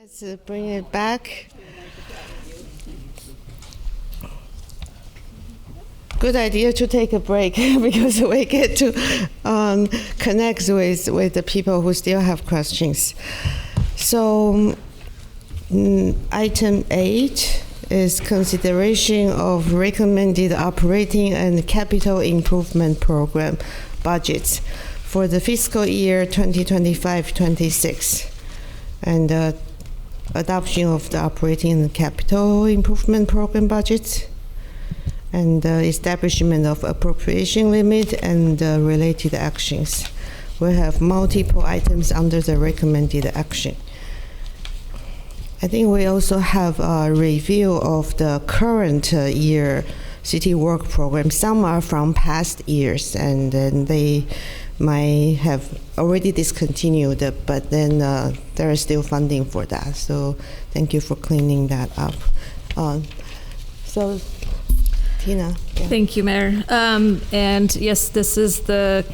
Let's bring it back. Good idea to take a break because we get to connect with the people who still have questions. So item 8 is consideration of recommended operating and capital improvement program budgets for the fiscal year 2025-26 and adoption of the operating and capital improvement program budgets and establishment of appropriation limit and related actions. We have multiple items under the recommended action. I think we also have a review of the current year city work program. Some are from past years, and then they might have already discontinued, but then there is still funding for that. So thank you for cleaning that up. So Tina. Yeah. Thank you, Mayor. And yes, this is the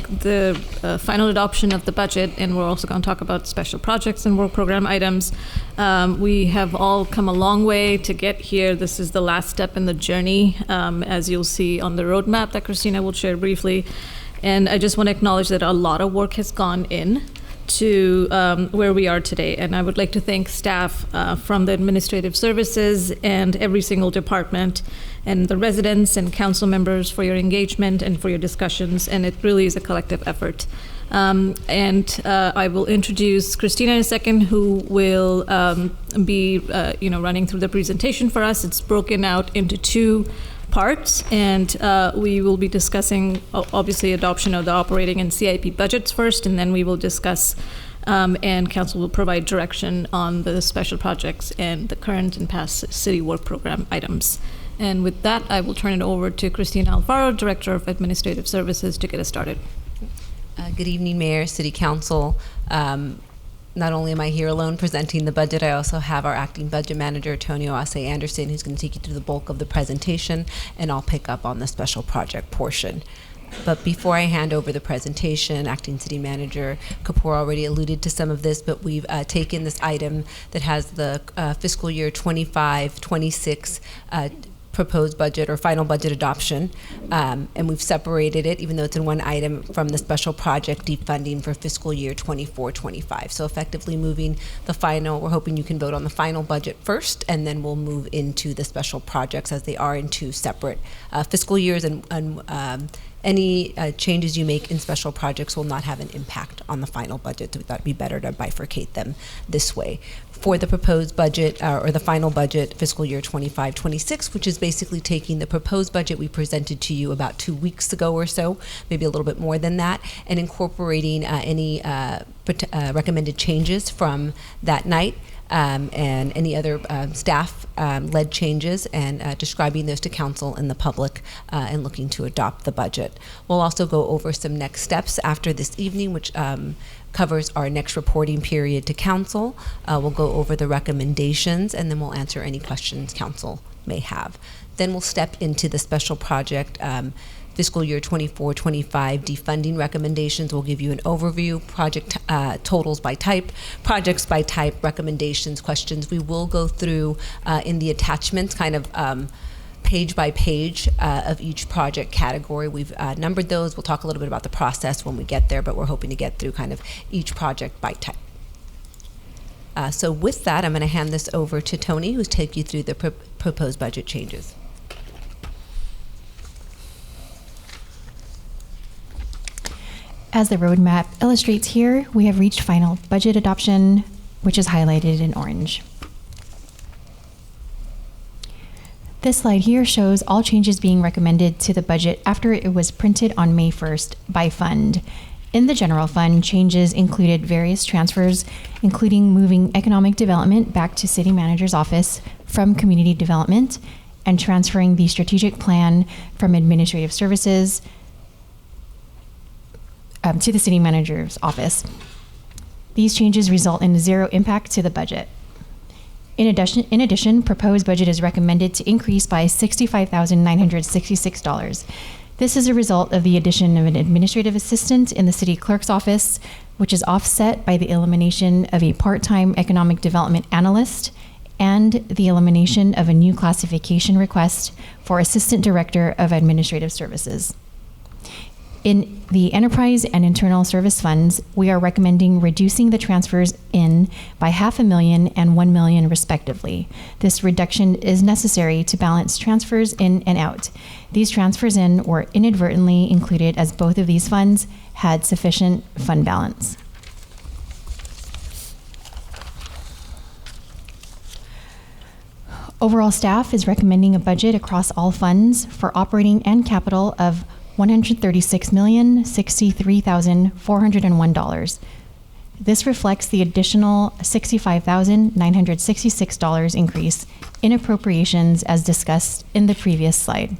final adoption of the budget, and we're also going to talk about special projects and work program items. We have all come a long way to get here. This is the last step in the journey, as you'll see on the roadmap that Christina will share briefly. And I just want to acknowledge that a lot of work has gone in to where we are today. And I would like to thank staff from the administrative services and every single department and the residents and council members for your engagement and for your discussions. And it really is a collective effort. I will introduce Christina in a second, who will be running through the presentation for us. It's broken out into two parts, and we will be discussing obviously adoption of the operating and CIP budgets first, and then we will discuss and council will provide direction on the special projects and the current and past city work program items. And with that, I will turn it over to Christina Alfaro, Director of Administrative Services, to get us started. Good evening, Mayor, City Council. Not only am I here alone presenting the budget, I also have our acting budget manager, Tony Oase Anderson, who's going to take you through the bulk of the presentation, and I'll pick up on the special project portion. But before I hand over the presentation, acting city manager Kapoor already alluded to some of this, but we've taken this item that has the fiscal year 25-26 proposed budget or final budget adoption, and we've separated it, even though it's in one item, from the special project defunding for fiscal year 24-25. So effectively moving the final, we're hoping you can vote on the final budget first, and then we'll move into the special projects as they are in two separate fiscal years, and any changes you make in special projects will not have an impact on the final budget. So we thought it'd be better to bifurcate them this way. For the proposed budget, or the final budget, fiscal year 25-26, which is basically taking the proposed budget we presented to you about 2 weeks ago or so, maybe a little bit more than that, and incorporating any recommended changes from that night, and any other staff-led changes, and describing those to council and the public, and looking to adopt the budget. We'll also go over some next steps after this evening, which covers our next reporting period to council. We'll go over the recommendations, and then we'll answer any questions council may have. Then we'll step into the special project fiscal year 24-25 defunding recommendations. We'll give you an overview, project totals by type, projects by type, recommendations, questions. We will go through in the attachments kind of page by page of each project category. We've numbered those. We'll talk a little bit about the process when we get there, but we're hoping to get through kind of each project by type. So with that, I'm going to hand this over to Tony, who's take you through the proposed budget changes. As the roadmap illustrates here, we have reached final budget adoption, which is highlighted in orange. This slide here shows all changes being recommended to the budget after it was printed on May 1st by fund. In the general fund, changes included various transfers, including moving economic development back to city manager's office from community development, and transferring the strategic plan from administrative services to the city manager's office. These changes result in zero impact to the budget. In addition, proposed budget is recommended to increase by $65,966. This is a result of the addition of an administrative assistant in the city clerk's office, which is offset by the elimination of a part-time economic development analyst and the elimination of a new classification request for Assistant Director of Administrative Services. In the enterprise and internal service funds, we are recommending reducing the transfers in by $500,000 and $1 million respectively. This reduction is necessary to balance transfers in and out. These transfers in were inadvertently included as both of these funds had sufficient fund balance. Overall staff is recommending a budget across all funds for operating and capital of $136,063,401. This reflects the additional $65,966 increase in appropriations as discussed in the previous slide.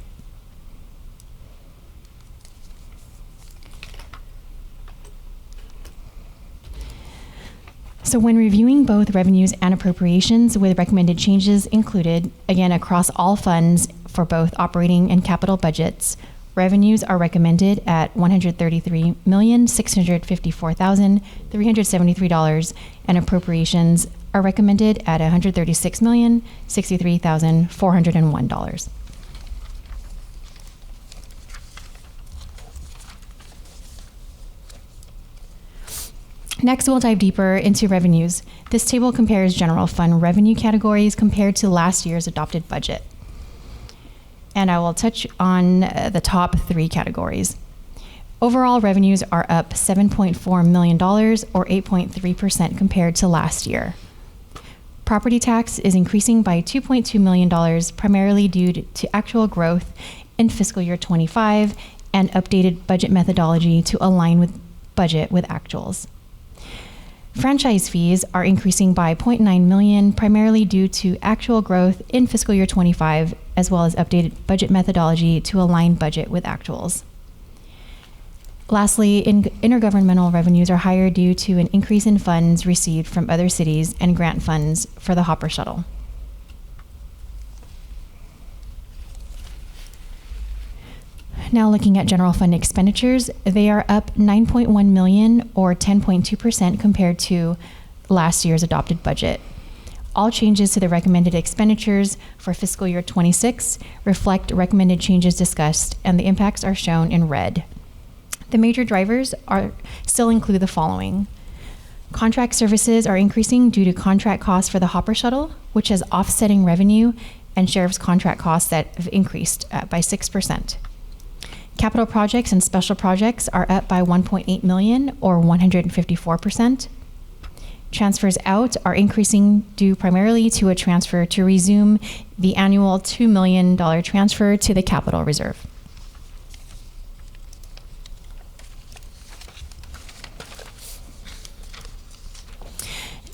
So when reviewing both revenues and appropriations with recommended changes included, again, across all funds for both operating and capital budgets, revenues are recommended at $133,654,373, and appropriations are recommended at $136,063,401. Next, we'll dive deeper into revenues. This table compares general fund revenue categories compared to last year's adopted budget. And I will touch on the top three categories. Overall revenues are up $7.4 million or 8.3% compared to last year. Property tax is increasing by $2.2 million, primarily due to actual growth in fiscal year 25 and updated budget methodology to align with budget with actuals. Franchise fees are increasing by $0.9 million, primarily due to actual growth in fiscal year 25, as well as updated budget methodology to align budget with actuals. Lastly, intergovernmental revenues are higher due to an increase in funds received from other cities and grant funds for the Hopper Shuttle. Now looking at general fund expenditures, they are up $9.1 million or 10.2% compared to last year's adopted budget. All changes to the recommended expenditures for fiscal year 26 reflect recommended changes discussed, and the impacts are shown in red. The major drivers still include the following. Contract services are increasing due to contract costs for the Hopper Shuttle, which has offsetting revenue, and sheriff's contract costs that have increased by 6%. Capital projects and special projects are up by $1.8 million or 154%. Transfers out are increasing due primarily to a transfer to resume the annual $2 million transfer to the capital reserve.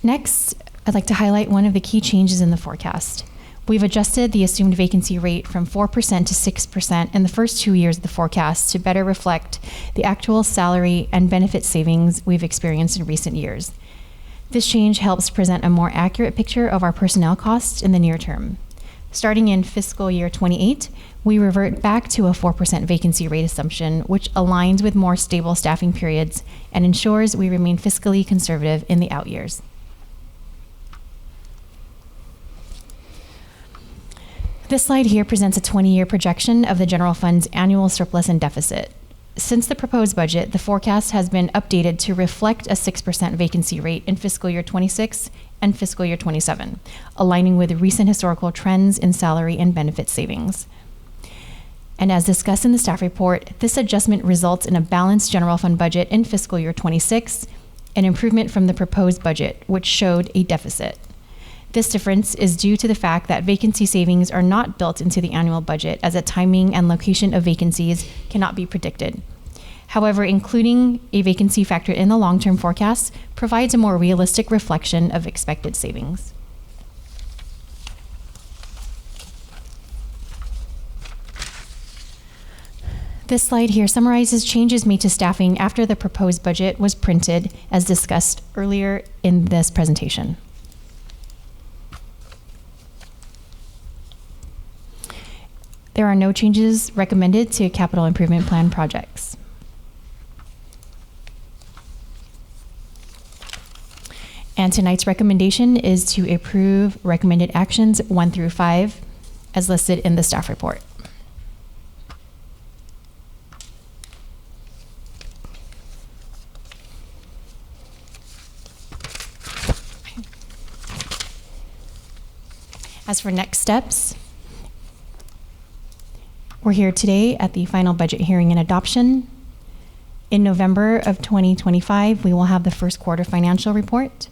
Next, I'd like to highlight one of the key changes in the forecast. We've adjusted the assumed vacancy rate from 4% to 6% in the first 2 years of the forecast to better reflect the actual salary and benefit savings we've experienced in recent years. This change helps present a more accurate picture of our personnel costs in the near term. Starting in fiscal year 28, we revert back to a 4% vacancy rate assumption, which aligns with more stable staffing periods and ensures we remain fiscally conservative in the out years. This slide here presents a 20-year projection of the general fund's annual surplus and deficit. Since the proposed budget, the forecast has been updated to reflect a 6% vacancy rate in fiscal year 26 and fiscal year 27, aligning with recent historical trends in salary and benefit savings. And as discussed in the staff report, this adjustment results in a balanced general fund budget in fiscal year 26, an improvement from the proposed budget, which showed a deficit. This difference is due to the fact that vacancy savings are not built into the annual budget, as the timing and location of vacancies cannot be predicted. However, including a vacancy factor in the long-term forecast provides a more realistic reflection of expected savings. This slide here summarizes changes made to staffing after the proposed budget was printed, as discussed earlier in this presentation. There are no changes recommended to capital improvement plan projects. And tonight's recommendation is to approve recommended actions 1 through 5 as listed in the staff report. As for next steps, we're here today at the final budget hearing and adoption. In November of 2025, we will have the first quarter financial report.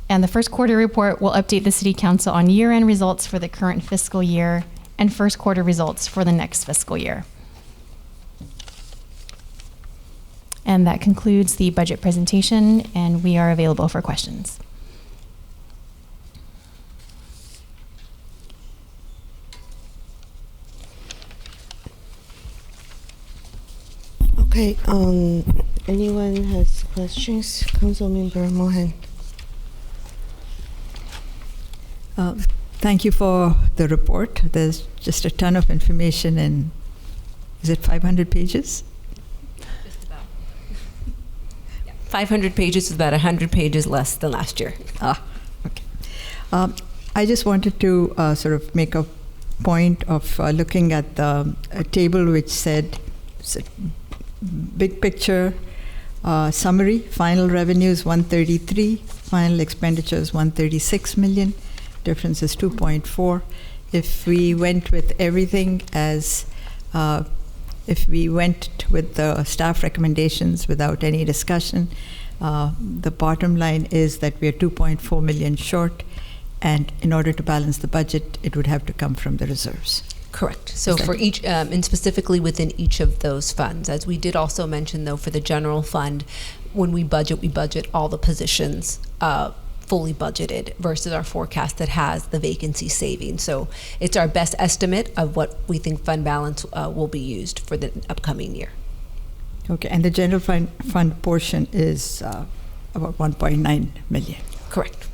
And the first quarter report will update the City Council on year-end results for the current fiscal year and first quarter results for the next fiscal year. And that concludes the budget presentation, and we are available for questions. Okay, anyone has questions? Councilmember Mohan. Thank you for the report. There's just a ton of information in, is it 500 pages? Just about. 500 pages is about 100 pages less than last year. Okay. I just wanted to sort of make a point of looking at the table which said big picture summary, final revenues 133, final expenditures 136 million, difference is 2.4. If we went with everything as if we went with the staff recommendations without any discussion, the bottom line is that we are 2.4 million short, and in order to balance the budget, it would have to come from the reserves. Correct. So for each, and specifically within each of those funds, as we did also mention though, for the general fund, when we budget all the positions fully budgeted versus our forecast that has the vacancy savings. So it's our best estimate of what we think fund balance will be used for the upcoming year. Okay, and the general fund portion is about 1.9 million. Correct.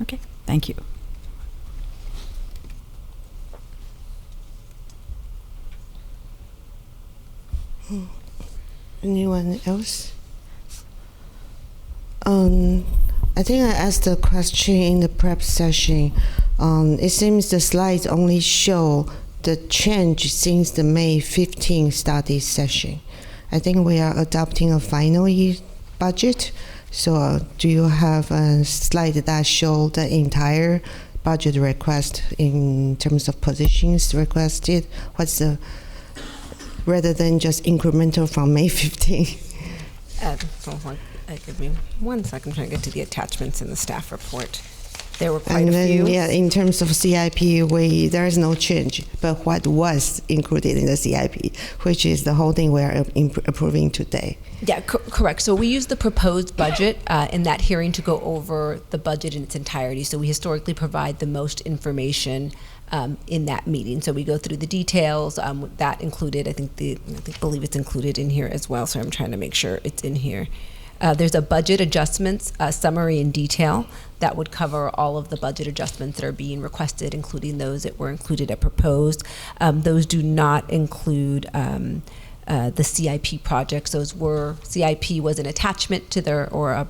Okay, thank you. Anyone else? I think I asked a question in the prep session. It seems the slides only show the change since the May 15 study session. I think we are adopting a final year budget. So do you have a slide that show the entire budget request in terms of positions requested? What's the, rather than just incremental from May 15? Give me 1 second, trying to get to the attachments in the staff report. There were quite and a then, few. Yeah, in terms of CIP, there is no change. But what was included in the CIP, which is the whole thing we are approving today. Yeah, correct. So we used the proposed budget in that hearing to go over the budget in its entirety. So we historically provide the most information in that meeting. So we go through the details. That included, I believe it's included in here as well. So I'm trying to make sure it's in here. There's a budget adjustments summary in detail that would cover all of the budget adjustments that are being requested, including those that were included at proposed. Those do not include the CIP projects. CIP was an attachment to or a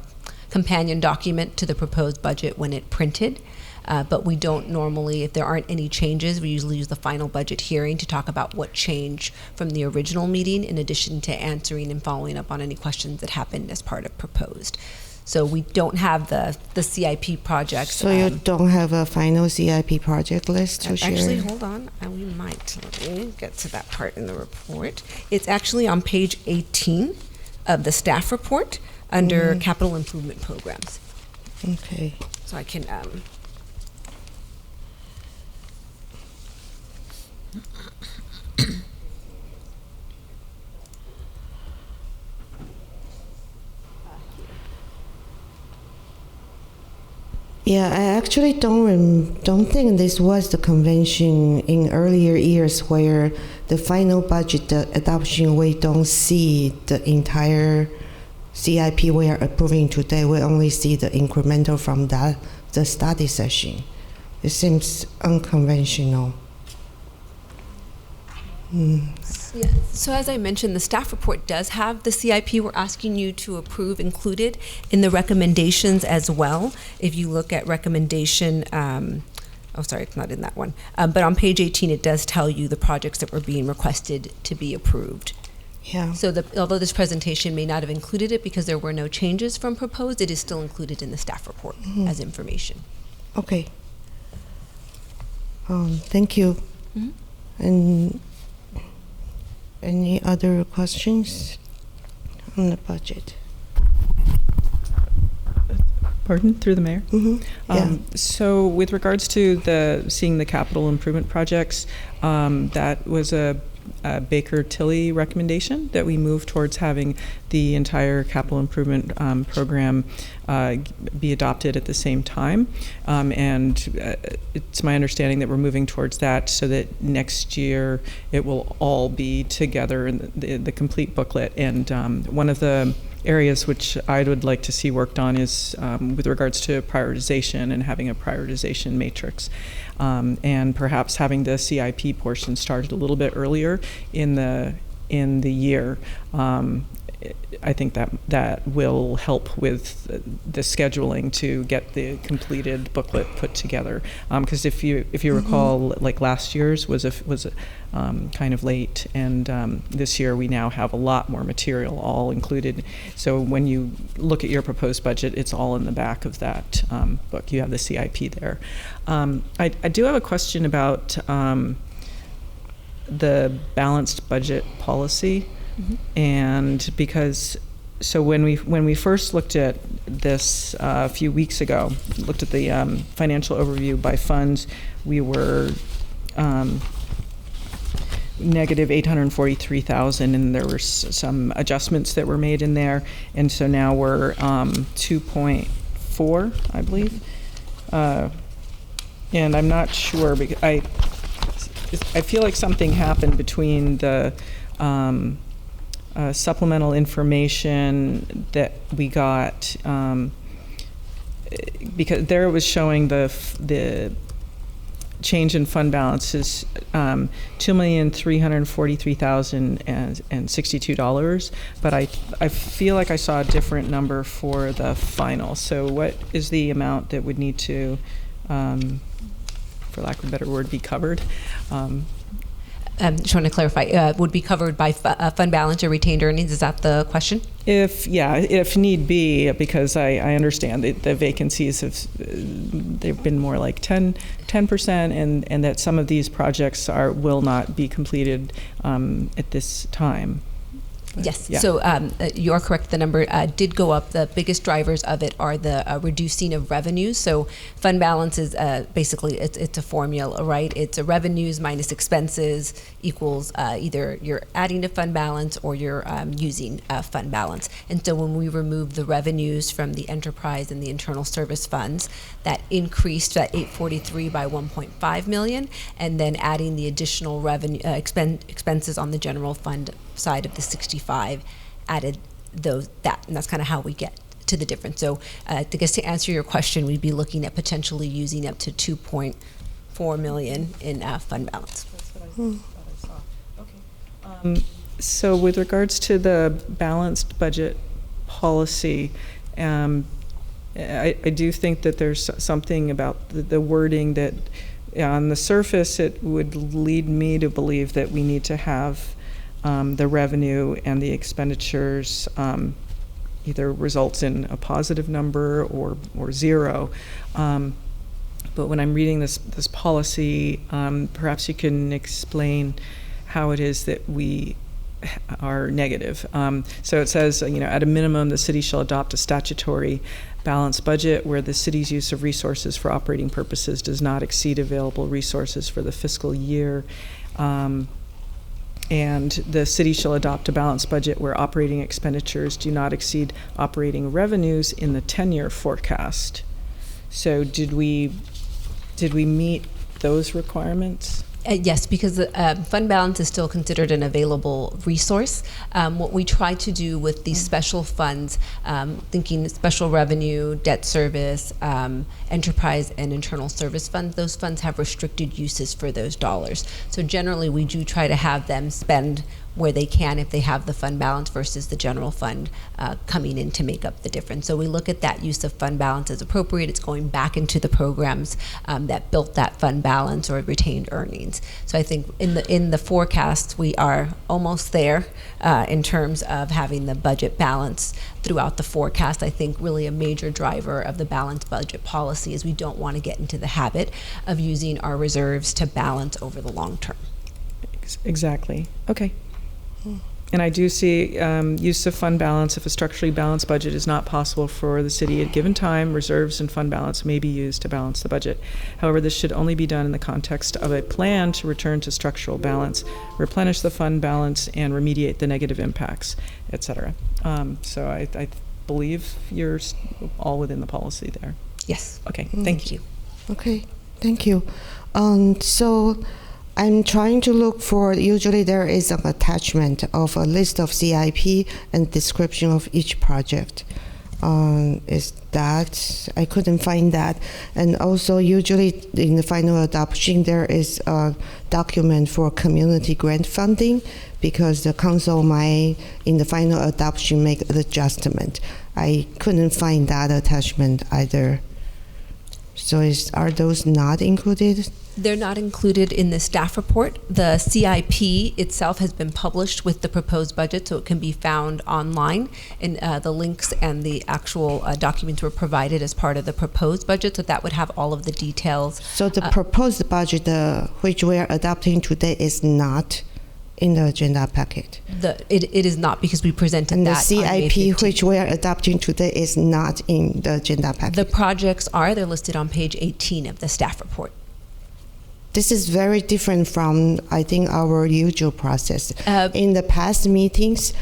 companion document to the proposed budget when it printed. But we don't normally, if there aren't any changes, we usually use the final budget hearing to talk about what changed from the original meeting, in addition to answering and following up on any questions that happened as part of proposed. So we don't have the CIP projects. So you don't have a final CIP project list to share? Actually, hold on. We might. Let me get to that part in the report. It's actually on page 18 of the staff report under capital improvement programs. Okay. So I can... Yeah, I actually don't think this was the convention in earlier years where the final budget adoption, we don't see the entire CIP we are approving today. We only see the incremental from the study session. It seems unconventional. Yeah. So as I mentioned, the staff report does have the CIP we're asking you to approve included in the recommendations as well. If you look at recommendation, oh, sorry, it's not in that one. But on page 18, it does tell you the projects that were being requested to be approved. Yeah. So although this presentation may not have included it because there were no changes from proposed, it is still included in the staff report as information. Okay. Thank you. Mhm. And any other questions on the budget? Pardon, through the mayor? Mm-hmm. Yeah. So with regards to seeing the capital improvement projects, that was a Baker Tilly recommendation that we move towards having the entire capital improvement program be adopted at the same time. And it's my understanding that we're moving towards that so that next year it will all be together in the complete booklet. And one of the areas which I would like to see worked on is with regards to prioritization and having a prioritization matrix. And perhaps having the CIP portion started a little bit earlier in the year. I think that will help with the scheduling to get the completed booklet put together. Because if you recall, like last year's was kind of late, and this year we now have a lot more material all included. So when you look at your proposed budget, it's all in the back of that book. You have the CIP there. I do have a question about the balanced budget policy. And because, so when we first looked at this a few weeks ago, looked at the financial overview by funds, we were negative 843,000, and there were some adjustments that were made in there, and so now we're 2.4, I believe, and I'm not sure because I feel like something happened between the supplemental information that we got, because there it was showing the change in fund balance is $2,343,062, but I feel like I saw a different number for the final. So what is the amount that would need to, for lack of a better word, be covered? Just want to clarify, would be covered by fund balance or retained earnings? Is that the question? If need be, because I understand that the vacancies they've been more like 10%, and that some of these projects will not be completed at this time. Yes, yeah. So you are correct. The number did go up. The biggest drivers of it are the reducing of revenues. So fund balance is basically, it's a formula, right? It's a revenues minus expenses equals either you're adding to fund balance or you're using fund balance. And so when we remove the revenues from the enterprise and the internal service funds, that increased that 843 by 1.5 million, and then adding the additional revenue expenses on the general fund side of the 65 added and that's kind of how we get to the difference. So I guess to answer your question, we'd be looking at potentially using up to 2.4 million in fund balance. That's what I thought I saw. Okay. So with regards to the balanced budget policy, I do think that there's something about the wording that on the surface it would lead me to believe that we need to have the revenue and the expenditures either results in a positive number or zero. But when I'm reading this policy, perhaps you can explain how it is that we are negative. So it says, at a minimum, the city shall adopt a statutory balanced budget where the city's use of resources for operating purposes does not exceed available resources for the fiscal year. And the city shall adopt a balanced budget where operating expenditures do not exceed operating revenues in the 10-year forecast. So did we meet those requirements? Yes, because fund balance is still considered an available resource. What we try to do with these special funds, thinking special revenue, debt service, enterprise and internal service funds, those funds have restricted uses for those dollars. So generally we do try to have them spend where they can if they have the fund balance versus the general fund coming in to make up the difference. So we look at that use of fund balance as appropriate. It's going back into the programs that built that fund balance or retained earnings. So I think in the forecast we are almost there in terms of having the budget balance throughout the forecast. I think really a major driver of the balanced budget policy is we don't want to get into the habit of using our reserves to balance over the long term. Exactly. Okay. And I do see use of fund balance. If a structurally balanced budget is not possible for the city at a given time, reserves and fund balance may be used to balance the budget. However, this should only be done in the context of a plan to return to structural balance, replenish the fund balance, and remediate the negative impacts, etc. So I believe you're all within the policy there. Yes. Okay. Thank you. Okay, thank you. So I'm trying to look for, usually there is an attachment of a list of CIP and description of each project. Is that, I couldn't find that. And also usually in the final adoption, there is a document for community grant funding because the council might, in the final adoption, make an adjustment. I couldn't find that attachment either. So are those not included? They're not included in the staff report. The CIP itself has been published with the proposed budget, so it can be found online. And the links and the actual documents were provided as part of the proposed budget, so that would have all of the details. So the proposed budget, which we are adopting today, is not in the agenda packet. It is not, because we presented and that the on May CIP, 15th. which we are adopting today, is not in the agenda packet. The projects they're listed on page 18 of the staff report. This is very different from, I think, our usual process. In the past meetings,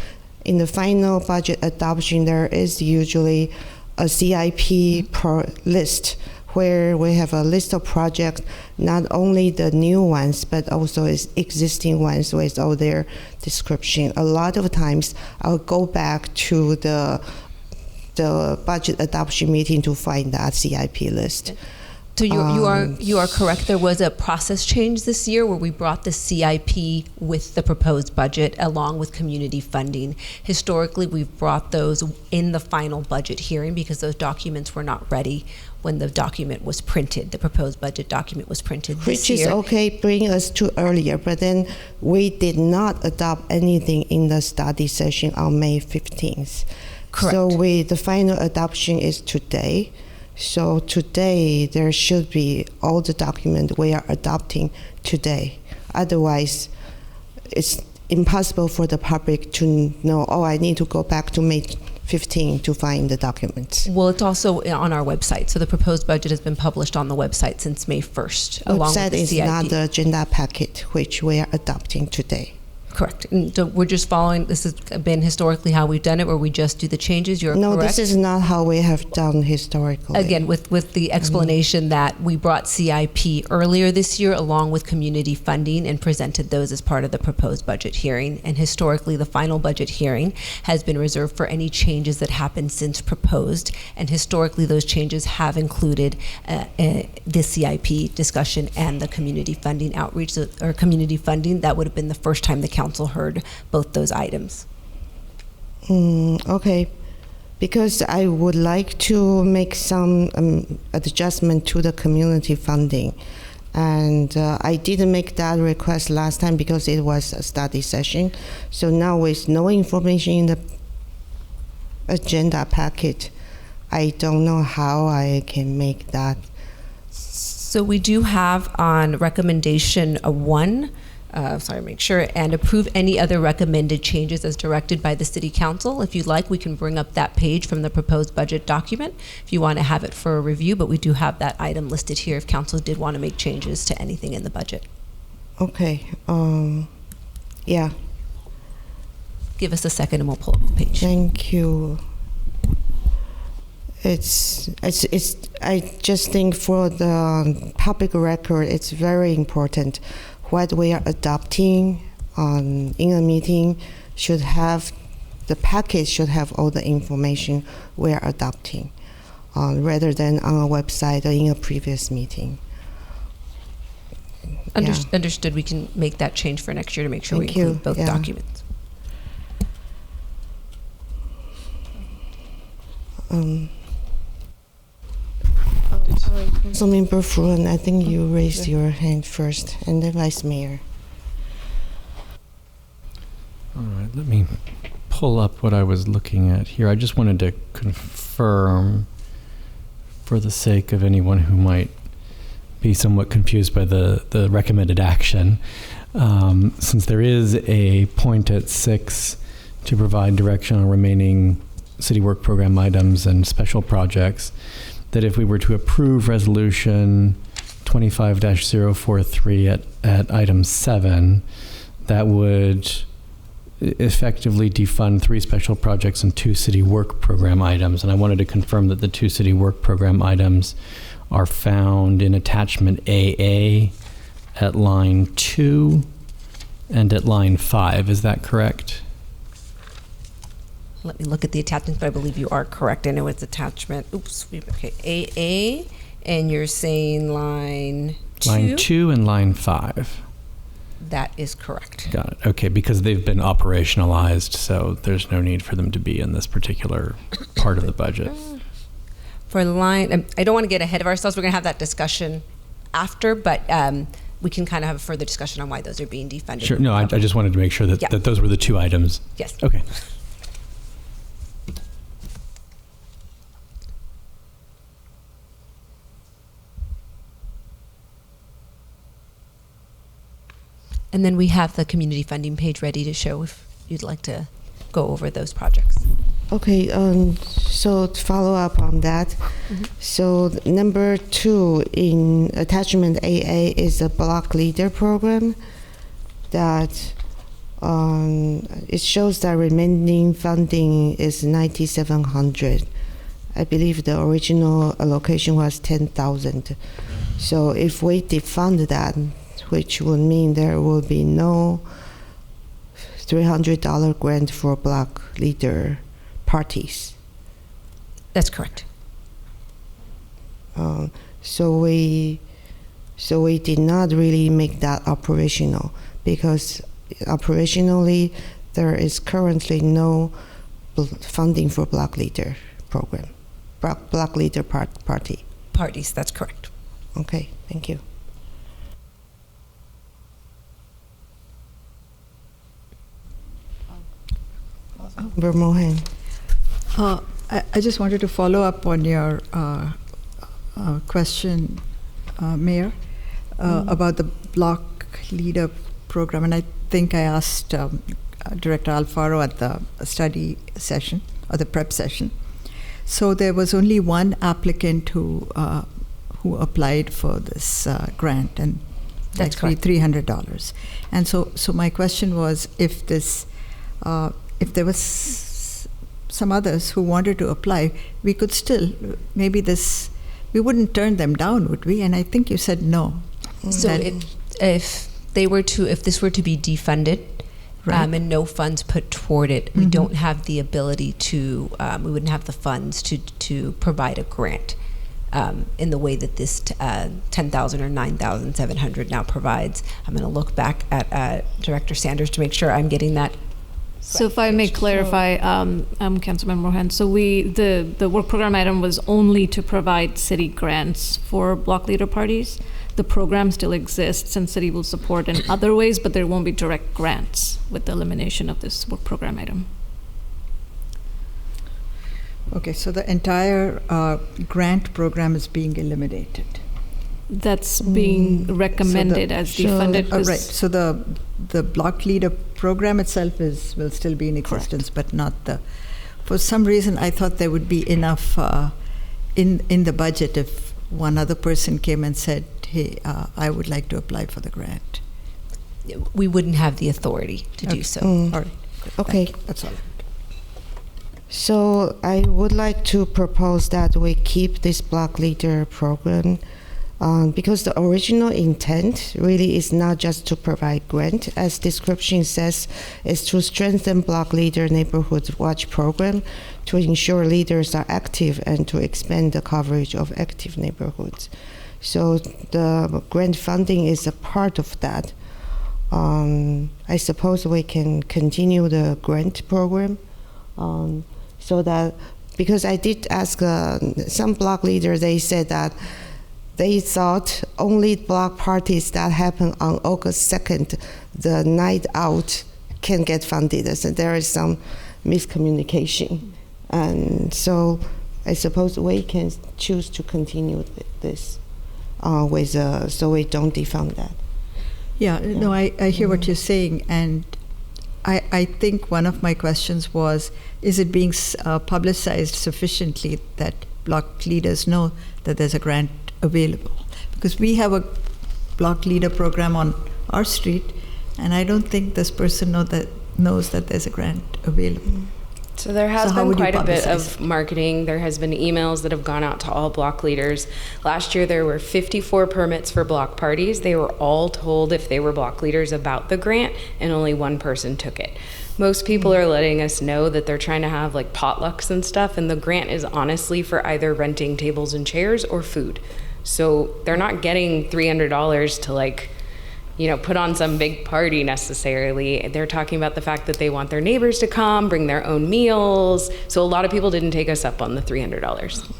in the final budget adoption, there is usually a CIP per list where we have a list of projects, not only the new ones, but also existing ones with all their description. A lot of times, I'll go back to the budget adoption meeting to find that CIP list. So you are correct. There was a process change this year where we brought the CIP with the proposed budget along with community funding. Historically, we've brought those in the final budget hearing because those documents were not ready when the document was printed. The proposed budget document was printed this year. Which is okay, bring us to earlier, but then we did not adopt anything in the study session on May 15th. Correct. So the final adoption is today. So today, there should be all the document we are adopting today. Otherwise, it's impossible for the public to know, I need to go back to May 15 to find the documents. Well, it's also on our website. So the proposed budget has been published on the website since May 1st. Along with the Website is CIP. not the agenda packet, which we are adopting today. Correct. And so we're just following, this has been historically how we've done it, where we just do the changes. You're No, correct. this is not how we have done historically. Again, with the explanation that we brought CIP earlier this year along with community funding and presented those as part of the proposed budget hearing. And historically, the final budget hearing has been reserved for any changes that happened since proposed. And historically, those changes have included the CIP discussion and the community funding outreach, or community funding. That would have been the first time the council heard both those items. Okay, because I would like to make some adjustment to the community funding. And I didn't make that request last time because it was a study session. So now with no information in the agenda packet, I don't know how I can make that. So we do have on recommendation make sure and approve any other recommended changes as directed by the City Council. If you'd like, we can bring up that page from the proposed budget document if you want to have it for a review, but we do have that item listed here if Council did want to make changes to anything in the budget. Okay, yeah. Give us a second and we'll pull up the page. Thank you. I just think for the public record, it's very important what we are adopting in a meeting should have, the package should have all the information we are adopting, rather than on a website or in a previous meeting. Understood. We can make that change for next year to make sure Thank we include you. both Yeah. documents. Councilmember Fruin, I think you raised your hand first, and then Vice Mayor. All right, let me pull up what I was looking at here. I just wanted to confirm, for the sake of anyone who might be somewhat confused by the recommended action, since there is a point at 6 to provide direction on remaining city work program items and special projects, that if we were to approve resolution 25-043 at item 7, that would effectively defund 3 special projects and 2 city work program items. And I wanted to confirm that the 2 city work program items are found in attachment AA at line 2 and at line 5. Is that correct? Let me look at the attachments, but I believe you are correct. I know it's attachment. Oops. Okay. AA, and you're saying line 2? Line 2 and line 5. That is correct. Got it. Okay, because they've been operationalized, so there's no need for them to be in this particular part of the budget. For line, I don't want to get ahead of ourselves. We're going to have that discussion after, but we can kind of have a further discussion on why those are being defunded. Sure. No, I just wanted to make sure that, Yeah. that those were the 2 items. Yes. Okay. And then we have the community funding page ready to show if you'd like to go over those projects. Okay, so to follow up on that, so number 2 in attachment AA is a block leader program that it shows that remaining funding is 9,700. I believe the original allocation was 10,000. So if we defund that, which would mean there will be no $300 grant for block leader parties. That's correct. So we did not really make that operational, because operationally there is currently no funding for block leader program, block leader party. Parties, that's correct. Okay, thank you. Mohan. I just wanted to follow up on your question, Mayor, about the block leader program. And I think I asked Director Alfaro at the study session, or the prep session. So there was only one applicant who applied for this grant, and That's actually $300. And so my question was, if this if there was some others who wanted to apply, we could still, maybe we wouldn't turn them down, would we? And I think you said no. So if this were to be defunded, Right. and no funds put toward it, we don't have the ability to, we wouldn't have the funds to provide a grant in the way that this 10,000 or 9,700 now provides. I'm going to look back at Director Sanders to make sure I'm getting that. So if I may clarify, Councilmember Mohan, so the work program item was only to provide city grants for block leader parties. The program still exists and city will support in other ways, but there won't be direct grants with the elimination of this work program item. Okay, so the entire grant program is being eliminated. That's being recommended as defunded. Right. So the block leader program itself will still be in existence, but not the. For some reason, I thought there would be enough in the budget if one other person came and said, "Hey, I would like to apply for the grant." We wouldn't have the authority to do so. All right. Okay. Thank you. That's all. So I would like to propose that we keep this block leader program Because the original intent really is not just to provide grant, as description says, is to strengthen Block Leader Neighborhood Watch program to ensure leaders are active and to expand the coverage of active neighborhoods. So the grant funding is a part of that. I suppose we can continue the grant program so that, because I did ask some block leaders, they said that they thought only block parties that happen on August 2nd, the night out, can get funded. So there is some miscommunication. And so I suppose we can choose to continue this so we don't defund that. Yeah, no, I hear what you're saying, and I think one of my questions was, is it being publicized sufficiently that block leaders know that there's a grant available? Because we have a block leader program on our street, and I don't think this person knows that there's a grant available. So there has been quite a bit of marketing. There has been emails that have gone out to all block leaders. Last year there were 54 permits for block parties. They were all told if they were block leaders about the grant, and only one person took it. Most people are letting us know that they're trying to have like potlucks and stuff, and the grant is honestly for either renting tables and chairs or food. So they're not getting $300 to put on some big party necessarily. They're talking about the fact that they want their neighbors to come, bring their own meals. So a lot of people didn't take us up on the $300.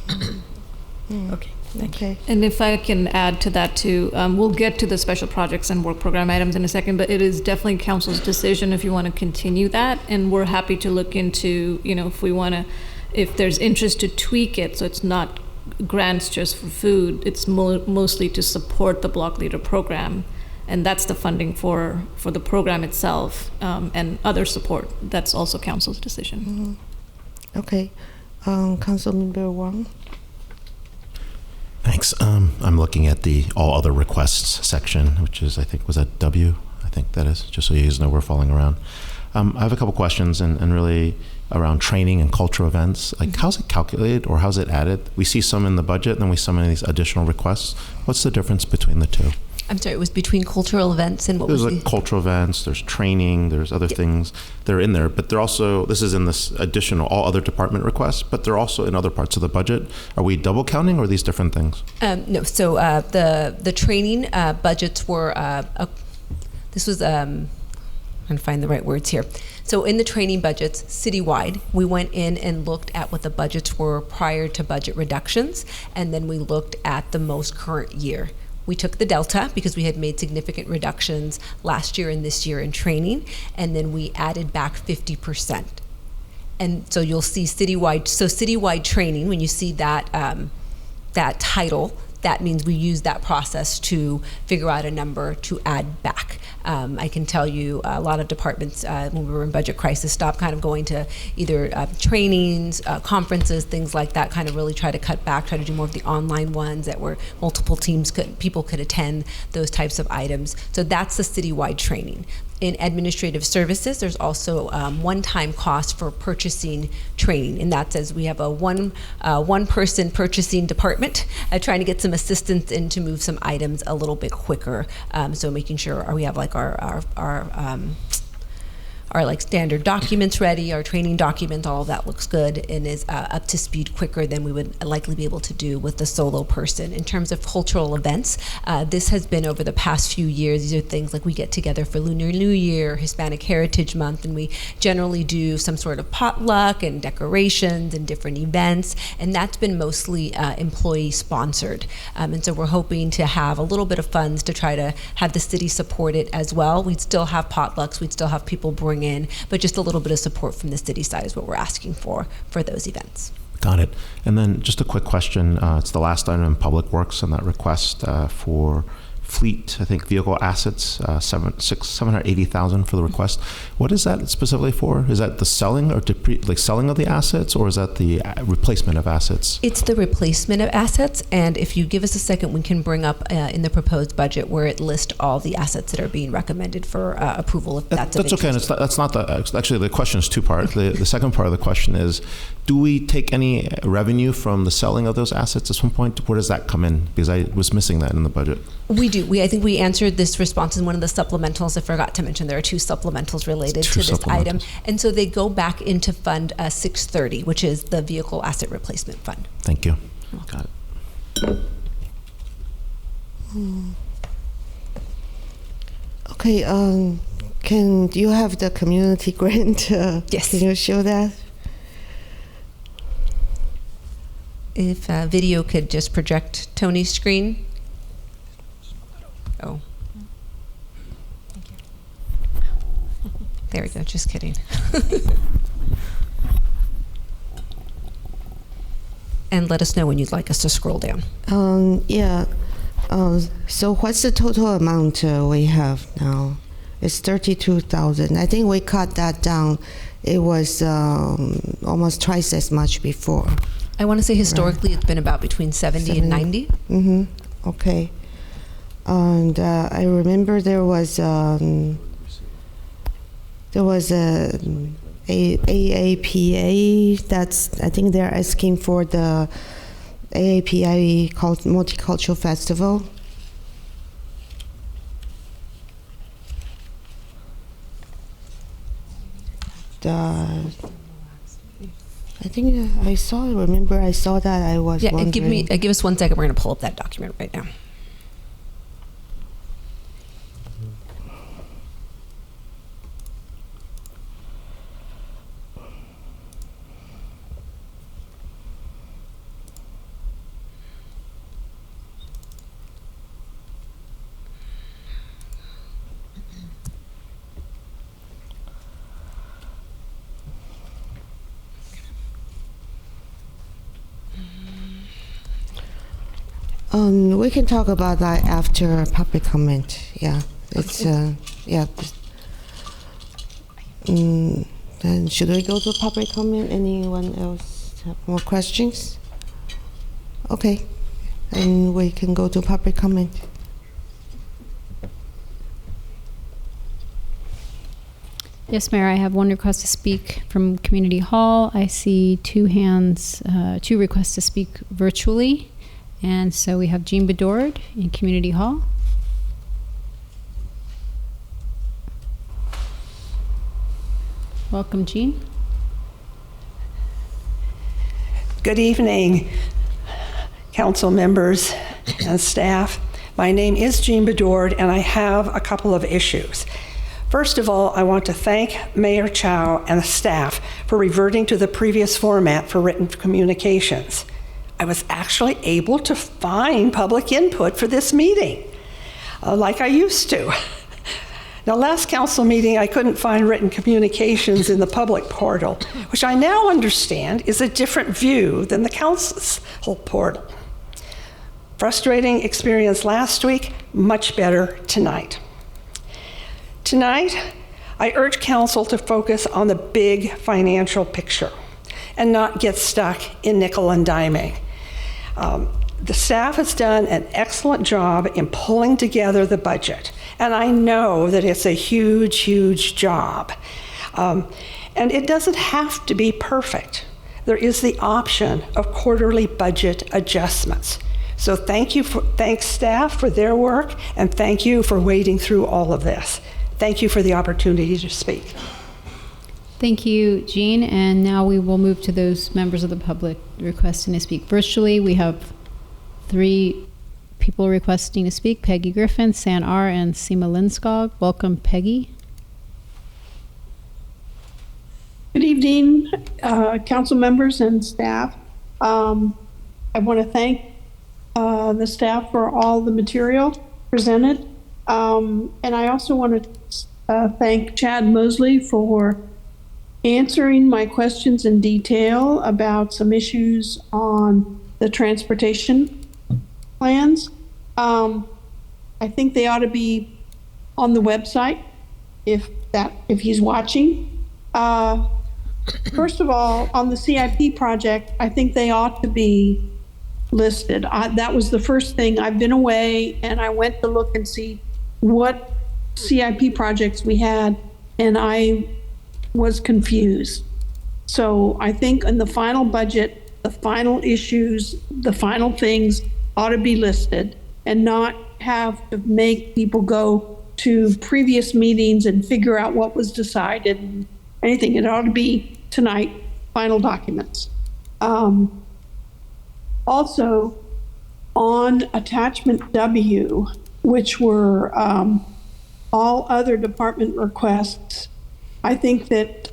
Okay, thank you. And if I can add to that too, we'll get to the special projects and work program items in a second, but it is definitely council's decision if you want to continue that. And we're happy to look into, if there's interest to tweak it so it's not grants just for food, it's mostly to support the block leader program. And that's the funding for the program itself, and other support. That's also council's decision. Mm-hmm. Okay. Councilmember Wang? Thanks. I'm looking at the all other requests section, which is, I think, was that W? I think that is, just so you guys know we're falling around. I have a couple questions and really around training and cultural events. Like, how's it calculated or how's it added? We see some in the budget and then we see some in these additional requests. What's the difference between the two? I'm sorry, it was between cultural events and what was There's cultural events, there's training, there's other things that are in there, but they're also, this is in this additional all other department requests, but they're also in other parts of the budget. Are we double counting or are these different things? No, so the training budgets were, this was, I'm trying to find the right words here. So in the training budgets citywide, we went in and looked at what the budgets were prior to budget reductions, and then we looked at the most current year. We took the delta because we had made significant reductions last year and this year in training, and then we added back 50%. And so you'll see citywide training, when you see that that title, that means we use that process to figure out a number to add back. I can tell you a lot of departments, when we were in budget crisis, stopped kind of going to either trainings, conferences, things like that, kind of really try to cut back, try to do more of the online ones that were multiple people could attend, those types of items. So that's the citywide training. In administrative services, there's also one-time cost for purchasing training, and that's as we have a one-person purchasing department trying to get some assistance in to move some items a little bit quicker. So making sure we have like our like standard documents ready, our training documents, all of that looks good and is up to speed quicker than we would likely be able to do with a solo person. In terms of cultural events, this has been over the past few years. These are things like we get together for Lunar New Year, Hispanic Heritage Month, and we generally do some sort of potluck and decorations and different events, and that's been mostly employee sponsored. And so we're hoping to have a little bit of funds to try to have the city support it as well. We'd still have potlucks, we'd still have people bring in, but just a little bit of support from the city side is what we're asking for those events. Got it. And then just a quick question. It's the last item in Public Works on that request for fleet, I think, vehicle assets, $780,000 for the request. What is that specifically for? Is that the selling or selling of the assets, or is that the replacement of assets? It's the replacement of assets, and if you give us a second, we can bring up in the proposed budget where it lists all the assets that are being recommended for approval. If that's okay. And that's not actually the question is two-part. The second part of the question is, do we take any revenue from the selling of those assets at some point? Where does that come in? Because I was missing that in the budget. We do. I think we answered this response in one of the supplementals. I forgot to mention there are 2 supplementals related to this item. And so they go back into Fund 630, which is the Vehicle Asset Replacement Fund. Thank you. Got it. Okay, can you have the community grant? Yes. Can you show that? If video could just project Tony's screen. Oh. There we go, just kidding. And let us know when you'd like us to scroll down. Yeah. So what's the total amount we have now? It's 32,000. I think we cut that down. It was almost twice as much before. I want to say historically it's been about between 70 and 90. Mm-hmm. Okay. And I remember there was a AAPA. That's, I think they're asking for the AAPA called Multicultural Festival. I think I saw that. I was wondering. Give us 1 second. We're going to pull up that document right now. We can talk about that after public comment. Yeah, it's yeah. Then should we go to public comment? Anyone else have more questions? Okay, and we can go to public comment. Yes, Mayor, I have one request to speak from Community Hall. I see 2 hands, 2 requests to speak virtually. And so we have Jean Bedord in Community Hall. Welcome, Jean. Good evening, council members and staff. My name is Jean Bedord, and I have a couple of issues. First of all, I want to thank Mayor Chow and the staff for reverting to the previous format for written communications. I was actually able to find public input for this meeting, like I used to. Now, last council meeting, I couldn't find written communications in the public portal, which I now understand is a different view than the council's portal. Frustrating experience last week, much better tonight. Tonight, I urge council to focus on the big financial picture and not get stuck in nickel and diming. The staff has done an excellent job in pulling together the budget, and I know that it's a huge, huge job. And it doesn't have to be perfect. There is the option of quarterly budget adjustments. So thanks staff for their work, and thank you for wading through all of this. Thank you for the opportunity to speak. Thank you, Jean. And now we will move to those members of the public requesting to speak virtually. We have 3 people requesting to speak: Peggy Griffin, San R, and Seema Lindskog. Welcome, Peggy. Good evening, council members and staff. I want to thank the staff for all the material presented. And I also want to thank Chad Mosley for answering my questions in detail about some issues on the transportation plans. I think they ought to be on the website if he's watching. First of all, on the CIP project, I think they ought to be listed. That was the first thing. I've been away and I went to look and see what CIP projects we had, and I was confused. So I think in the final budget, the final issues, the final things ought to be listed and not have to make people go to previous meetings and figure out what was decided and anything. It ought to be tonight, final documents. Also, on attachment W, which were all other department requests, I think that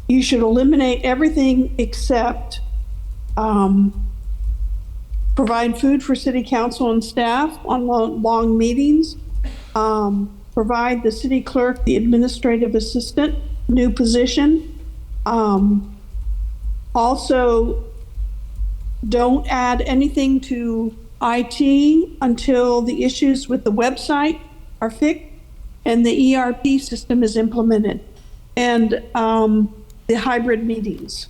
you should eliminate everything except provide food for city council and staff on long meetings, provide the city clerk the administrative assistant new position. Also, don't add anything to IT until the issues with the website are fixed and the ERP system is implemented, and the hybrid meetings.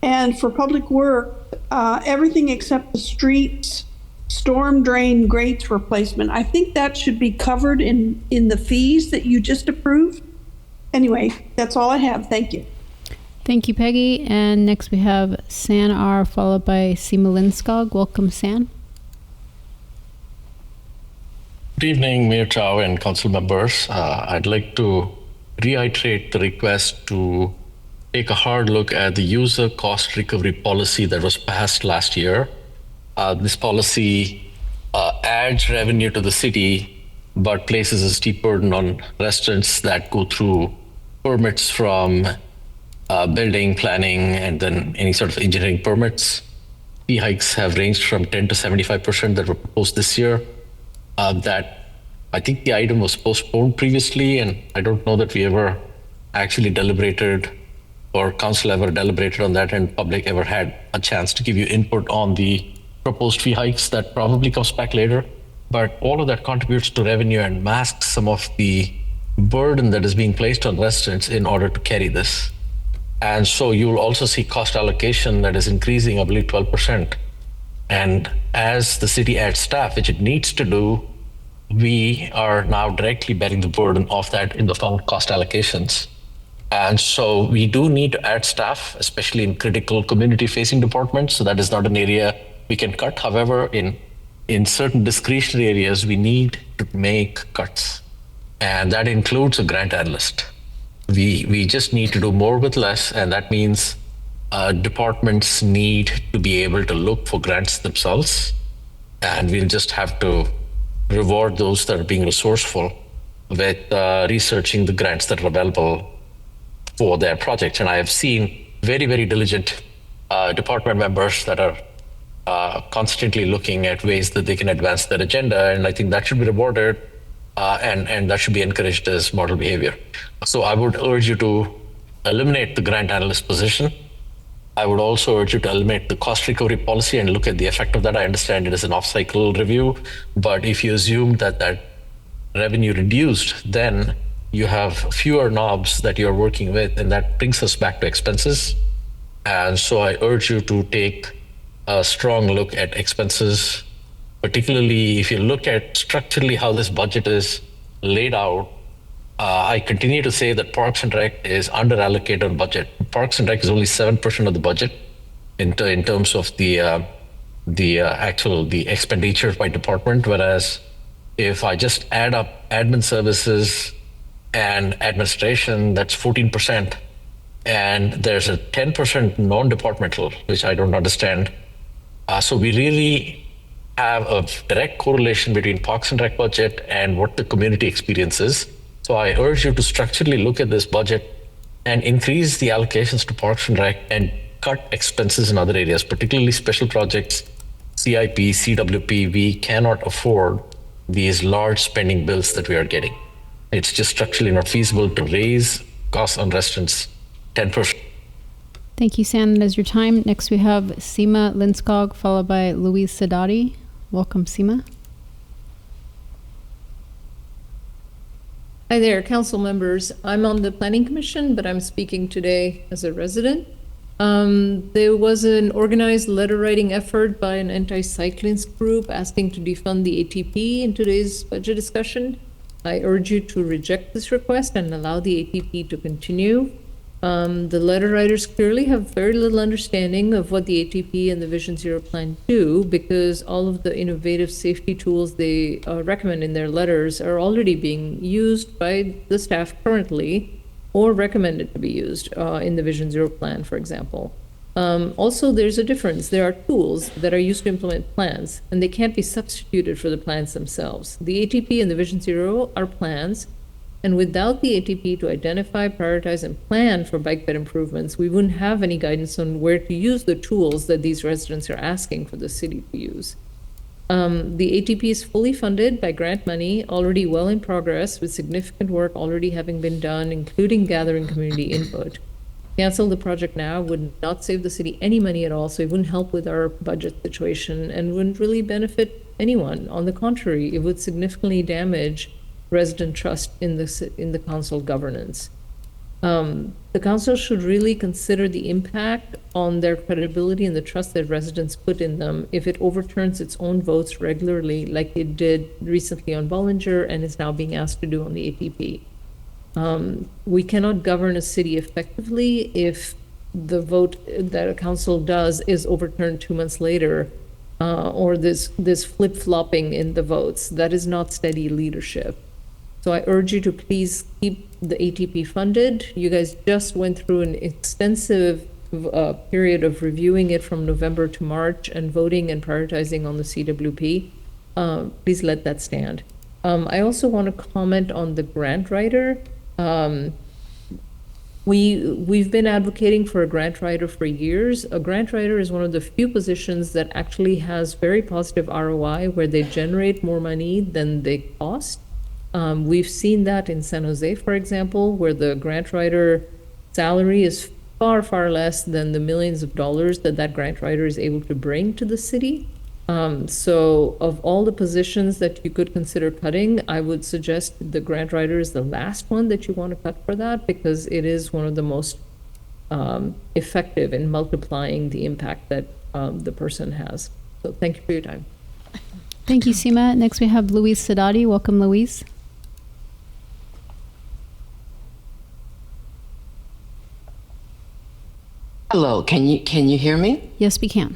And for public work, everything except the streets, storm drain grates replacement. I think that should be covered in the fees that you just approved. Anyway, that's all I have. Thank you. Thank you, Peggy. And next we have San R, followed by Seema Linskog. Welcome, San. Good evening, Mayor Chow and council members. I'd like to reiterate the request to take a hard look at the user cost recovery policy that was passed last year. This policy adds revenue to the city, but places a steep burden on residents that go through permits from building, planning, and then any sort of engineering permits. Fee hikes have ranged from 10 to 75% that were proposed this year. That I think the item was postponed previously, and I don't know that we ever actually deliberated or council ever deliberated on that and public ever had a chance to give you input on the proposed fee hikes. That probably comes back later. But all of that contributes to revenue and masks some of the burden that is being placed on residents in order to carry this. And so you'll also see cost allocation that is increasing, I believe, 12%. And as the city adds staff, which it needs to do, we are now directly bearing the burden of that in the form of cost allocations. And so we do need to add staff, especially in critical community-facing departments. So that is not an area we can cut. However, in certain discretionary areas, we need to make cuts. And that includes a grant analyst. We just need to do more with less, and that means departments need to be able to look for grants themselves, and we'll just have to reward those that are being resourceful with researching the grants that are available for their projects. And I have seen very, very diligent department members that are constantly looking at ways that they can advance their agenda, and I think that should be rewarded. And that should be encouraged as model behavior. So I would urge you to eliminate the grant analyst position. I would also urge you to eliminate the cost recovery policy and look at the effect of that. I understand it is an off-cycle review, but if you assume that that revenue reduced, then you have fewer knobs that you're working with, and that brings us back to expenses. And so I urge you to take a strong look at expenses, particularly if you look at structurally how this budget is laid out. I continue to say that Parks and Rec is under allocated on budget. Parks and Rec is only 7% of the budget in terms of the expenditure by department. Whereas if I just add up admin services and administration, that's 14%. And there's a 10% non-departmental, which I don't understand. So we really have a direct correlation between Parks and Rec budget and what the community experience is. So I urge you to structurally look at this budget and increase the allocations to Parks and Rec and cut expenses in other areas, particularly special projects, CIP, CWP. We cannot afford these large spending bills that we are getting. It's just structurally not feasible to raise costs on residents 10%. Thank you, Sam. That is your time. Next, we have Seema Linskog, followed by Louise Sadati. Welcome, Seema. Hi there, council members. I'm on the Planning Commission, but I'm speaking today as a resident. There was an organized letter writing effort by an anti-cyclist group asking to defund the ATP in today's budget discussion. I urge you to reject this request and allow the ATP to continue. The letter writers clearly have very little understanding of what the ATP and the Vision Zero plan do, because all of the innovative safety tools they recommend in their letters are already being used by the staff currently, or recommended to be used in the Vision Zero plan, for example. Also, there's a difference. There are tools that are used to implement plans, and they can't be substituted for the plans themselves. The ATP and the Vision Zero are plans, and without the ATP to identify, prioritize, and plan for bike bed improvements, we wouldn't have any guidance on where to use the tools that these residents are asking for the city to use. The ATP is fully funded by grant money, already well in progress, with significant work already having been done, including gathering community input. Cancel the project now would not save the city any money at all, so it wouldn't help with our budget situation and wouldn't really benefit anyone. On the contrary, it would significantly damage resident trust in the council governance. The council should really consider the impact on their credibility and the trust that residents put in them if it overturns its own votes regularly, like it did recently on Bollinger and is now being asked to do on the ATP. We cannot govern a city effectively if the vote that a council does is overturned 2 months later, or this flip-flopping in the votes. That is not steady leadership. So I urge you to please keep the ATP funded. You guys just went through an extensive period of reviewing it from November to March and voting and prioritizing on the CWP. Please let that stand. I also want to comment on the grant writer. We've been advocating for a grant writer for years. A grant writer is one of the few positions that actually has very positive ROI, where they generate more money than they cost. We've seen that in San Jose, for example, where the grant writer salary is far, far less than the millions of dollars that grant writer is able to bring to the city. So of all the positions that you could consider cutting, I would suggest the grant writer is the last one that you want to cut for that, because it is one of the most effective in multiplying the impact that the person has. So thank you for your time. Thank you, Seema. Next we have Louise Sadati. Welcome, Louise. Hello, can you hear me? Yes, we can.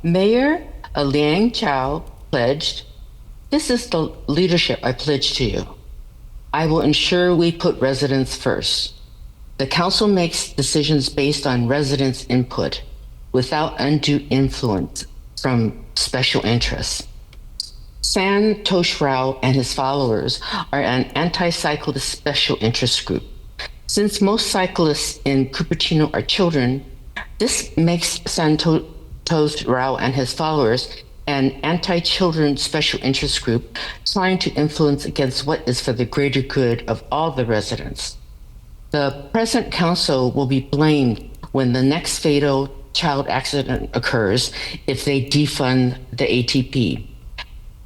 Mayor Liang Chao pledged, "This is the leadership I pledge to you. I will ensure we put residents first. The council makes decisions based on residents' input without undue influence from special interests." Santosh Rao and his followers are an anti-cyclist special interest group. Since most cyclists in Cupertino are children, this makes Santosh Rao and his followers an anti-children special interest group trying to influence against what is for the greater good of all the residents. The present council will be blamed when the next fatal child accident occurs if they defund the ATP.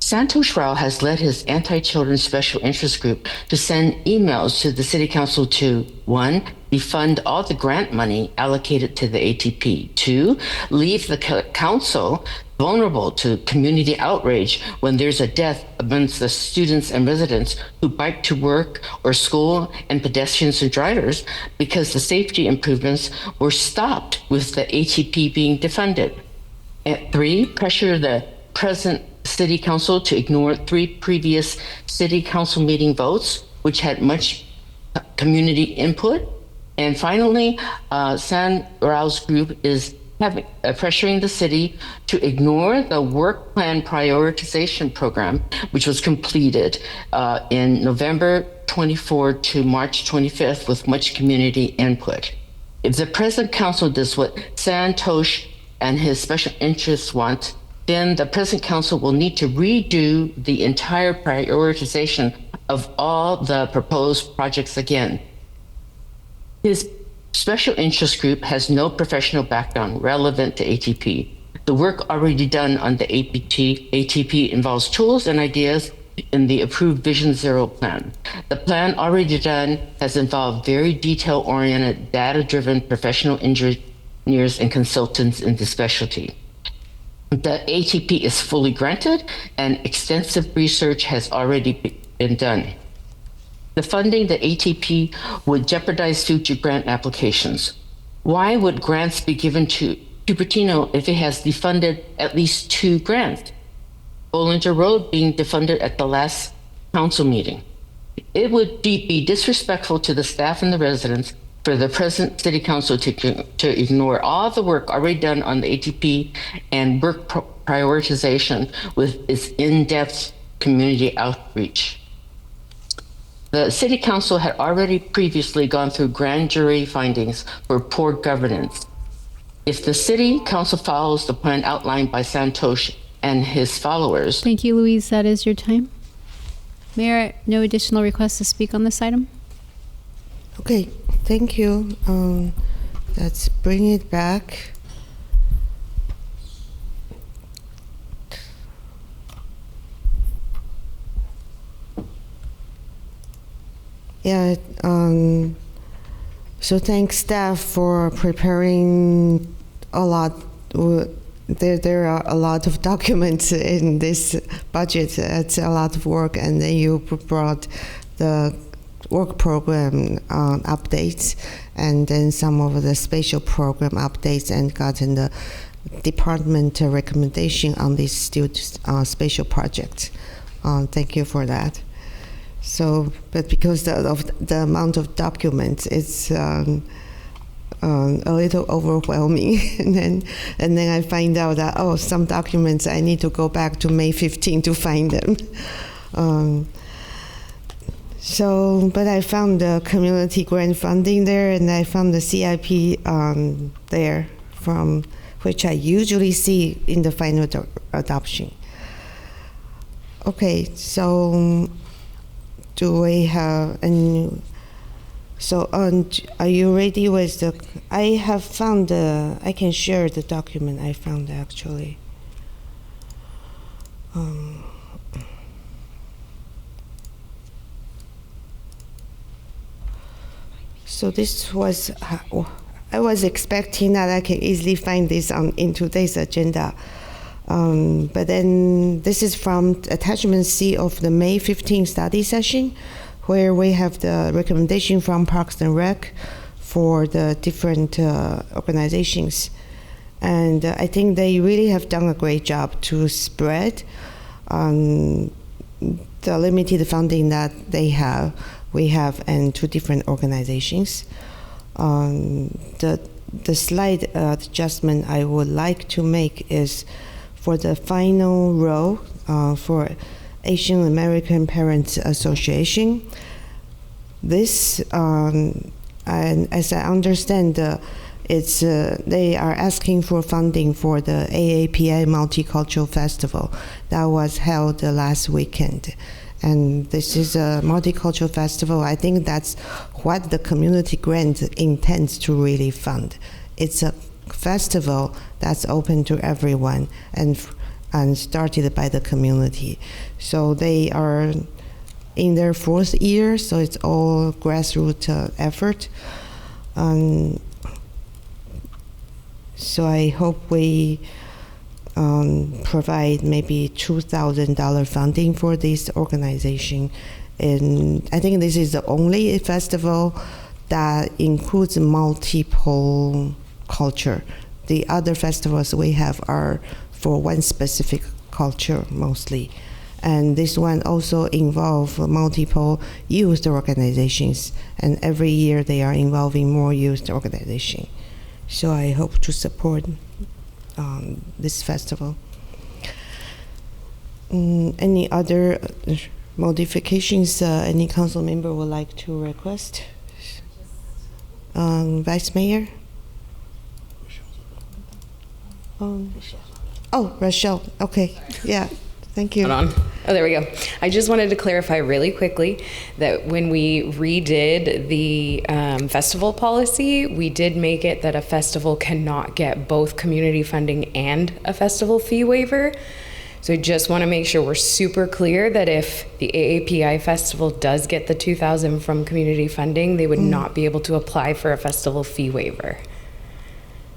Santosh Rao has led his anti-children special interest group to send emails to the city council to 1. defund all the grant money allocated to the ATP. 2. leave the council vulnerable to community outrage when there's a death amongst the students and residents who bike to work or school, and pedestrians and drivers, because the safety improvements were stopped with the ATP being defunded. 3. pressure the present city council to ignore 3 previous city council meeting votes, which had much community input. And finally, San Rao's group is pressuring the city to ignore the work plan prioritization program, which was completed in November 24 to March 25th with much community input. If the present council does what Santosh and his special interests want, then the present council will need to redo the entire prioritization of all the proposed projects again. His special interest group has no professional background relevant to ATP. The work already done on the ATP involves tools and ideas in the approved Vision Zero plan. The plan already done has involved very detail-oriented, data-driven professional engineers and consultants in the specialty. The ATP is fully granted and extensive research has already been done. the funding the ATP would jeopardize future grant applications. Why would grants be given to Cupertino if it has defunded at least 2 grants? Bollinger Road being defunded at the last council meeting. It would be disrespectful to the staff and the residents for the present city council to ignore all the work already done on the ATP and work prioritization with its in-depth community outreach. The city council had already previously gone through grand jury findings for poor governance. If the city council follows the plan outlined by Santosh and his followers. Thank you, Louise. That is your time. Mayor, no additional requests to speak on this item? Okay, thank you. Let's bring it back. Yeah, so thanks staff for preparing a lot. There are a lot of documents in this budget. It's a lot of work, and then you brought the work program updates, and then some of the special program updates, and gotten the department recommendation on these special projects. Thank you for that. So, but because of the amount of documents, it's a little overwhelming. and then I find out that, some documents I need to go back to May 15 to find them. But I found the community grant funding there, and I found the CIP there, from which I usually see in the final adoption. Okay, so do we have any? So are you ready with the? I have found I can share the document I found actually. So this was, I was expecting that I can easily find this in today's agenda. But then this is from attachment C of the May 15 study session, where we have the recommendation from Parks and Rec for the different organizations. And I think they really have done a great job to spread the limited funding that we have, and 2 different organizations. The slight adjustment I would like to make is for the final row for Asian American Parents Association. This, and as I understand, they are asking for funding for the AAPI Multicultural Festival that was held last weekend. And this is a multicultural festival. I think that's what the community grant intends to really fund. It's a festival that's open to everyone and started by the community. So they are in their 4th year, so it's all grassroots effort. So I hope we provide maybe $2,000 funding for this organization. And I think this is the only festival that includes multiple culture. The other festivals we have are for one specific culture mostly. And this one also involves multiple youth organizations. And every year they are involving more youth organizations. So I hope to support this festival. Any other modifications any council member would like to request? Vice Mayor? Rochelle. Okay. Yeah. Thank you. Hold on. Oh, there we go. I just wanted to clarify really quickly that when we redid the festival policy, we did make it that a festival cannot get both community funding and a festival fee waiver. So I just want to make sure we're super clear that if the AAPI festival does get the $2,000 from community funding, they would not be able to apply for a festival fee waiver.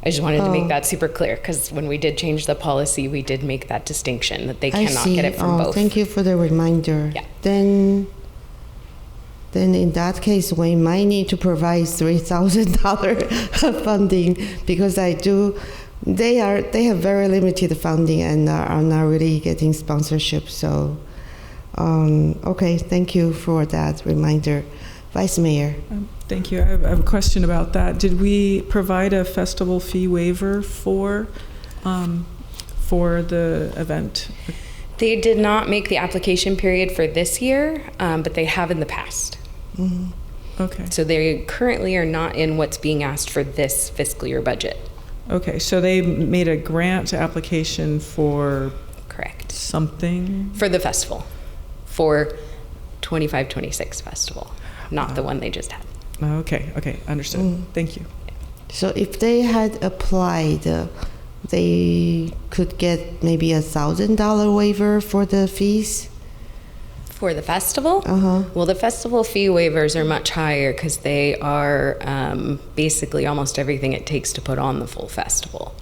I just wanted to make that super clear, because when we did change the policy, we did make that distinction that they cannot get it from both. Thank you for the reminder. Yeah. Then then in that case, we might need to provide $3,000 funding because they have very limited funding and are not really getting sponsorship. So, okay, thank you for that reminder. Vice Mayor. Thank you. I have a question about that. Did we provide a festival fee waiver for the event? They did not make the application period for this year, but they have in the past. Mm-hmm. Okay. So they currently are not in what's being asked for this fiscal year budget. Okay, so they made a grant application for correct something for the festival, for 25-26 festival, not the one they just had. Okay, understood. Thank you. So if they had applied, they could get maybe $1,000 waiver for the fees. For the festival? Uh-huh. Well, the festival fee waivers are much higher because they are basically almost everything it takes to put on the full festival.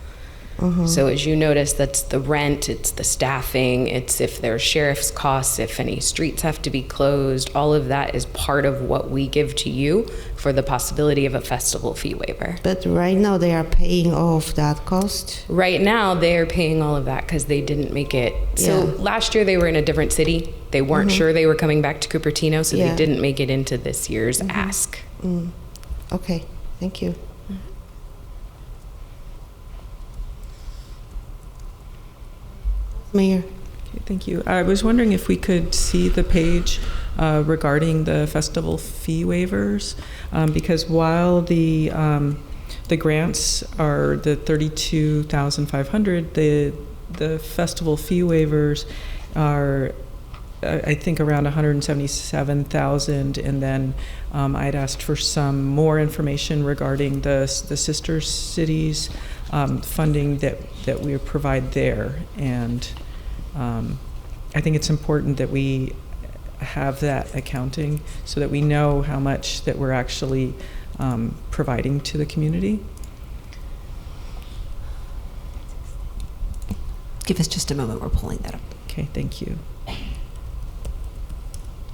Uh-huh. So as you notice, that's the rent, it's the staffing, it's if there's sheriff's costs, if any streets have to be closed, all of that is part of what we give to you for the possibility of a festival fee waiver. But right now they are paying off that cost? Right now they are paying all of that because they didn't make it. So last year they were in a different city. They weren't sure they were coming back to Cupertino, so they didn't make it into this year's ask. Okay, thank you. Mayor. Okay, thank you. I was wondering if we could see the page regarding the festival fee waivers, because while the grants are the $32,500, the festival fee waivers are I think around $177,000, and then I'd asked for some more information regarding the sister cities funding that we provide there, and I think it's important that we have that accounting so that we know how much that we're actually providing to the community. Give us just a moment, we're pulling that up. Okay, thank you.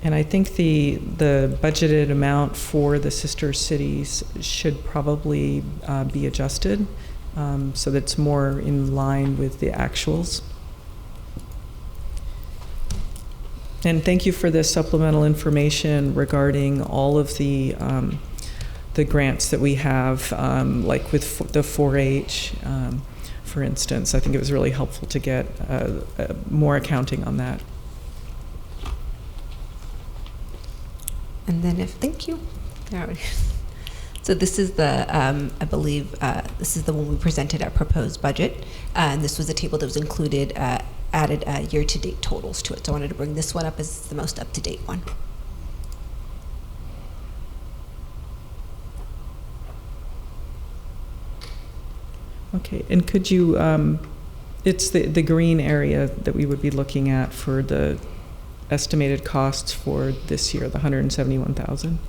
And I think the budgeted amount for the sister cities should probably be adjusted so that it's more in line with the actuals. And thank you for the supplemental information regarding all of the grants that we have, like with the 4-H, for instance. I think it was really helpful to get more accounting on that. And then thank you. So this is the, I believe, this is the one we presented our proposed budget. And this was a table that was included, added year-to-date totals to it. So I wanted to bring this one up as the most up-to-date one. Okay, and could you, it's the green area that we would be looking at for the estimated costs for this year, the $171,000?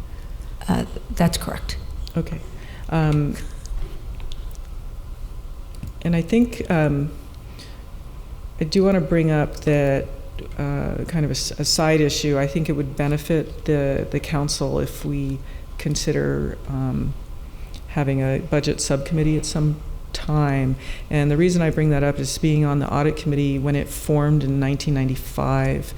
That's correct. Okay. And I think I do want to bring up that kind of a side issue. I think it would benefit the council if we consider having a budget subcommittee at some time. And the reason I bring that up is being on the audit committee when it formed in 1995.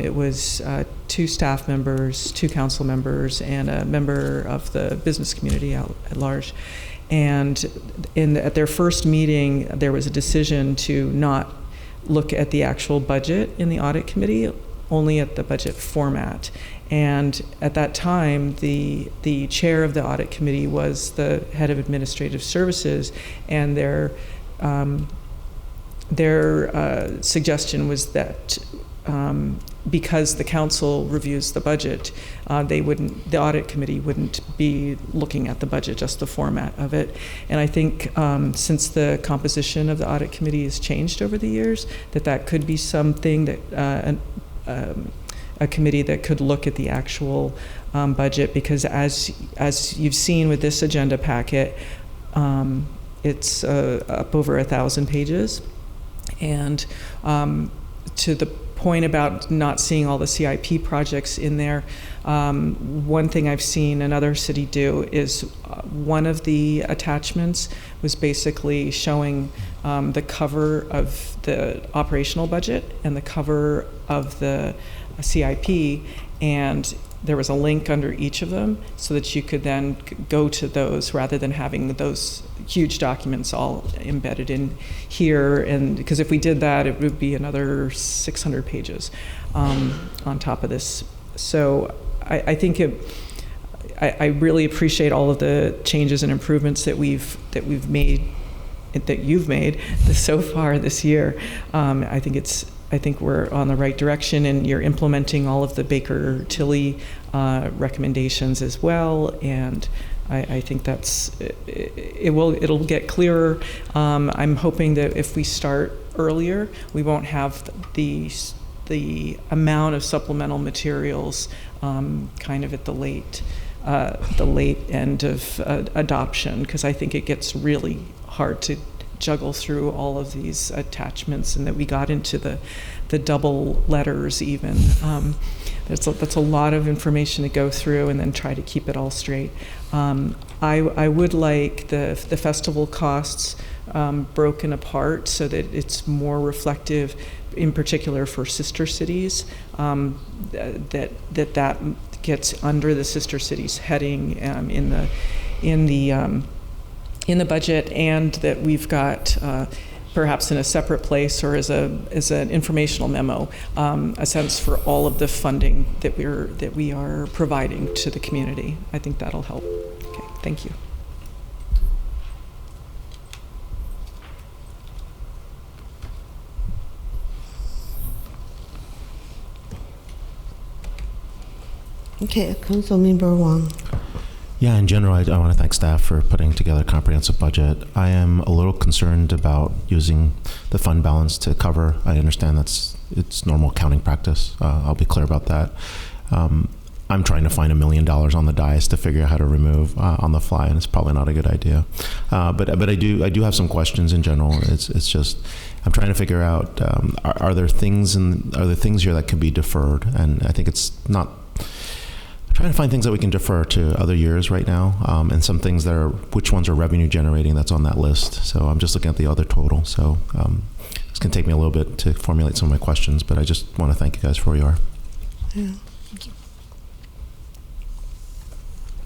It was 2 staff members, 2 council members, and a member of the business community at large. And at their first meeting, there was a decision to not look at the actual budget in the audit committee, only at the budget format. And at that time, the chair of the audit committee was the head of administrative services, and their suggestion was that because the council reviews the budget, the audit committee wouldn't be looking at the budget, just the format of it. And I think since the composition of the audit committee has changed over the years, that could be something that a committee that could look at the actual budget, because as you've seen with this agenda packet, it's up over 1,000 pages, and to the point about not seeing all the CIP projects in there, one thing I've seen another city do is one of the attachments was basically showing the cover of the operational budget and the cover of the CIP, and there was a link under each of them so that you could then go to those rather than having those huge documents all embedded in here. And because if we did that, it would be another 600 pages on top of this. So I think I really appreciate all of the changes and improvements that we've made, that you've made so far this year. I think we're on the right direction, and you're implementing all of the Baker-Tilly recommendations as well. And I think it'll get clearer. I'm hoping that if we start earlier, we won't have the amount of supplemental materials kind of at the late end of adoption, because I think it gets really hard to juggle through all of these attachments, and that we got into the double letters even. That's a lot of information to go through and then try to keep it all straight. I would like the festival costs broken apart so that it's more reflective, in particular for sister cities, that gets under the sister cities heading in the budget, and that we've got perhaps in a separate place or as an informational memo, a sense for all of the funding that we are providing to the community. I think that'll help. Okay, thank you. Okay, Councilmember Wang. Yeah, in general, I want to thank staff for putting together a comprehensive budget. I am a little concerned about using the fund balance to cover. I understand it's normal accounting practice. I'll be clear about that. I'm trying to find $1 million on the dais to figure out how to remove on the fly, and it's probably not a good idea. But I do have some questions in general. It's just I'm trying to figure out are there things here that can be deferred, and I think it's not. Trying to find things that we can defer to other years right now, and some things which ones are revenue generating that's on that list. So I'm just looking at the other total. So it's going to take me a little bit to formulate some of my questions, but I just want to thank you guys for where you are. Yeah. Thank you.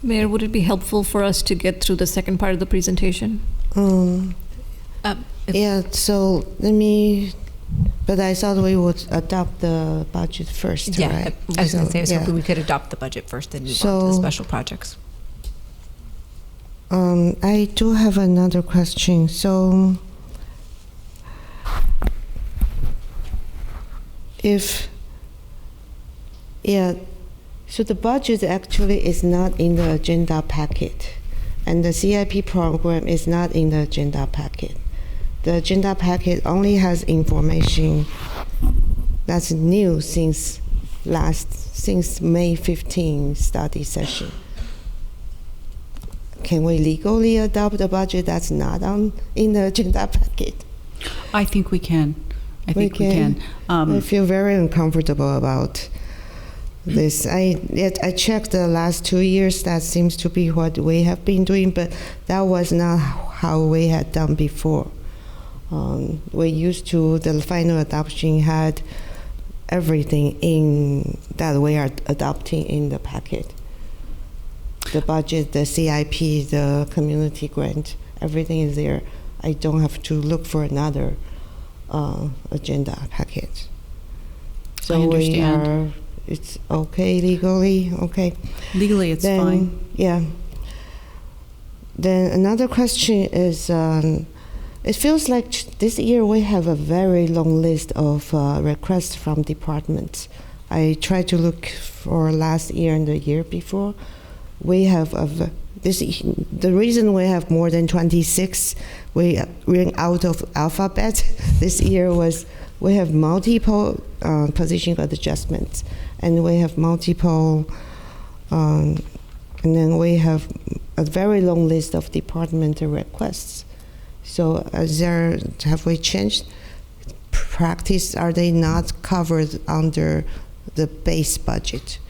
Mayor, would it be helpful for us to get through the second part of the presentation? Yeah, so let me... But I thought we would adopt the budget first, yeah, right? I was going to say, I was hoping we could adopt the budget first and move on to the special projects. I do have another question. So so the budget actually is not in the agenda packet, and the CIP program is not in the agenda packet. The agenda packet only has information that's new since May 15 study session. Can we legally adopt a budget that's not in the agenda packet? I think we can. I think we can. I feel very uncomfortable about this. I checked the last 2 years. That seems to be what we have been doing, but that was not how we had done before. We used to, the final adoption had everything in that we are adopting in the packet. The budget, the CIP, the community grant, everything is there. I don't have to look for another agenda packet. So I understand. It's okay legally, okay. Legally it's fine. Yeah. Then another question is, it feels like this year we have a very long list of requests from departments. I tried to look for last year and the year before. We have the reason we have more than 26, we ran out of alphabet this year was we have multiple position adjustments, and we have multiple, and then we have a very long list of departmental requests. So have we changed practice, are they not covered under the base budget?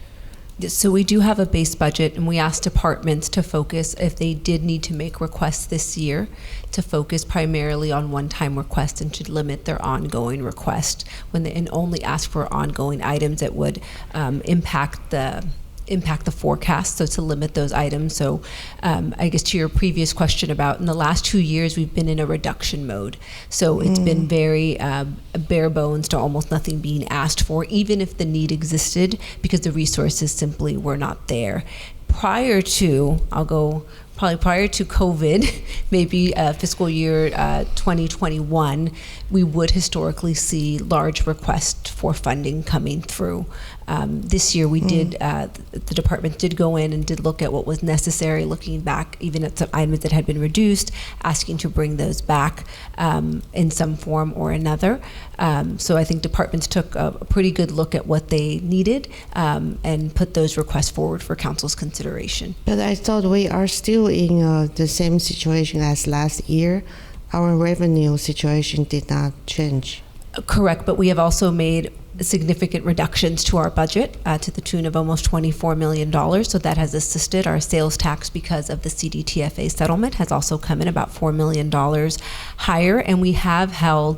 So we do have a base budget, and we asked departments to focus, if they did need to make requests this year, to focus primarily on one-time requests and to limit their ongoing request and only ask for ongoing items that would impact the forecast, so to limit those items. So I guess to your previous question about, in the last 2 years, we've been in a reduction mode. So it's been very bare bones to almost nothing being asked for, even if the need existed, because the resources simply were not there. Prior to COVID, maybe fiscal year 2021, we would historically see large requests for funding coming through. This year we did, the department did go in and did look at what was necessary, looking back even at some items that had been reduced, asking to bring those back in some form or another. So I think departments took a pretty good look at what they needed and put those requests forward for council's consideration. But I thought we are still in the same situation as last year. Our revenue situation did not change. Correct, but we have also made significant reductions to our budget to the tune of almost $24 million. So that has assisted our sales tax, because of the CDTFA settlement, has also come in about $4 million higher. And we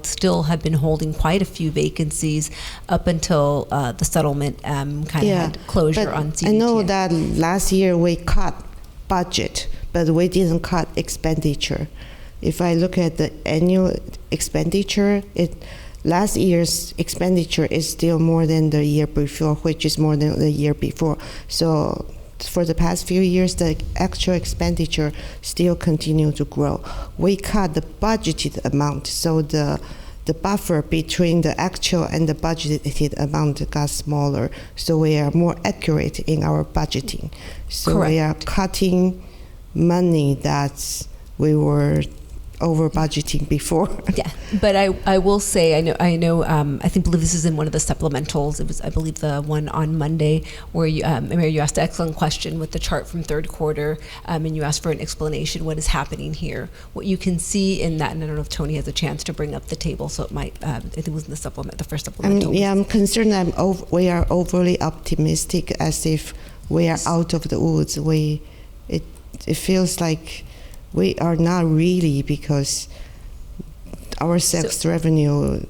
still have been holding quite a few vacancies up until the settlement had closure on CDTFA. I know that last year we cut budget, but we didn't cut expenditure. If I look at the annual expenditure, last year's expenditure is still more than the year before, which is more than the year before. So for the past few years, the actual expenditure still continue to grow. We cut the budgeted amount, so the buffer between the actual and the budgeted amount got smaller. So we are more accurate in our budgeting. So Correct. We are cutting money that we were over budgeting before. Yeah, but I will say, I believe this is in one of the supplementals. It was, I believe, the one on Monday where Mayor, you asked an excellent question with the chart from third quarter, and you asked for an explanation what is happening here. What you can see in that, and I don't know if Tony has a chance to bring up the table, so it might, I think it was in the supplement, the first supplemental. I'm concerned that we are overly optimistic, as if we are out of the woods. It feels like we are not really, because our sales revenue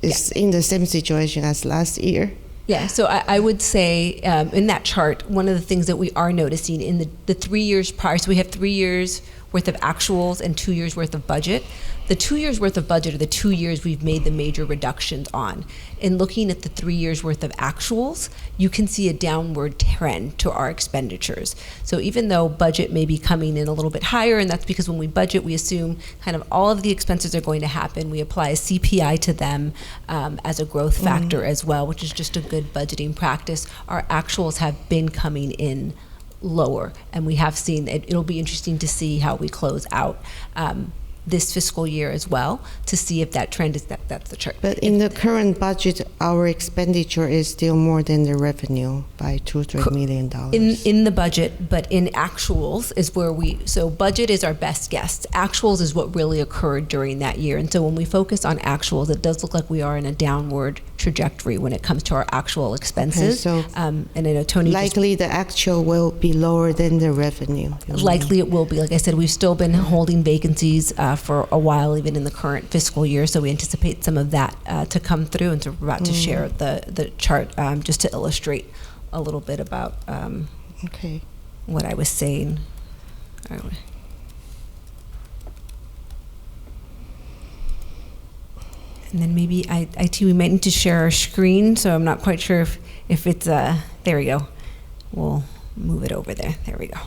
is in the same situation as last year. Yeah, so I would say in that chart, one of the things that we are noticing in the 3 years prior, so we have 3 years worth of actuals and 2 years worth of budget. The 2 years worth of budget are the 2 years we've made the major reductions on. In looking at the 3 years worth of actuals, you can see a downward trend to our expenditures. So even though budget may be coming in a little bit higher, and that's because when we budget, we assume kind of all of the expenses are going to happen. We apply a CPI to them as a growth factor as well, which is just a good budgeting practice. Our actuals have been coming in lower, and we have seen it'll be interesting to see how we close out this fiscal year as well, to see if that trend is that's the chart. But in the current budget, our expenditure is still more than the revenue by $2-3 million. In the budget, but in actuals is where so budget is our best guess. Actuals is what really occurred during that year. And so when we focus on actuals, it does look like we are in a downward trajectory when it comes to our actual expenses. Okay, so and I know Tony likely the actual will be lower than the revenue. Likely it will be. Like I said, we've still been holding vacancies for a while, even in the current fiscal year. So we anticipate some of that to come through, and so we're about to share the chart just to illustrate a little bit about what I was saying. All right. And then maybe IT, we might need to share our screen, so I'm not quite sure if it's, there we go. We'll move it over there. There we go.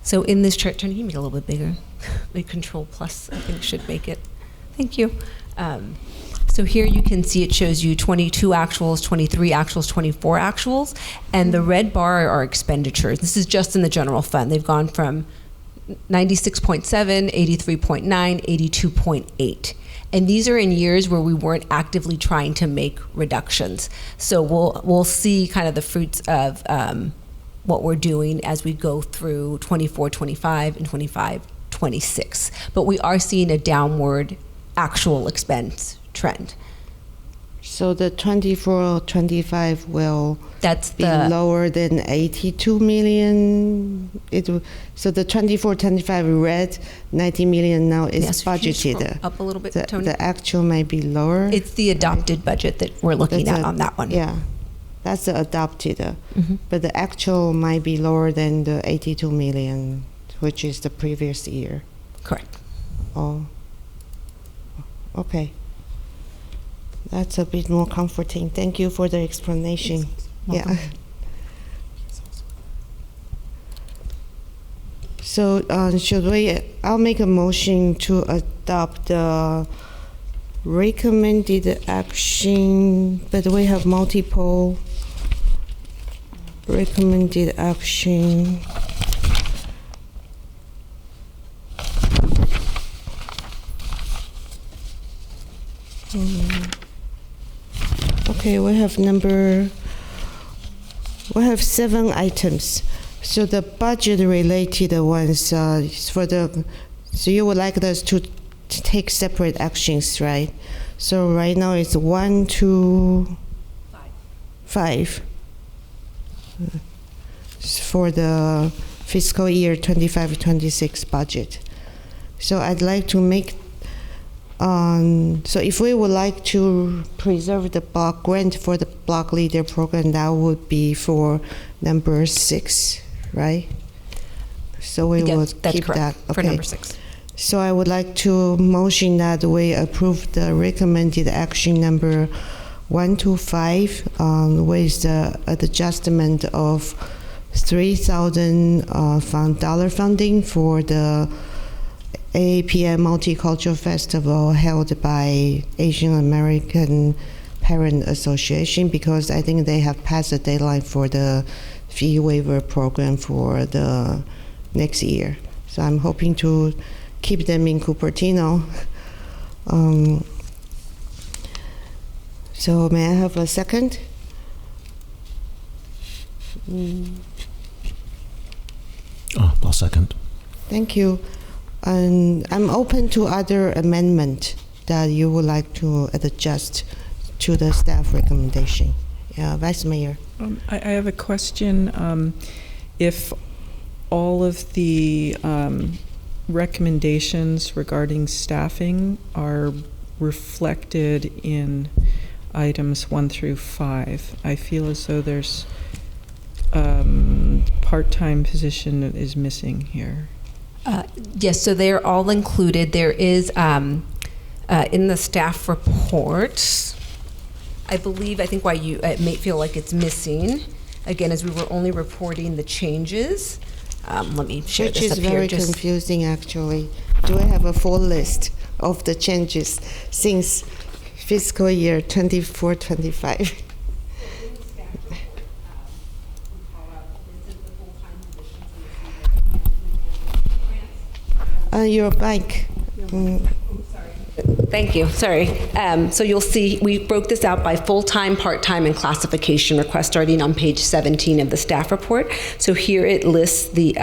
So in this chart, Tony, can you make it a little bit bigger? The Control Plus, I think, should make it. Thank you. So here you can see it shows you 22 actuals, 23 actuals, 24 actuals, and the red bar are expenditures. This is just in the general fund. They've gone from 96.7, 83.9, 82.8. And these are in years where we weren't actively trying to make reductions. So we'll see kind of the fruits of what we're doing as we go through 24, 25, and 25, 26. But we are seeing a downward actual expense trend. So the 24-25 will be lower than 82 million. So the 24-25 red 90 million now is budgeted. Up a little bit, Tony. The actual might be lower. It's the adopted budget that we're looking at on that one. Yeah, that's the adopted. But the actual might be lower than the 82 million, which is the previous year. Correct. Oh, okay. That's a bit more comforting. Thank you for the explanation. Yeah. So I'll make a motion to adopt the recommended action, but we have multiple recommended action. Okay, we have 7 items. So the budget related ones so you would like us to take separate actions, right? So right now it's 1, 2, 5 for the fiscal year 25-26 budget. So I'd like to make so if we would like to preserve the block grant for the block leader program, that would be for number 6, right? So we will keep that. Okay. For number 6. So I would like to motion that we approve the recommended action number 1 to 5 with the adjustment of $3,000 dollar funding for the AAPM Multicultural Festival held by Asian American Parent Association, because I think they have passed the deadline for the fee waiver program for the next year. So I'm hoping to keep them in Cupertino. So may I have a second? I'll second. Thank you. And I'm open to other amendment that you would like to adjust to the staff recommendation. Vice Mayor. I have a question. If all of the recommendations regarding staffing are reflected in items 1 through 5, I feel as though there's part-time position is missing here. Yes, so they're all included. There is in the staff report, I think why it may feel like it's missing, again, as we were only reporting the changes. Let me share this up here. Which is very confusing, actually. Do I have a full list of the changes since fiscal year 24-25? Your mic. Thank you. Sorry. So you'll see we broke this out by full-time, part-time, and classification requests starting on page 17 of the staff report. So here it lists the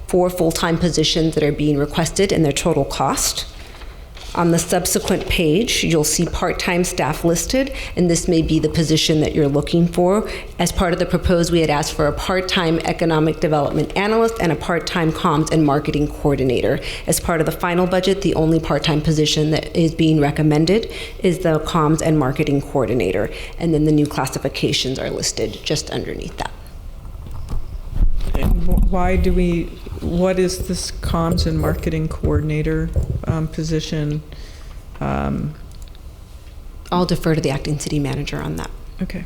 4 full-time positions that are being requested and their total cost. On the subsequent page, you'll see part-time staff listed, and this may be the position that you're looking for. As part of the proposed, we had asked for a part-time economic development analyst and a part-time comms and marketing coordinator. As part of the final budget, the only part-time position that is being recommended is the comms and marketing coordinator, and then the new classifications are listed just underneath that. And what is this comms and marketing coordinator position? I'll defer to the acting city manager on that. Okay.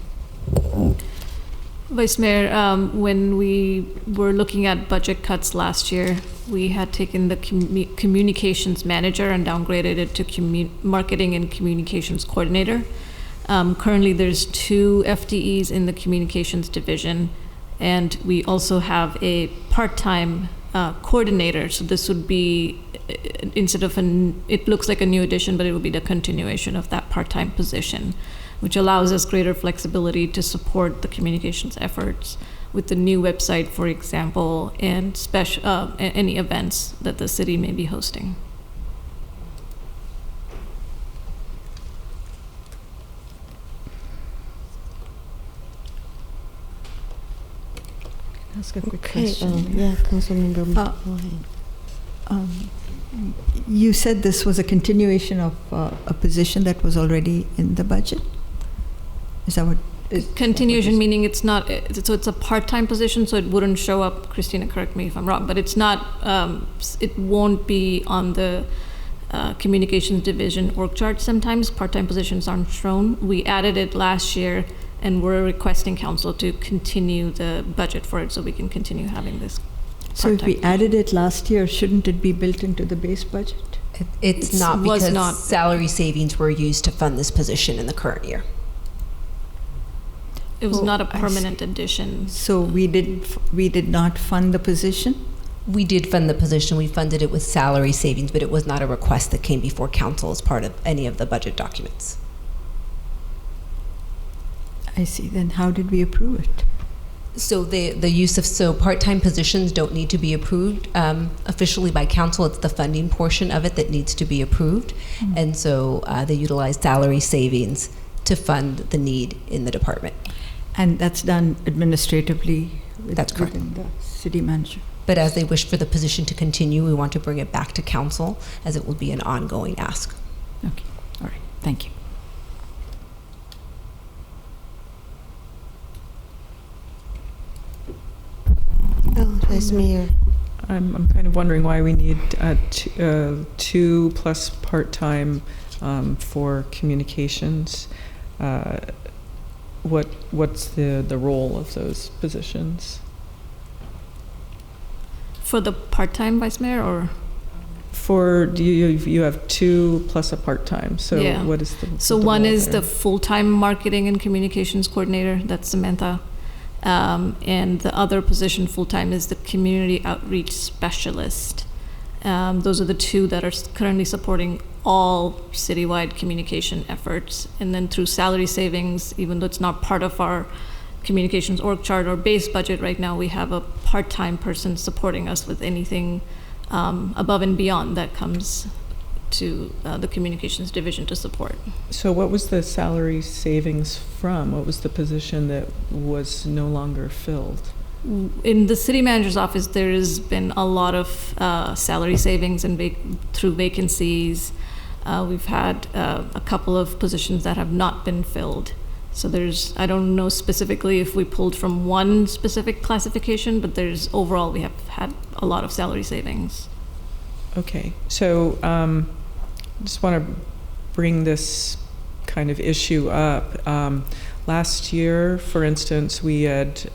Vice Mayor, when we were looking at budget cuts last year, we had taken the communications manager and downgraded it to marketing and communications coordinator. Currently, there's 2 FTEs in the communications division, and we also have a part-time coordinator. So this would be, instead of it looks like a new addition, but it will be the continuation of that part-time position, which allows us greater flexibility to support the communications efforts with the new website, for example, and any events that the city may be hosting. ask a quick Okay, question? yeah, Councilmember. Uh, go ahead. You said this was a continuation of a position that was already in the budget? Is that what? Continuation meaning it's not, so it's a part-time position, so it wouldn't show up, Christina, correct me if I'm wrong, but it's not, it won't be on the communications division org chart sometimes. Part-time positions aren't shown. We added it last year, and we're requesting council to continue the budget for it so we can continue having this. So if we added it last year, shouldn't it be built into the base budget? It's not, because not. salary savings were used to fund this position in the current year. It was not a permanent addition. So we did not fund the position? We did fund the position. We funded it with salary savings, but it was not a request that came before council as part of any of the budget documents. I see. Then how did we approve it? So the use of part-time positions don't need to be approved officially by council. It's the funding portion of it that needs to be approved. Mm-hmm. And so they utilize salary savings to fund the need in the department. And that's done administratively That's correct. within the city manager. But as they wish for the position to continue, we want to bring it back to council as it will be an ongoing ask. Okay, all right, thank you. Vice Mayor. I'm kind of wondering why we need two plus part-time for communications. What's the role of those positions? For the part-time vice mayor, or? For you have two plus a part-time. So Yeah. what is the? So the one role is there? the full-time marketing and communications coordinator, that's Samantha. And the other position full-time is the community outreach specialist. Those are the two that are currently supporting all citywide communication efforts. And then through salary savings, even though it's not part of our communications org chart or base budget right now, we have a part-time person supporting us with anything above and beyond that comes to the communications division to support. So what was the salary savings from? What was the position that was no longer filled? In the city manager's office, there has been a lot of salary savings and through vacancies. We've had a couple of positions that have not been filled. So I don't know specifically if we pulled from one specific classification, but overall we have had a lot of salary savings. Okay, so I just want to bring this kind of issue up. Last year, for instance, we had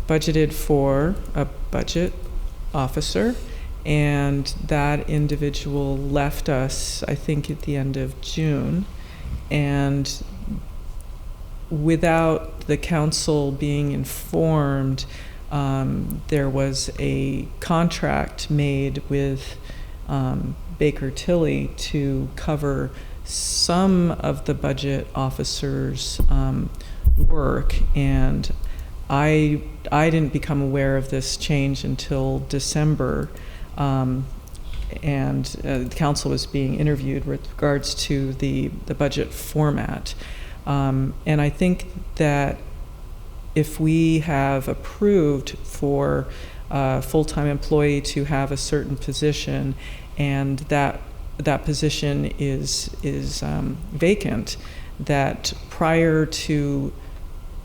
budgeted for a budget officer, and that individual left us, I think, at the end of June. And without the council being informed, there was a contract made with Baker Tilly to cover some of the budget officers' work, and I didn't become aware of this change until December, and the council was being interviewed with regards to the budget format, and I think that if we have approved for a full-time employee to have a certain position, and that position is vacant, that prior to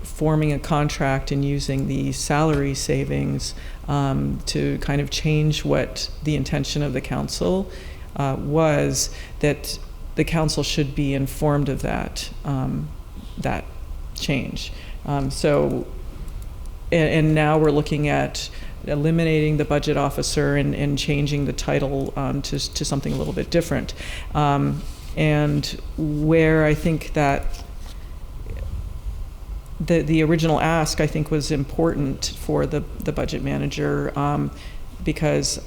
forming a contract and using the salary savings to kind of change what the intention of the council was, that the council should be informed of that change. So, and now we're looking at eliminating the budget officer and changing the title to something a little bit different. And where I think that the original ask, I think, was important for the budget manager, because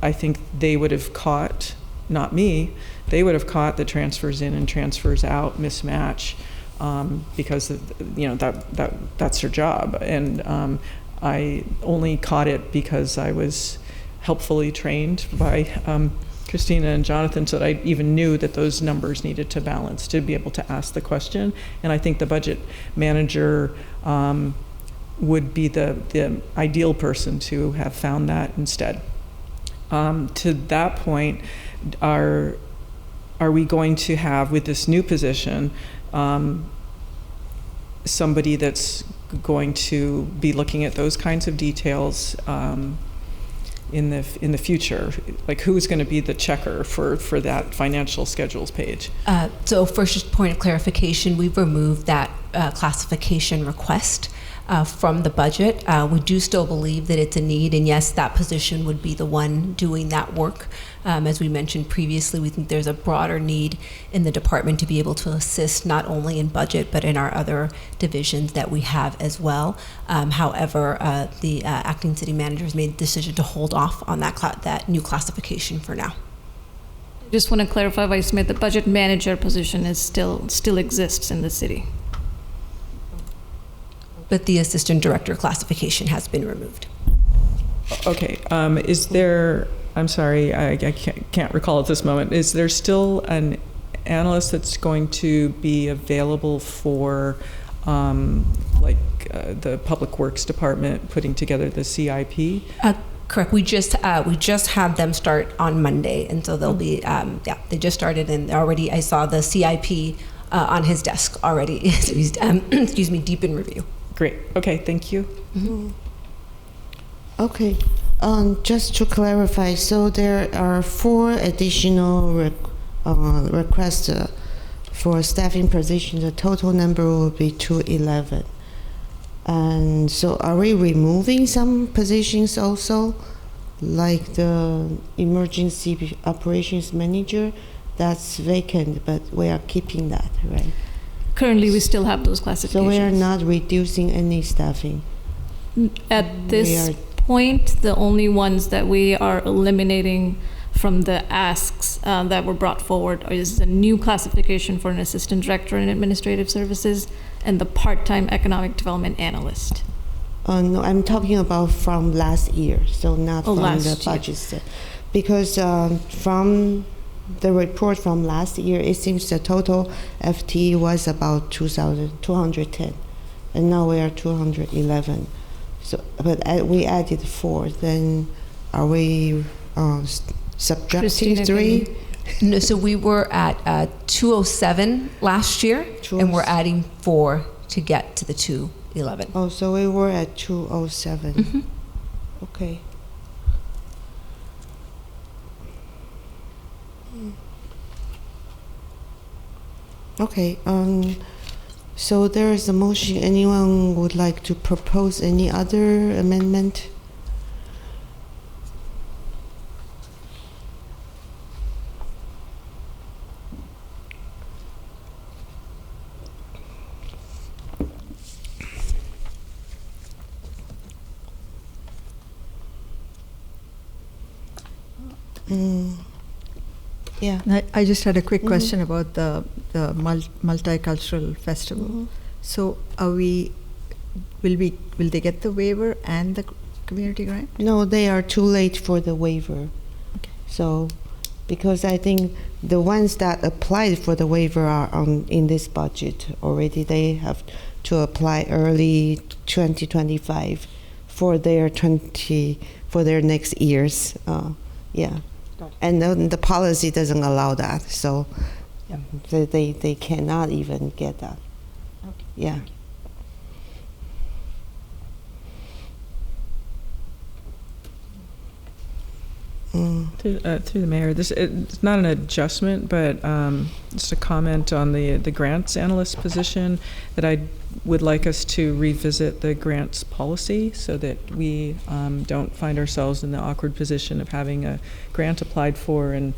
I think they would have caught, not me, they would have caught the transfers in and transfers out mismatch, because that's her job. And I only caught it because I was helpfully trained by Christina and Jonathan, so that I even knew that those numbers needed to balance to be able to ask the question. And I think the budget manager would be the ideal person to have found that instead. To that point, are we going to have, with this new position, somebody that's going to be looking at those kinds of details in the future? Like, who's going to be the checker for that financial schedules page? So first, just point of clarification, we've removed that classification request from the budget. We do still believe that it's a need, and yes, that position would be the one doing that work. As we mentioned previously, we think there's a broader need in the department to be able to assist not only in budget, but in our other divisions that we have as well. However, the acting city manager has made the decision to hold off on that new classification for now. Just want to clarify, Vice Smith, the budget manager position is still exists in the city. But the assistant director classification has been removed. Okay, is there, I'm sorry, I can't recall at this moment, is there still an analyst that's going to be available for the Public Works Department putting together the CIP? Correct. We just had them start on Monday, and so they'll be they just started, and already I saw the CIP on his desk already. He's excuse me, deep in review. Great. Okay. Thank you. Mm-hmm. Okay. Just to clarify, so there are 4 additional requests for staffing positions. The total number will be 211. And so are we removing some positions also, like the emergency operations manager? That's vacant, but we are keeping that, right? Currently, we still have those classifications. So we are not reducing any staffing? At this point, the only ones that we are eliminating from the asks that were brought forward is the new classification for an assistant director in administrative services and the part-time economic development analyst. No, I'm talking about from last year, so not from the budget. Because from the report from last year, it seems the total FTE was about 2,210, and now we are 211. So, but we added 4. Then, are we subtracting Christina, 3? No, so we were at 207 last year, and we're adding 4 to get to the 211. Oh, so we were at 207. Mm-hmm. Okay. Okay, so there is a motion. Anyone would like to propose any other amendment? Yeah. I just had a quick question about the multicultural festival. So will they get the waiver and the community grant? No, they are too late for the waiver. Okay. So, because I think the ones that applied for the waiver are in this budget already. They have to apply early 2025 for their next years. Yeah. And the policy doesn't allow that, so they cannot even get that. Okay. Yeah. Through the mayor, it's not an adjustment, but just a comment on the grants analyst position, that I would like us to revisit the grants policy so that we don't find ourselves in the awkward position of having a grant applied for and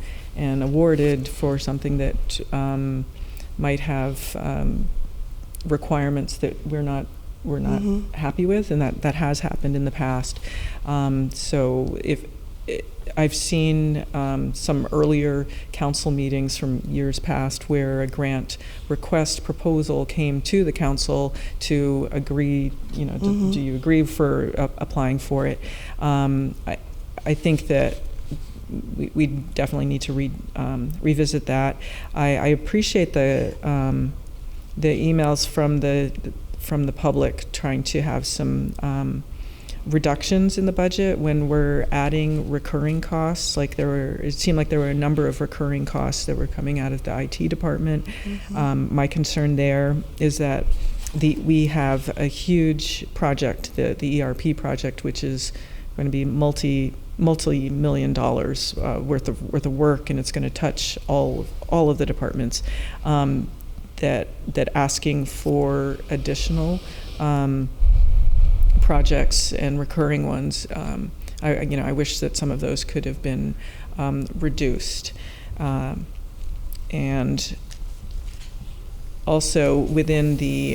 awarded for something that might have requirements that we're not happy with, and that has happened in the past. So I've seen some earlier council meetings from years past where a grant request proposal came to the council to agree, do you agree for applying for it? I think that we definitely need to revisit that. I appreciate the emails from the from the public trying to have some reductions in the budget when we're adding recurring costs. It seemed like there were a number of recurring costs that were coming out of the IT department. Mm-hmm. My concern there is that we have a huge project, the ERP project, which is going to be multi-million dollars worth of work, and it's going to touch all of the departments. That asking for additional projects and recurring ones, I wish that some of those could have been reduced, and also within the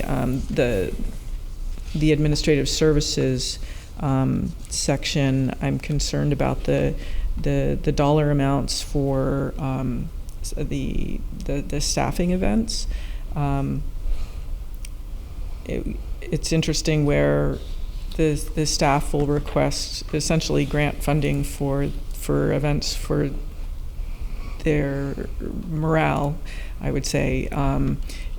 administrative services section, I'm concerned about the dollar amounts for the staffing events. It's interesting where the staff will request essentially grant funding for events for their morale, I would say,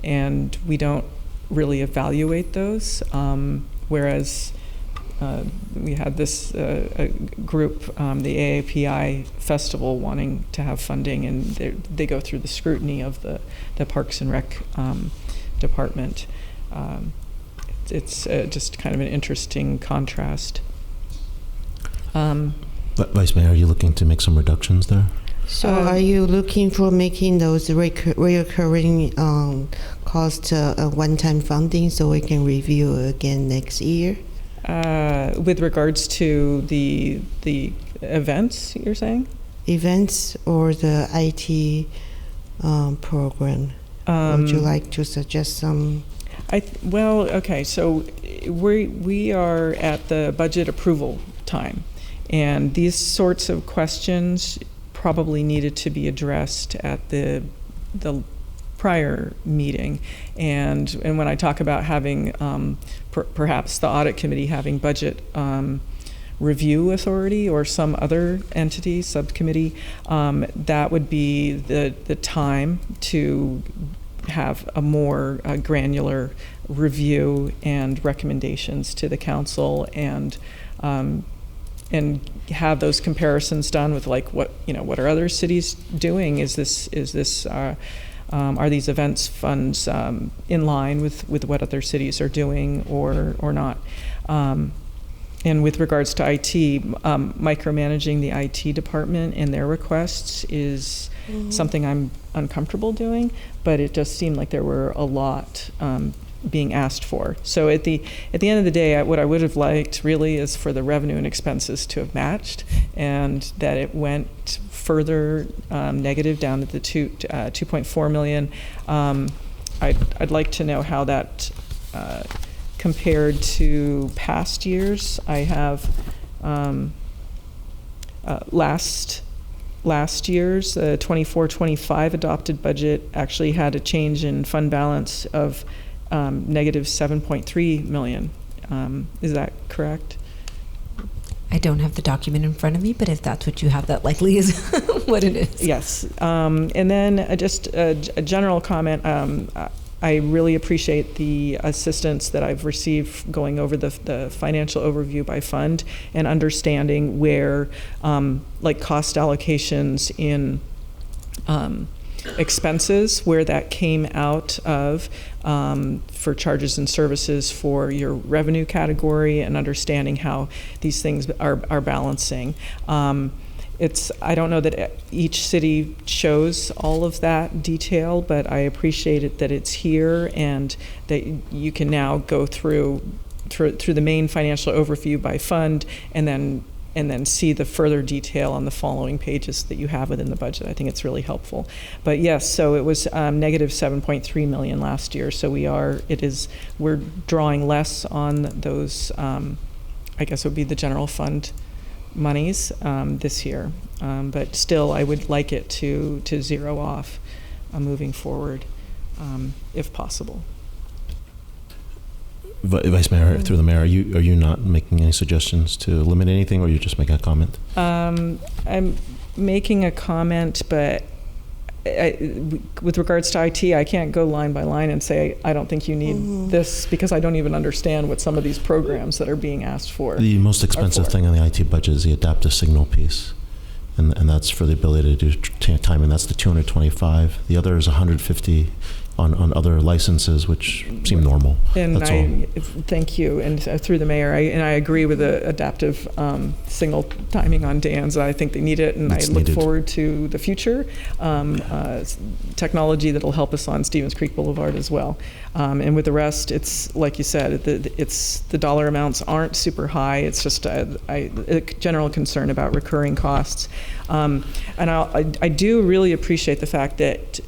and we don't really evaluate those, whereas we had this group, the AAPI festival, wanting to have funding, and they go through the scrutiny of the Parks and Rec department. It's just kind of an interesting contrast. Vice Mayor, are you looking to make some reductions there? So are you looking for making those recurring cost a one-time funding so we can review again next year? With regards to the events, you're saying? Events or the IT program? Would you like to suggest some? Okay. So we are at the budget approval time, and these sorts of questions probably needed to be addressed at the prior meeting, and when I talk about having perhaps the audit committee having budget review authority or some other entity, subcommittee, that would be the time to have a more granular review and recommendations to the council, and have those comparisons done with what are other cities doing? Is this are these events funds in line with what other cities are doing or not? And with regards to IT, micromanaging the IT department and their requests is something I'm uncomfortable doing, but it just seemed like there were a lot being asked for. So at the end of the day, what I would have liked really is for the revenue and expenses to have matched, and that it went further negative down to the 2.4 million. I'd like to know how that compared to past years. I have last year's 24-25 adopted budget actually had a change in fund balance of negative 7.3 million. Is that correct? I don't have the document in front of me, but if that's what you have, that likely is what it is. Yes. And then just a general comment. I really appreciate the assistance that I've received going over the financial overview by fund and understanding where cost allocations in expenses, where that came out of for charges and services for your revenue category, and understanding how these things are balancing. I don't know that each city shows all of that detail, but I appreciate it that it's here and that you can now go through the main financial overview by fund and then see the further detail on the following pages that you have within the budget. I think it's really helpful. But yes, so it was negative 7.3 million last year. So we're drawing less on those, I guess it would be the general fund monies this year. But still, I would like it to zero off moving forward, if possible. Vice Mayor, through the mayor, are you not making any suggestions to eliminate anything, or are you just making a comment? I'm making a comment, but with regards to IT, I can't go line by line and say, I don't think you need this, because I don't even understand what some of these programs that are being asked for. The most expensive thing on the IT budget is the adaptive signal piece. And that's for the ability to do time, and that's the 225. The other is 150 on other licenses, which seem normal. And that's all. Thank you. And through the mayor, I agree with the adaptive signal timing on DANs. I think they need it, and It's I look needed. forward to the future technology that'll help us on Stevens Creek Boulevard as well. And with the rest, it's like you said, the dollar amounts aren't super high. It's just a general concern about recurring costs. And I do really appreciate the fact that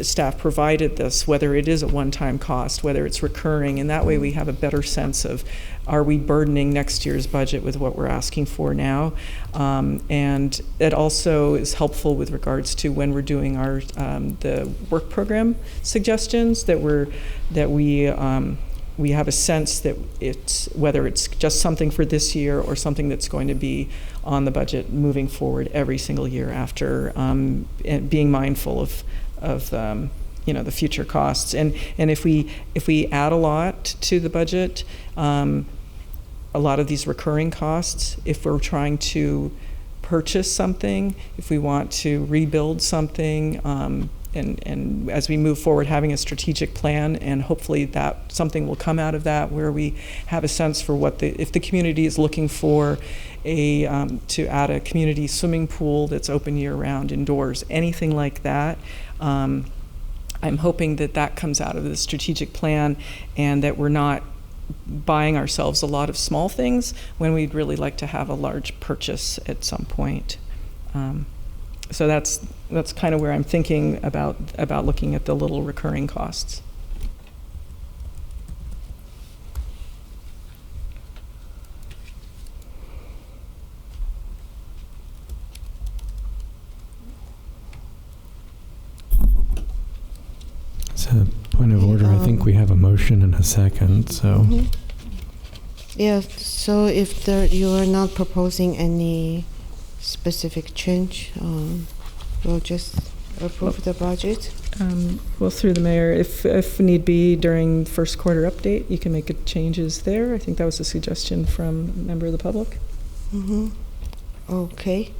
staff provided this, whether it is a one-time cost, whether it's recurring, and that way we have a better sense of, are we burdening next year's budget with what we're asking for now? And it also is helpful with regards to when we're doing our the work program suggestions, that we have a sense that it's, whether it's just something for this year or something that's going to be on the budget moving forward every single year after, and being mindful of the future costs. And if we add a lot to the budget, a lot of these recurring costs, if we're trying to purchase something, if we want to rebuild something, and as we move forward, having a strategic plan, and hopefully that something will come out of that, where we have a sense for what if the community is looking for to add a community swimming pool that's open year-round indoors, anything like that. I'm hoping that comes out of the strategic plan, and that we're not buying ourselves a lot of small things when we'd really like to have a large purchase at some point. So that's kind of where I'm thinking about looking at the little recurring costs. So, point of order, I think we have a motion and a second, so. Yeah, so if you are not proposing any specific change, we'll just approve the budget. Well, through the mayor, if need be during first quarter update, you can make changes there. I think that was a suggestion from a member of the public. Okay.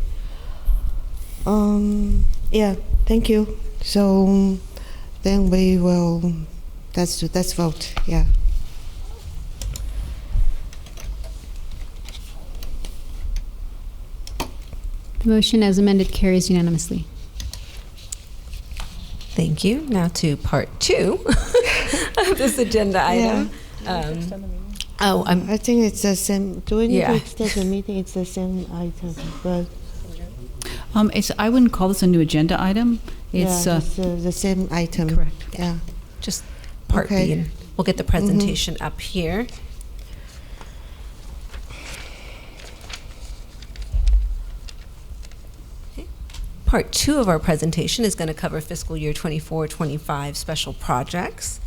Yeah, thank you. So then we will, let's vote, yeah. The motion as amended carries unanimously. Thank you. Now to part 2 of this agenda item. I think it's the same. Do we need Yeah. to extend the meeting? It's the same item, but I wouldn't call this a new agenda item. It's it's the same item. correct. Yeah. Just part Okay. B, and we'll get the presentation up here. Part 2 of our presentation is going to cover fiscal year 24-25 special projects.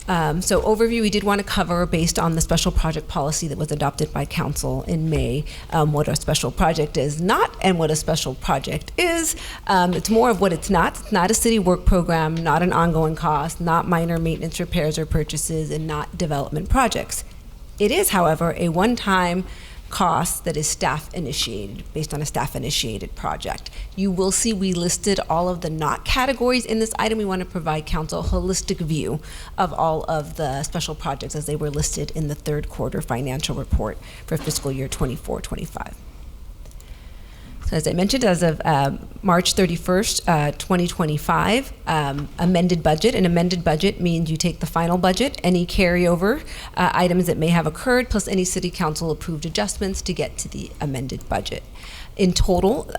So overview, we did want to cover, based on the special project policy that was adopted by council in May, what a special project is not and what a special project is. It's more of what it's not. It's not a city work program, not an ongoing cost, not minor maintenance, repairs, or purchases, and not development projects. It is, however, a one-time cost that is staff initiated, based on a staff initiated project. You will see we listed all of the not categories in this item. We want to provide council a holistic view of all of the special projects as they were listed in the third quarter financial report for fiscal year 24-25. So as I mentioned, as of March 31st, 2025, amended budget. An amended budget means you take the final budget, any carryover items that may have occurred, plus any city council approved adjustments to get to the amended budget. In total,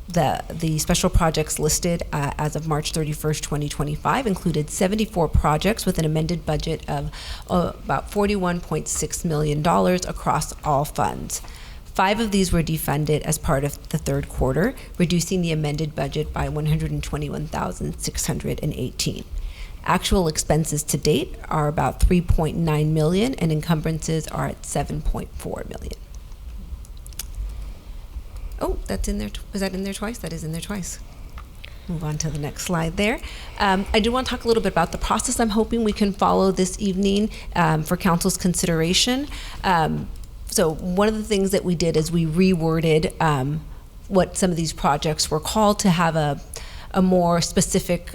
the special projects listed as of March 31st, 2025 included 74 projects with an amended budget of about $41.6 million across all funds. 5 of these were defunded as part of the third quarter, reducing the amended budget by $121,618. Actual expenses to date are about $3.9 million, and encumbrances are at $7.4 million. Oh, that's in there. Was that in there twice? That is in there twice. Move on to the next slide there. I do want to talk a little bit about the process I'm hoping we can follow this evening for council's consideration. So one of the things that we did is we reworded what some of these projects were called to have a more specific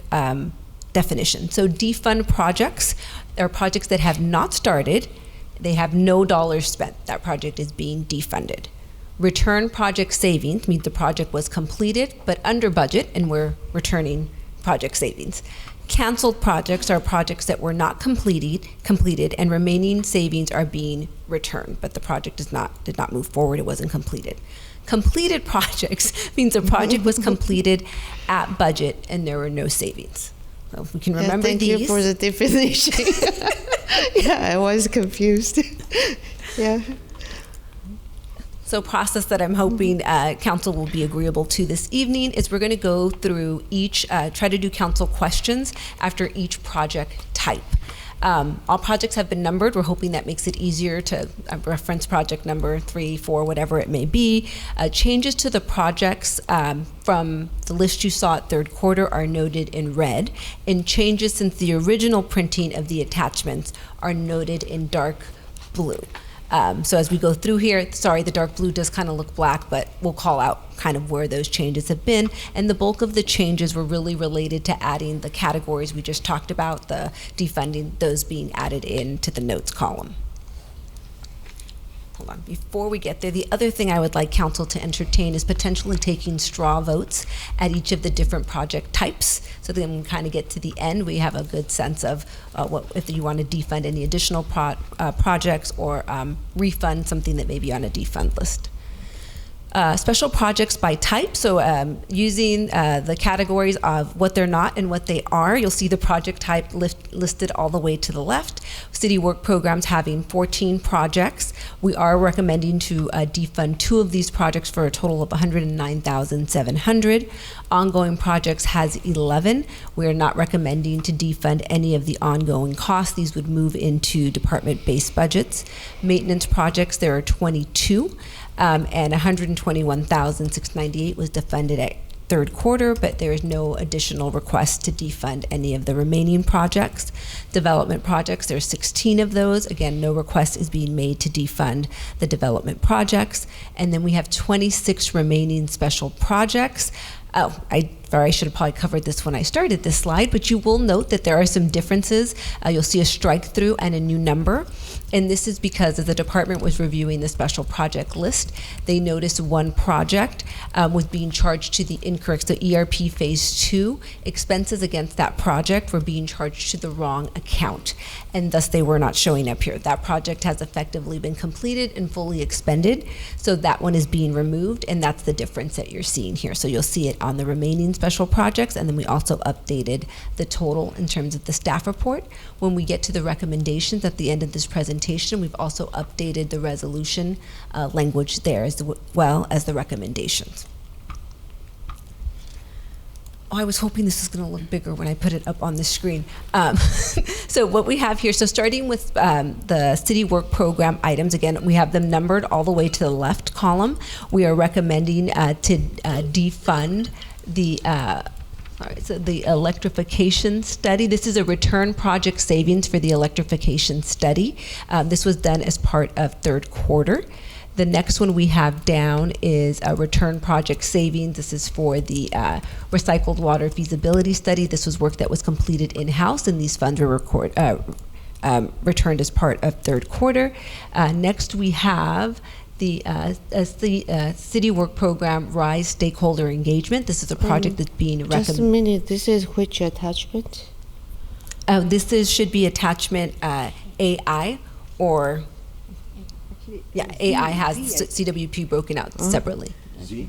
definition. So defund projects are projects that have not started, they have no dollars spent. That project is being defunded. Return project savings means the project was completed but under budget and we're returning project savings. Canceled projects are projects that were not completed and remaining savings are being returned, but the project did not move forward, it wasn't completed. Completed projects means a project was completed at budget and there were no savings. So if we can remember thank these. Thank you for the definition. Yeah, I was confused. Yeah. So process that I'm hoping council will be agreeable to this evening is we're going to go through each, try to do council questions after each project type. All projects have been numbered. We're hoping that makes it easier to reference project number 3, 4, whatever it may be. Changes to the projects from the list you saw at third quarter are noted in red, and changes since the original printing of the attachments are noted in dark blue. So as we go through here, sorry, the dark blue does kind of look black, but we'll call out kind of where those changes have been. And the bulk of the changes were really related to adding the categories we just talked about, the defunding, those being added into the notes column. Hold on, before we get there, the other thing I would like council to entertain is potentially taking straw votes at each of the different project types. So then when we kind of get to the end, we have a good sense of what if you want to defund any additional projects or refund something that may be on a defund list. Special projects by type, so using the categories of what they're not and what they are, you'll see the project type listed all the way to the left. City work programs having 14 projects. We are recommending to defund 2 of these projects for a total of $109,700. Ongoing projects has 11. We are not recommending to defund any of the ongoing costs. These would move into department-based budgets. Maintenance projects, there are 22. And $121,698 was defunded at third quarter, but there is no additional request to defund any of the remaining projects. Development projects, there's 16 of those. Again, no request is being made to defund the development projects. And then we have 26 remaining special projects. Oh, I should have probably covered this when I started this slide, but you will note that there are some differences. You'll see a strike through and a new number. And this is because as the department was reviewing the special project list, they noticed one project was being charged to the incorrect, so ERP phase 2 expenses against that project were being charged to the wrong account, and thus they were not showing up here. That project has effectively been completed and fully expended, so that one is being removed, and that's the difference that you're seeing here. So you'll see it on the remaining special projects, and then we also updated the total in terms of the staff report. When we get to the recommendations at the end of this presentation, we've also updated the resolution language there as well as the recommendations. Oh, I was hoping this was going to look bigger when I put it up on the screen. So what we have here, so starting with the city work program items, again, we have them numbered all the way to the left column. We are recommending to defund the so the electrification study. This is a return project savings for the electrification study. This was done as part of third quarter. The next one we have down is a return project savings. This is for the recycled water feasibility study. This was work that was completed in-house, and these funds were returned as part of third quarter. Next we have the city work program RISE stakeholder engagement. This is a project that's being recommended. Just a minute, this is which attachment? This should be attachment AI, or AI has CWP broken out separately. Z?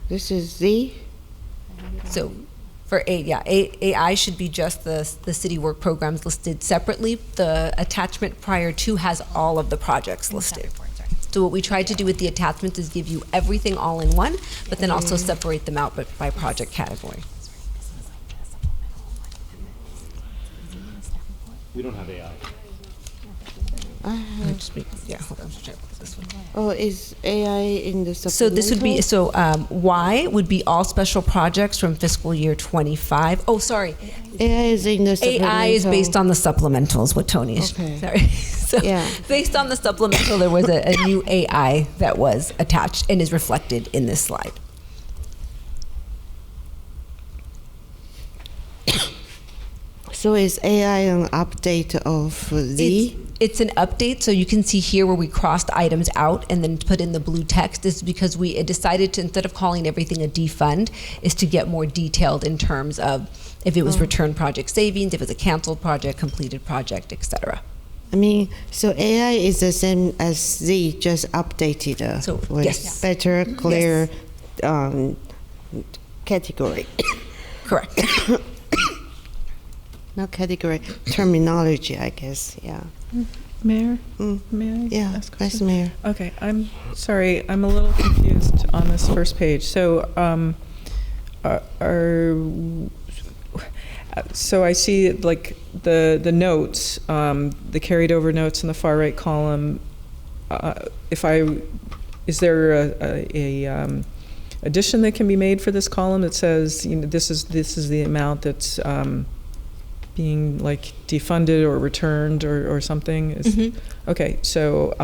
This is Z? So for AI should be just the city work programs listed separately. The attachment prior to has all of the projects listed. So what we tried to do with the attachments is give you everything all in one, but then also separate them out by project category. We don't have AI. Yeah, hold on. Check this one. Oh, is AI in the supplemental? So this would be, Y would be all special projects from fiscal year 25. Oh, sorry. AI is in the supplemental. AI is based on the supplementals, what Tony is, Okay. sorry. So Yeah. based on the supplemental, there was a new AI that was attached and is reflected in this slide. So is AI an update of the? It's an update, so you can see here where we crossed items out and then put in the blue text. This is because we decided to, instead of calling everything a defund, is to get more detailed in terms of if it was return project savings, if it was a canceled project, completed project, etc. I mean, so AI is the same as Z, just updated So, with yes. better, clear category. Correct. Not category, terminology, I guess. Yeah. Mayor, may I Yeah, ask a Vice question? Mayor. Okay, I'm sorry, I'm a little confused on this first page. So, so I see like the notes, the carried over notes in the far right column. Is there a addition that can be made for this column that says, you know, this is the amount that's being like defunded or returned or something? Okay, so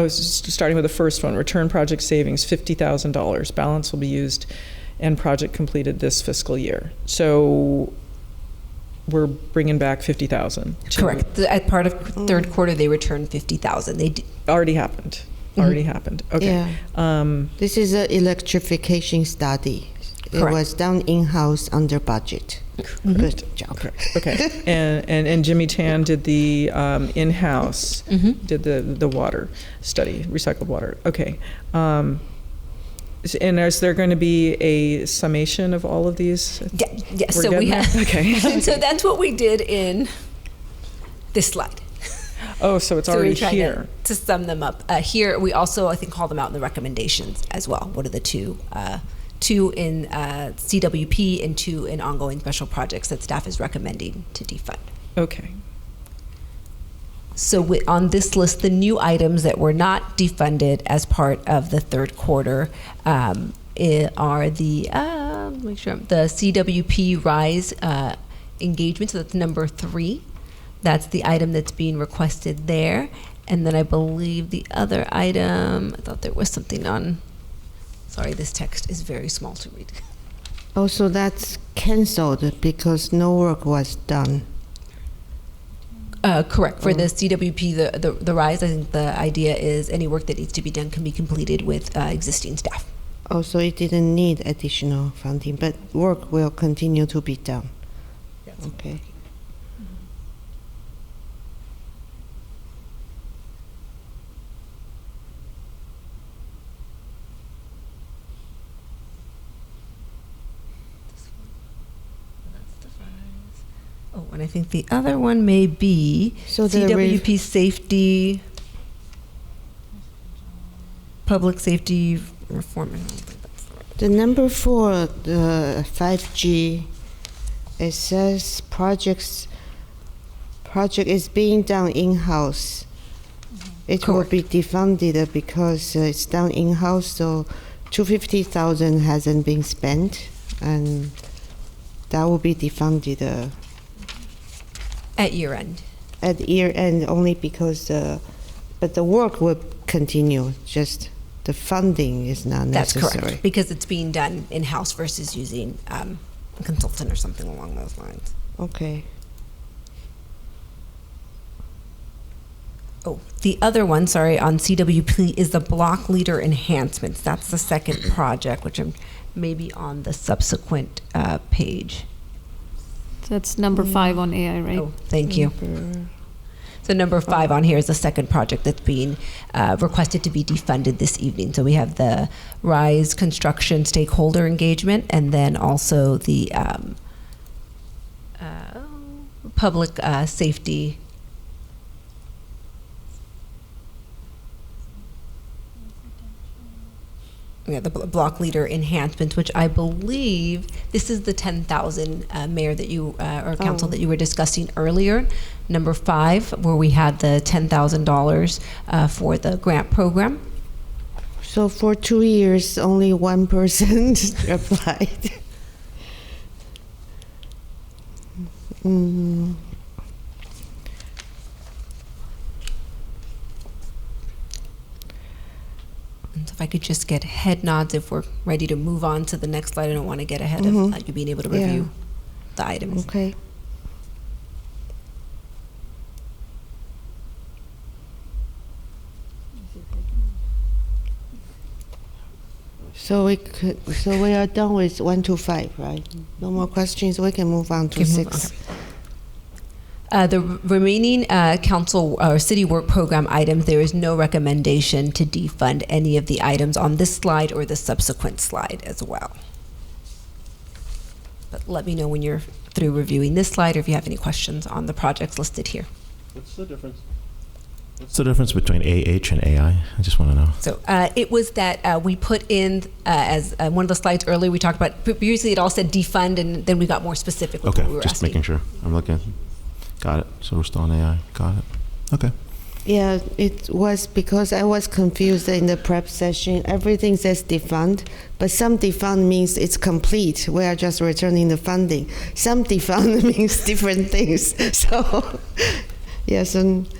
starting with the first one, return project savings, $50,000. Balance will be used and project completed this fiscal year. So we're bringing back 50,000. Correct. As part of third quarter, they returned 50,000. They already happened. Already happened. Okay. Yeah. This is an electrification study. It was done in-house under budget. Good job. Okay. And Jimmy Tan did the in-house, did the water study, recycled water. Okay. And is there going to be a summation of all of these? Yes. So we have. Okay. So that's what we did in this slide. Oh, so it's already here. To sum them up. Here, we also, I think, call them out in the recommendations as well. What are the two? Two in CWP and two in ongoing special projects that staff is recommending to defund. Okay. So on this list, the new items that were not defunded as part of the third quarter are the the CWP RISE engagement. So that's number 3. That's the item that's being requested there. And then I believe the other item, I thought there was something on, sorry, this text is very small to read. Oh, so that's canceled because no work was done. Correct. For the CWP, the RISE, I think the idea is any work that needs to be done can be completed with existing staff. Oh, so it didn't need additional funding, but work will continue to be done. Yes. Okay. Oh, and I think the other one may be CWP safety, public safety reform. The number 4, the 5G, it says project is being done in-house. It will be defunded because it's done in-house, so $250,000 hasn't been spent, and that will be defunded. At year end. At year end, only because, but the work will continue. Just the funding is not necessary. That's correct, because it's being done in house versus using a consultant or something along those lines. Okay. Oh, the other one, sorry, on CWP is the block leader enhancements. That's the second project, which I'm maybe on the subsequent page. That's number 5 on AI, right? Oh, thank you. So number 5 on here is the second project that's being requested to be defunded this evening. So we have the RISE construction stakeholder engagement, and then also the public safety. the block leader enhancements, which I believe this is the 10,000 mayor that you or council that you were discussing earlier. Number 5, where we had the $10,000 for the grant program. So for 2 years, only one person applied. Mm. And so if I could just get head nods if we're ready to move on to the next slide. I don't want to get ahead of you being able to review the items. Okay. So we are done with 1 to 5, right? No more questions. We can move on to 6. The remaining council or city work program items, there is no recommendation to defund any of the items on this slide or the subsequent slide as well. But let me know when you're through reviewing this slide or if you have any questions on the projects listed here. What's the difference? What's the difference between AH and AI? I just want to know. So it was that we put in, as one of the slides earlier, we talked about, previously it all said defund, and then we got more specific with what we were just asking. making sure. I'm looking. Got it. So we're still on AI. Got it. Okay. Yeah, it was because I was confused in the prep session. Everything says defund, but some defund means it's complete. We are just returning the funding. Some defund means different things. So, yes, and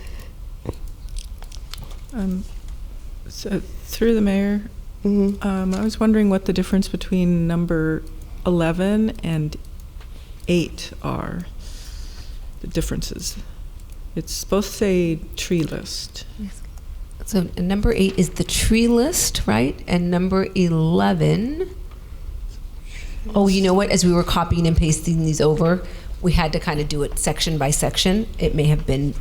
so through the mayor, I was wondering what the difference between number 11 and 8 are. The differences. It's both say tree list. So number 8 is the tree list, right? And number 11. Oh, you know what? As we were copying and pasting these over, we had to kind of do it section by section. It may have been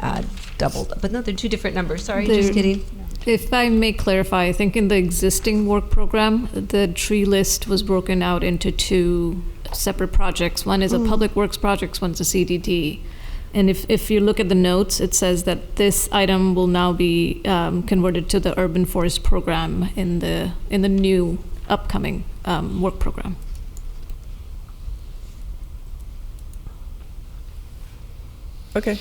doubled, but no, they're 2 different numbers. Sorry, just kidding. If I may clarify, I think in the existing work program, the tree list was broken out into 2 separate projects. One is a public works project, one's a CDD. And if you look at the notes, it says that this item will now be converted to the urban forest program in the new upcoming work program. Okay.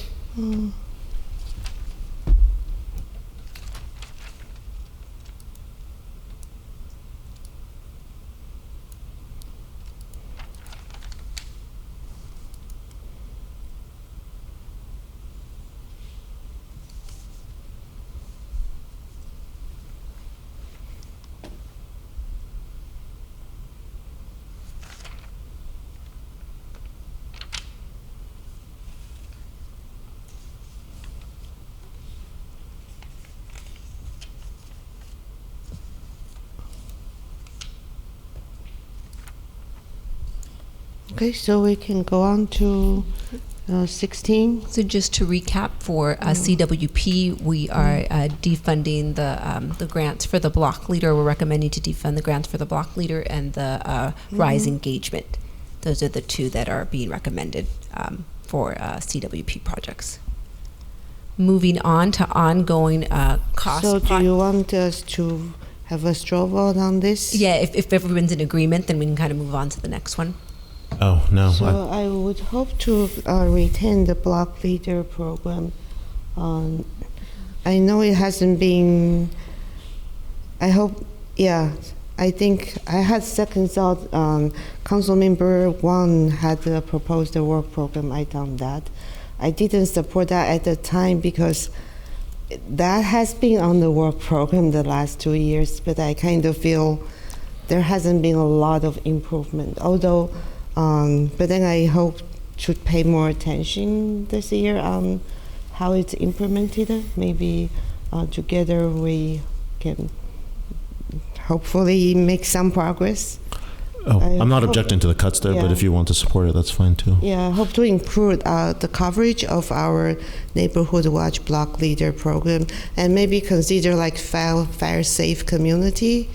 okay, so we can go on to 16. So just to recap for CWP, we are defunding the grants for the block leader. We're recommending to defund the grants for the block leader and the RISE engagement. Those are the 2 that are being recommended for CWP projects. Moving on to ongoing cost. So do you want us to have a straw vote on this? Yeah, if everyone's in agreement, then we can kind of move on to the next one. Oh, no. So I would hope to retain the block leader program. I know it hasn't been, I hope, yeah, I think I had second thought. Council member 1 had proposed a work program. I done that. I didn't support that at the time because that has been on the work program the last 2 years, but I kind of feel there hasn't been a lot of improvement. Although, but then I hope to pay more attention this year on how it's implemented. Maybe together we can hopefully make some progress. I'm not objecting to the cuts there, but if you want to support it, that's fine too. Yeah, I hope to improve the coverage of our neighborhood watch block leader program, and maybe consider like fire safe community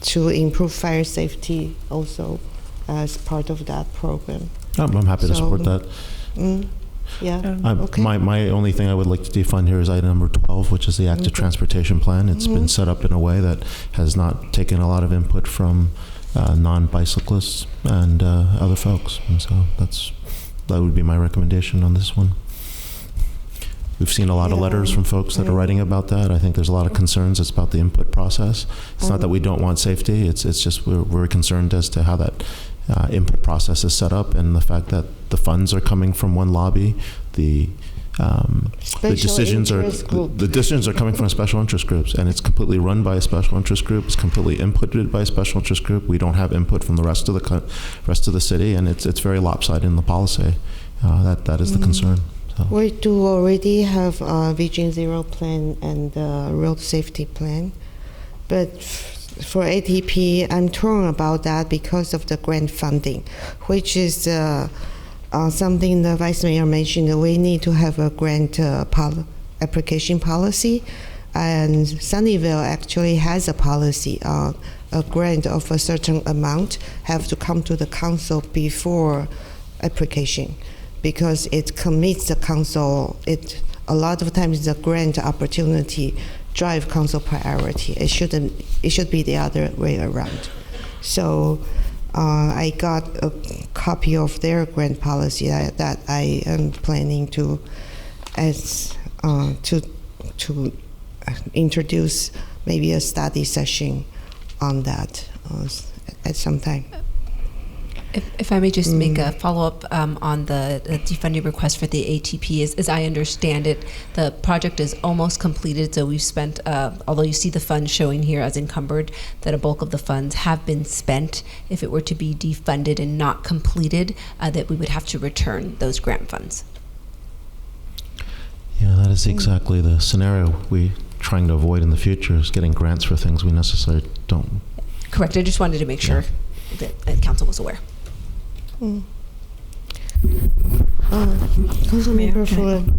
to improve fire safety also as part of that program. I'm happy to support that. Yeah. Okay. My only thing I would like to defund here is item number 12, which is the active transportation plan. It's been set up in a way that has not taken a lot of input from non-bicyclists and other folks. And so that would be my recommendation on this one. We've seen a lot of letters from folks that are writing about that. I think there's a lot of concerns. It's about the input process. It's not that we don't want safety. It's just we're concerned as to how that input process is set up, and the fact that the funds are coming from one lobby. The decisions are coming from special interest groups, and it's completely run by a special interest group. It's completely inputted by a special interest group. We don't have input from the rest of the city, and it's very lopsided in the policy. That is the concern. So. We do already have a Vision Zero plan and a road safety plan, but for ATP, I'm torn about that because of the grant funding, which is something the Vice Mayor mentioned. We need to have a grant application policy, and Sunnyvale actually has a policy. A grant of a certain amount have to come to the council before application, because it commits the council. A lot of times the grant opportunity drive council priority. It should be the other way around. So I got a copy of their grant policy that I am planning to introduce maybe a study session on that at some time. If I may just make a follow-up on the defunding request for the ATP, as I understand it, the project is almost completed. So we've spent, although you see the funds showing here as encumbered, that a bulk of the funds have been spent. If it were to be defunded and not completed, that we would have to return those grant funds. Yeah, that is exactly the scenario we're trying to avoid in the future, is getting grants for things we necessarily don't. Correct. I just wanted to make sure that council was aware.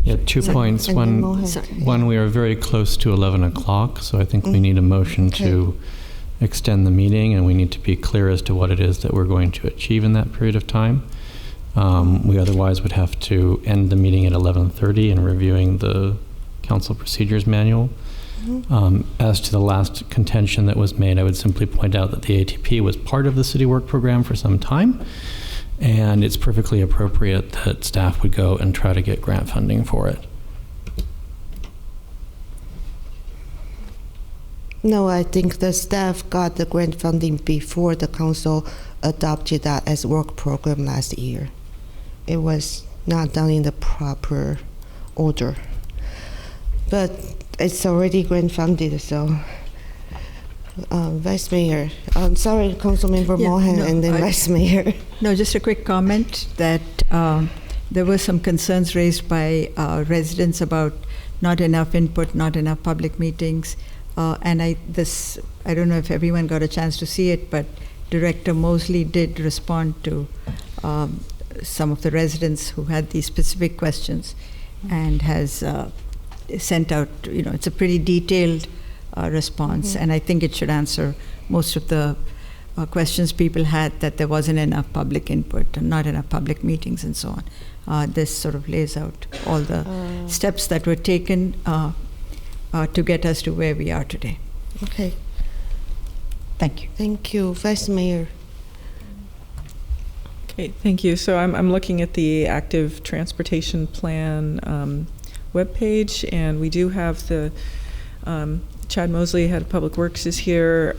Yeah, 2 points. One, we are very close to 11 o'clock, so I think we need a motion to extend the meeting, and we need to be clear as to what it is that we're going to achieve in that period of time. We otherwise would have to end the meeting at 11:30 and reviewing the council procedures manual. As to the last contention that was made, I would simply point out that the ATP was part of the city work program for some time, and it's perfectly appropriate that staff would go and try to get grant funding for it. No, I think the staff got the grant funding before the council adopted that as work program last year. It was not done in the proper order. But it's already grant funded, so Vice Mayor. I'm sorry, Councilmember Mohan, and then Vice Mayor. No, just a quick comment that there were some concerns raised by residents about not enough input, not enough public meetings, and I don't know if everyone got a chance to see it, but Director Mosley did respond to some of the residents who had these specific questions, and has sent out, it's a pretty detailed response, and I think it should answer most of the questions people had, that there wasn't enough public input and not enough public meetings and so on. This sort of lays out all the steps that were taken to get us to where we are today. Okay. Thank you. Thank you. Vice Mayor. Okay, thank you. So I'm looking at the active transportation plan webpage, and we do have the Chad Mosley, head of Public Works, is here.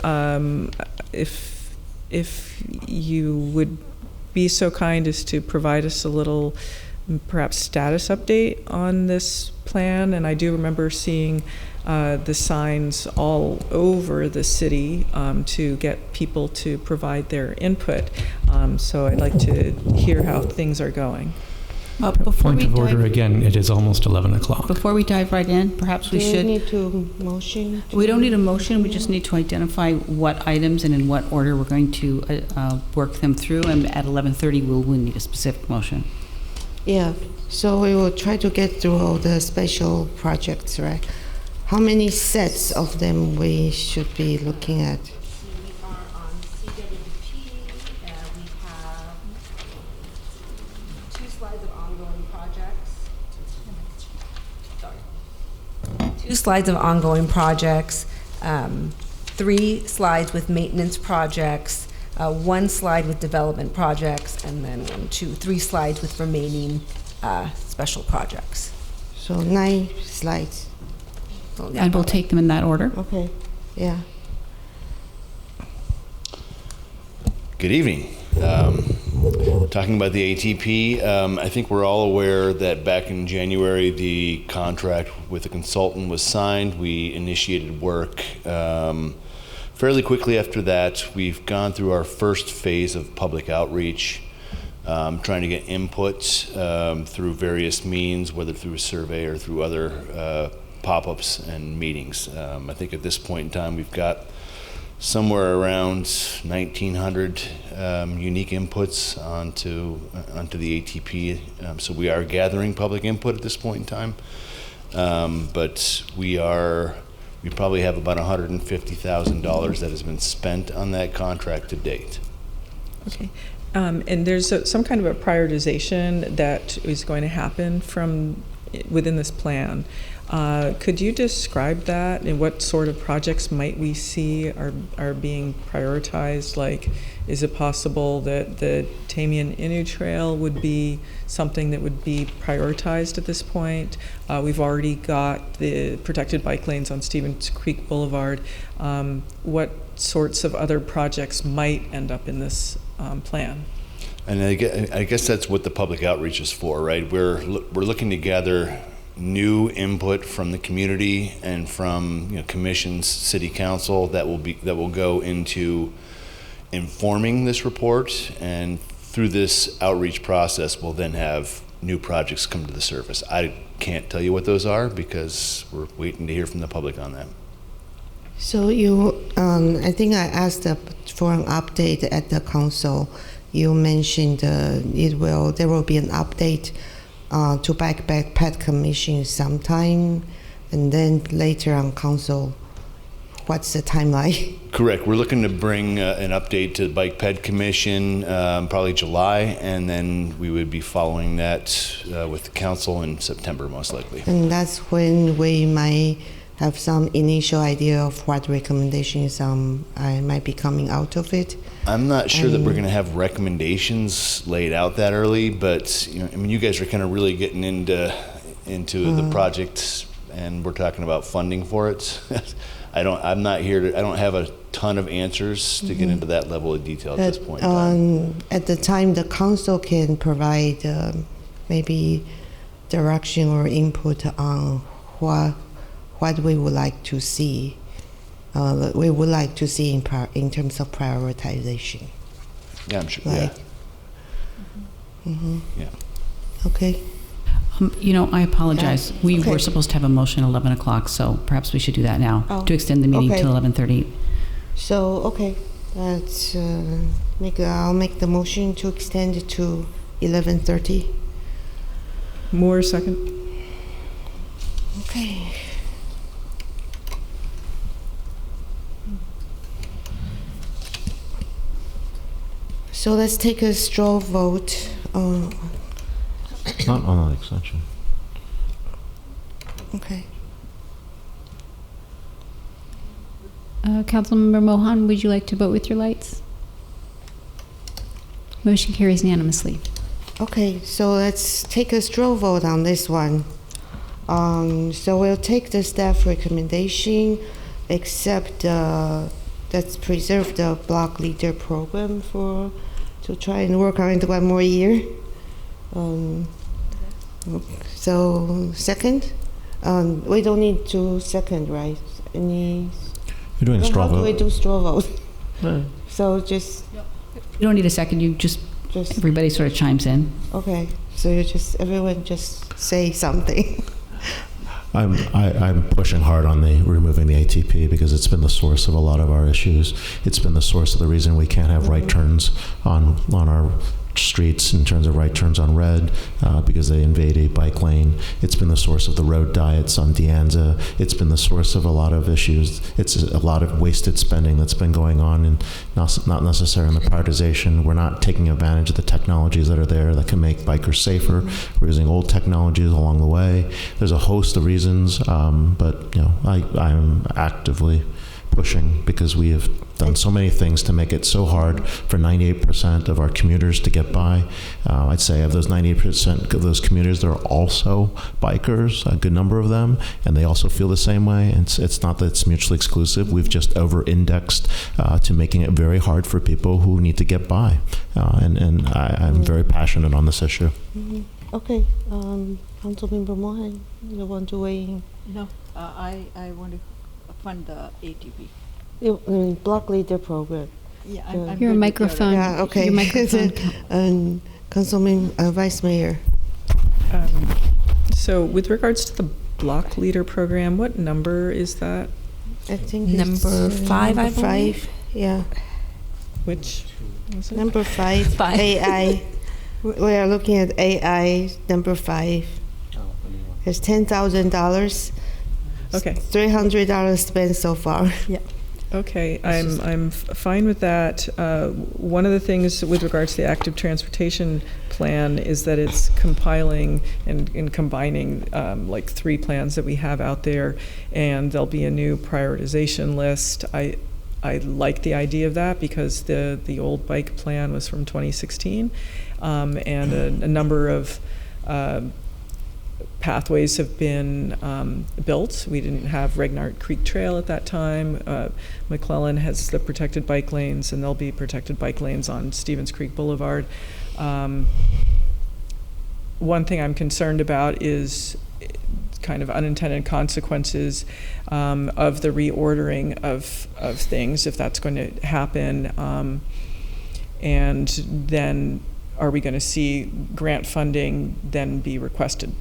If you would be so kind as to provide us a little, perhaps, status update on this plan. And I do remember seeing the signs all over the city to get people to provide their input. So I'd like to hear how things are going. Point of order again, it is almost 11 o'clock. Before we dive right in, perhaps we should... need to motion? We don't need a motion, we just need to identify what items and in what order we're going to work them through, and at 11:30 we'll need a specific motion. Yeah, so we will try to get through all the special projects, right? How many sets of them we should be looking at? Slides of ongoing projects. 2 slides of ongoing projects, 3 slides with maintenance projects, 1 slide with development projects, and then 3 slides with remaining special projects. So 9 slides. So, yeah, And we'll take them in that order. Okay, yeah. Good evening. Talking about the ATP, I think we're all aware that back in January, the contract with the consultant was signed. We initiated work. Fairly quickly after that, we've gone through our first phase of public outreach, trying to get input through various means, whether through a survey or through other pop-ups and meetings. I think at this point in time, we've got somewhere around 1,900 unique inputs onto the ATP. So we are gathering public input at this point in time, but we probably have about $150,000 that has been spent on that contract to date. Okay. And there's some kind of a prioritization that is going to happen from within this plan. Could you describe that and what sort of projects might we see are being prioritized? Like, is it possible that the Tamian Innu Trail would be something that would be prioritized at this point? We've already got the protected bike lanes on Stevens Creek Boulevard. What sorts of other projects might end up in this plan? And I guess that's what the public outreach is for, right? We're looking to gather new input from the community and from commissions, city council that will go into informing this report, and through this outreach process we'll then have new projects come to the surface. I can't tell you what those are because we're waiting to hear from the public on that. So I think I asked for an update at the council. You mentioned there will be an update to Bike Ped Commission sometime, and then later on council. What's the timeline? Correct. We're looking to bring an update to the Bike Ped Commission probably July, and then we would be following that with the council in September most likely. And that's when we might have some initial idea of what recommendations might be coming out of it. I'm not sure that we're going to have recommendations laid out that early, but you guys are kind of really getting into the project, and we're talking about funding for it. I don't have a ton of answers to get into that level of detail at this point in time. At the time, the council can provide maybe direction or input on what we would like to see. We would like to see in terms of prioritization. Yeah, I'm sure. Like, yeah. Okay. I apologize. We were supposed to have a motion at 11 o'clock, so perhaps we should do that now to extend the meeting till 11:30. So, let's I'll make the motion to extend it to 11:30. Moore, second. Okay. So let's take a straw vote. Not on the extension. Okay. Councilmember Mohan, would you like to vote with your lights? Motion carries unanimously. Okay, so let's take a straw vote on this one. So we'll take the staff recommendation, except let's preserve the block leader program to try and work on it one more year. So second, we don't need to second, right? You're doing straw vote. How do we do straw vote? No. So just. You don't need a second. You just everybody sort of chimes in. Okay, so everyone just say something. I'm pushing hard on removing the ATP because it's been the source of a lot of our issues. It's been the source of the reason we can't have right turns on our streets in terms of right turns on red because they invade a bike lane. It's been the source of the road diets on De Anza. It's been the source of a lot of issues. It's a lot of wasted spending that's been going on, and not necessarily in the prioritization. We're not taking advantage of the technologies that are there that can make bikers safer. We're using old technologies along the way. There's a host of reasons, but I'm actively pushing because we have done so many things to make it so hard for 98% of our commuters to get by. I'd say of those 98% of those commuters, there are also bikers, a good number of them, and they also feel the same way. It's not that it's mutually exclusive. We've just over-indexed to making it very hard for people who need to get by. And I'm very passionate on this issue. Mm-hmm. Okay, Councilmember Mohan, you want to weigh in? No, I want to fund the ATP. Block leader program. Yeah, I'm your good microphone. Yeah, okay. Your microphone. And Councilman Vice Mayor. So with regards to the block leader program, what number is that? I think Number it's, 5, I number believe. 5, yeah. Which was it? Number 5, AI. We are looking at AI, number 5. It's $10,000. Okay. $300 spent so far. Yeah. Okay, I'm fine with that. One of the things with regards to the active transportation plan is that it's compiling and combining like 3 plans that we have out there, and there'll be a new prioritization list. I like the idea of that because the old bike plan was from 2016, and a number of pathways have been built. We didn't have Regnart Creek Trail at that time. McClellan has the protected bike lanes, and there'll be protected bike lanes on Stevens Creek Boulevard. One thing I'm concerned about is kind of unintended consequences of the reordering of things, if that's going to happen. And then are we going to see grant funding then be requested?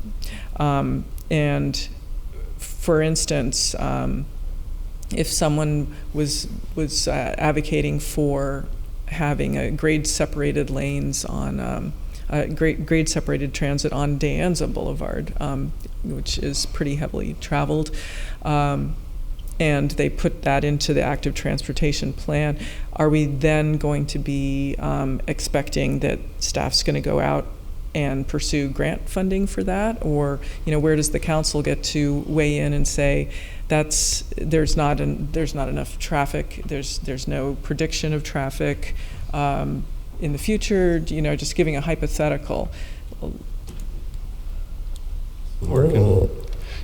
And for instance, if someone was advocating for having a grade separated lanes on grade separated transit on De Anza Boulevard, which is pretty heavily traveled, and they put that into the active transportation plan, are we then going to be expecting that staff's going to go out and pursue grant funding for that? Or, where does the council get to weigh in and say there's not enough traffic, there's no prediction of traffic in the future, just giving a hypothetical?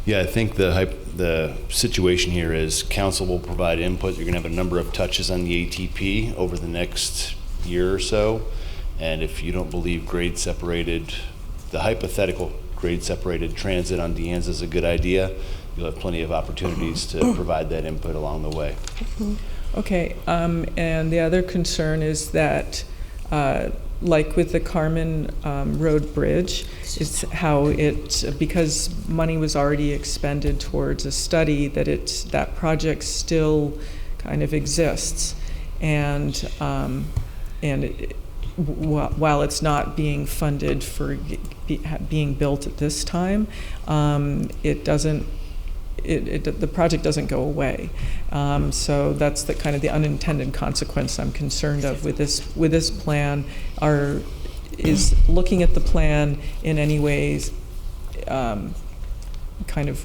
Yeah, I think the situation here is council will provide input. You're going to have a number of touches on the ATP over the next year or so. And if you don't believe the hypothetical grade separated transit on De Anza is a good idea, you'll have plenty of opportunities to provide that input along the way. Okay, and the other concern is that like with the Carmen Road Bridge, it's how because money was already expended towards a study, that project still kind of exists, and while it's not being funded for being built at this time, the project doesn't go away. So that's the kind of the unintended consequence I'm concerned of with this plan. Is looking at the plan in any ways kind of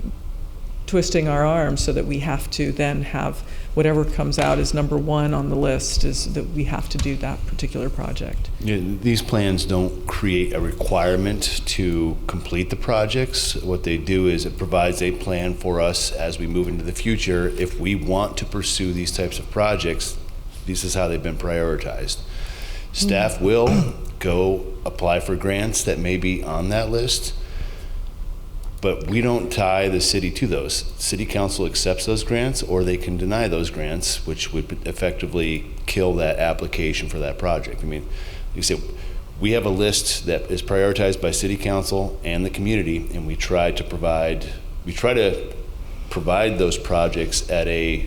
twisting our arms so that we have to then have whatever comes out as number 1 on the list is that we have to do that particular project. Yeah, these plans don't create a requirement to complete the projects. What they do is it provides a plan for us as we move into the future. If we want to pursue these types of projects, this is how they've been prioritized. Staff will go apply for grants that may be on that list, but we don't tie the city to those. City council accepts those grants, or they can deny those grants, which would effectively kill that application for that project. I mean, you say we have a list that is prioritized by city council and the community, and we try to provide those projects at a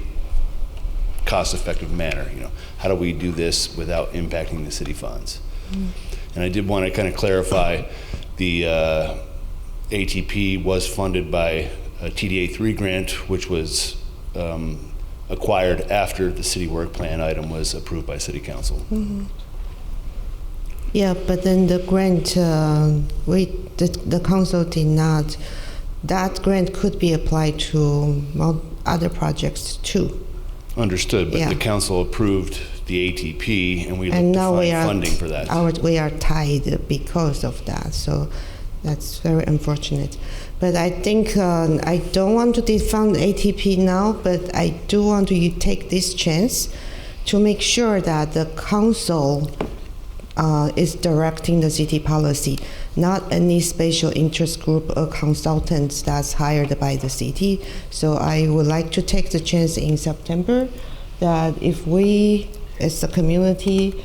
cost-effective manner. How do we do this without impacting the city funds? And I did want to kind of clarify, the ATP was funded by a TDA 3 grant, which was acquired after the city work plan item was approved by City Council. Yeah, but then the grant, the council did not, that grant could be applied to other projects too. Understood, but Yeah. the council approved the ATP, and we And looked to now find we are funding for that. we are tied because of that, so that's very unfortunate. But I think I don't want to defund ATP now, but I do want to take this chance to make sure that the council is directing the city policy, not any special interest group or consultants that's hired by the city. So I would like to take the chance in September that if we, as a community,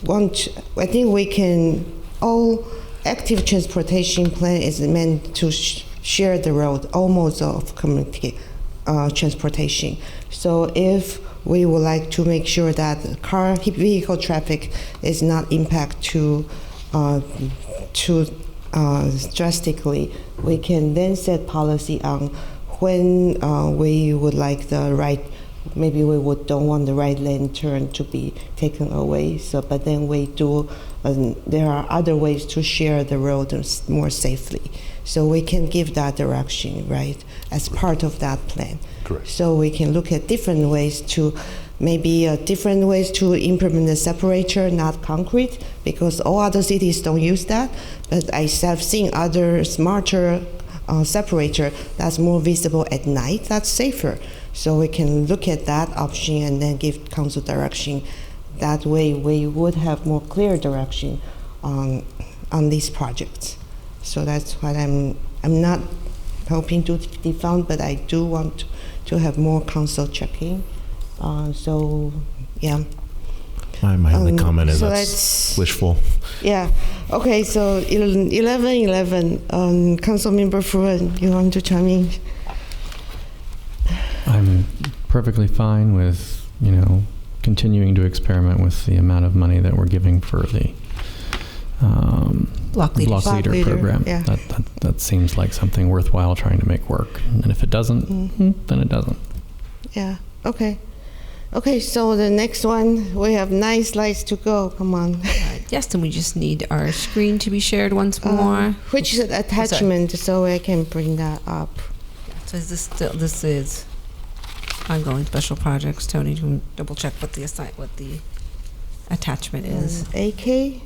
I think we can, all active transportation plan is meant to share the road, all modes of community transportation. So if we would like to make sure that vehicle traffic is not impact too drastically, we can then set policy on when we would like the right, maybe we don't want the right lane turn to be taken away. So, but then we do, there are other ways to share the road more safely. So we can give that direction, right, as part of that plan. Correct. So we can look at different ways to, maybe different ways to implement the separator, not concrete, because all other cities don't use that. But I have seen other smarter separator that's more visible at night, that's safer. So we can look at that option and then give council direction. That way we would have more clear direction on these projects. So that's what I'm not hoping to defund, but I do want to have more council checking. So, yeah. My only comment is so that's wishful. Yeah. Okay, so 11:11. Councilmember Fruin, you want to chime in? I'm perfectly fine with, continuing to experiment with the amount of money that we're giving for the block leader program. Yeah. That seems like something worthwhile trying to make work. And if it doesn't, then it doesn't. Yeah. Okay. Okay, so the next one, we have 9 slides to go. Come on. Yes, and we just need our screen to be shared once more. Which is an attachment, so I can bring that up. So is this is ongoing special projects. Tony, you can double check what the attachment is. AK?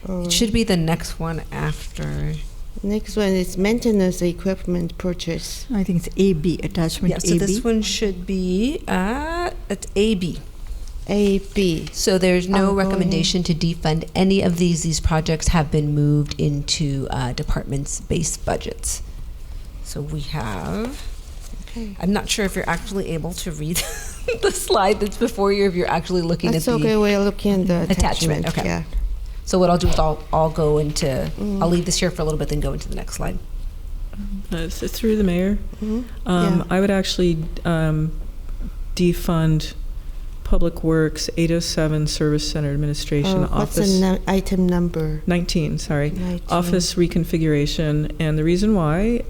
It should be the next one after. Next one is maintenance equipment purchase. I think it's AB, attachment Yeah, so AB. this one should be, it's AB. AB. So there's no recommendation to defund any of these. These projects have been moved into departments' base budgets. So we have, I'm not sure if you're actually able to read the slide that's before you, if you're actually looking at the That's okay, we're looking at the attachment. Okay. Yeah. So what I'll do is I'll go into, I'll leave this here for a little bit, then go into the next slide. So through the mayor, I would actually defund Public Works 807 Service Center Administration What's Office. the item number? 19, sorry. 19. Office reconfiguration. And the reason why,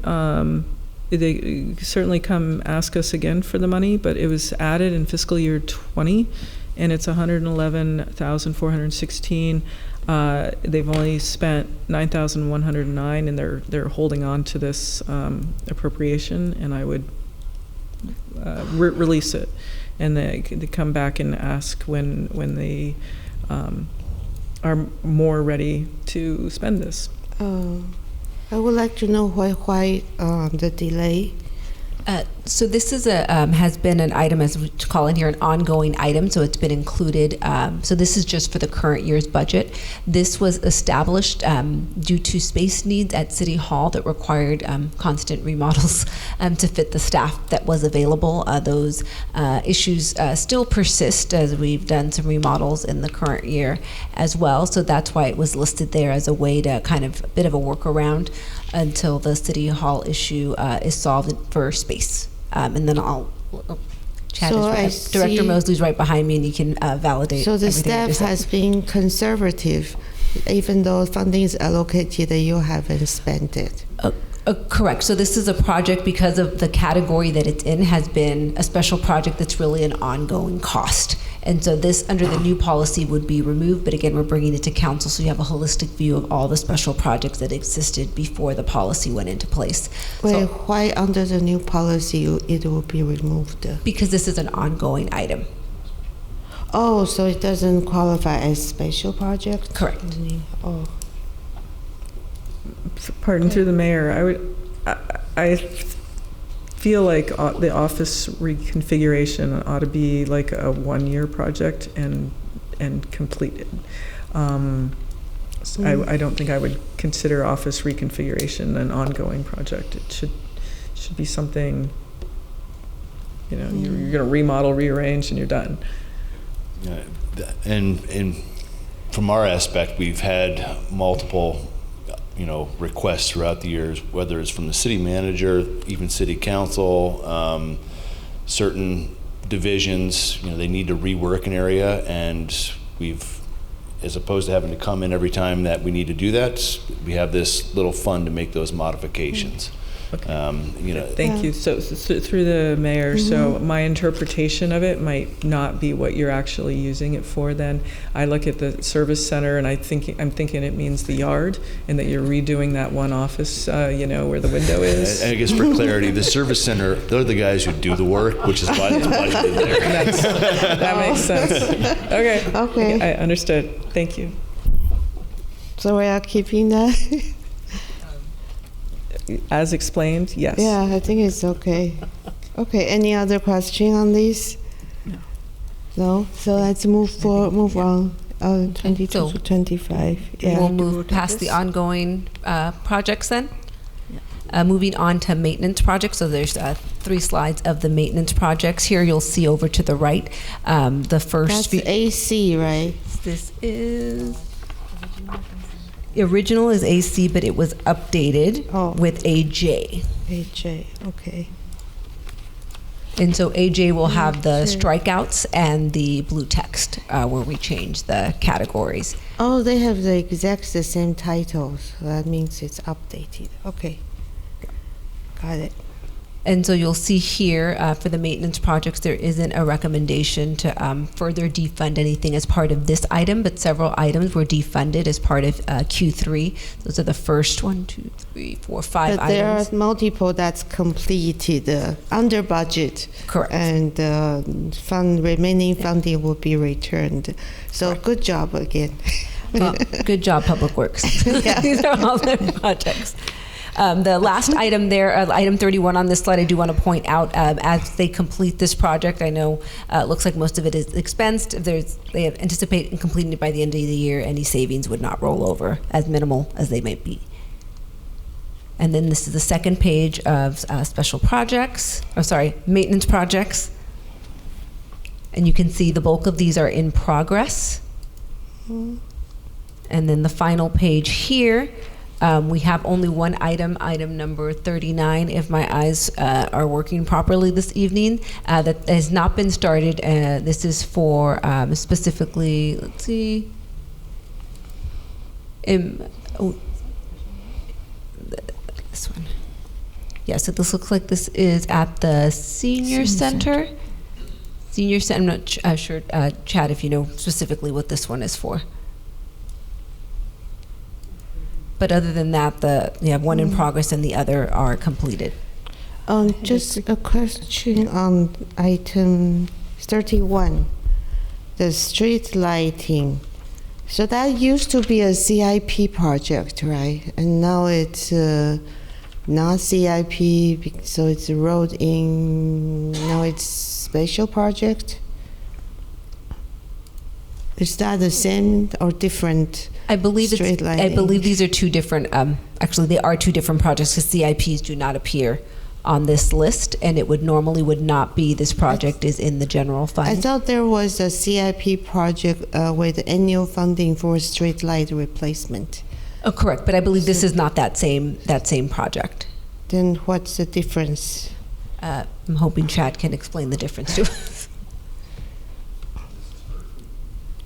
they certainly come ask us again for the money, but it was added in fiscal year 20, and it's 111,416. They've only spent 9,109, and they're holding on to this appropriation, and I would release it, and they come back and ask when they are more ready to spend this. I would like to know why the delay. So this is has been an item, as we call it here, an ongoing item. So it's been included. So this is just for the current year's budget. This was established due to space needs at City Hall that required constant remodels to fit the staff that was available. Those issues still persist as we've done some remodels in the current year as well. So that's why it was listed there as a way to kind of a bit of a workaround until the City Hall issue is solved for space. And then I'll Chad So is I right. Director see- Mosley's right behind me, and you can validate. So the everything I staff just said. has been conservative, even though funding is allocated, you haven't spent it. Correct. So this is a project, because of the category that it's in, has been a special project that's really an ongoing cost. And so this, under the new policy, would be removed. But again, we're bringing it to council so you have a holistic view of all the special projects that existed before the policy went into place. Wait, why under the new policy it will be removed? Because this is an ongoing item. Oh, so it doesn't qualify as special project? Correct. Oh. Pardon, through the mayor, I feel like the office reconfiguration ought to be like a one-year project and completed. I don't think I would consider office reconfiguration an ongoing project. It should be something, you're going to remodel, rearrange, and you're done. And from our aspect, we've had multiple requests throughout the years, whether it's from the city manager, even city council, certain divisions, they need to rework an area, and we've, as opposed to having to come in every time that we need to do that, we have this little fund to make those modifications. Okay. Thank you. So through the mayor, so my interpretation of it might not be what you're actually using it for. Then I look at the service center, and I'm thinking it means the yard, and that you're redoing that one office, where the window is. I guess for clarity, the service center, they're the guys who do the work, which is why it's budgeted there. That makes sense. Okay. Okay. I understood. Thank you. So we are keeping that? As explained, yes. Yeah, I think it's okay. Okay, any other question on this? No? So let's move on. 22 to 25. Yeah. We'll move past the ongoing projects then. Moving on to maintenance projects. So there's 3 slides of the maintenance projects. Here you'll see over to the right, the first. That's AC, right? This is... Original is AC, but it was updated with AJ. AJ, okay. And so AJ will have the strikeouts and the blue text where we change the categories. Oh, they have the exact the same titles. That means it's updated. Okay. Got it. And so you'll see here for the maintenance projects, there isn't a recommendation to further defund anything as part of this item, but several items were defunded as part of Q3. Those are the first 1, 2, 3, 4, 5 but items. there are multiple that's completed under budget. Correct. And remaining funding will be returned. So good job again. Well, good job, Public Works. These are all their projects. The last item there, item 31 on this slide, I do want to point out, as they complete this project, I know it looks like most of it is expensed. They anticipate completing it by the end of the year. Any savings would not roll over, as minimal as they might be. And then this is the second page of special projects, maintenance projects. And you can see the bulk of these are in progress. And then the final page here, we have only one item number 39, if my eyes are working properly this evening, that has not been started. This is for specifically, let's see, this one. Yeah, so this looks like this is at the Senior Center. Senior Center, I'm not sure, Chad, if you know specifically what this one is for. But other than that, you have one in progress and the other are completed. Just a question on item 31, the street lighting. So that used to be a CIP project, right? And now it's not CIP, so it's now it's special project? Is that the same or different? I believe these are 2 different. Actually, they are 2 different projects because CIPs do not appear on this list, and it would not be. This project is in the general fund. I thought there was a CIP project with annual funding for street light replacement. Oh, correct. But I believe this is not that same project. Then what's the difference? I'm hoping Chad can explain the difference to us.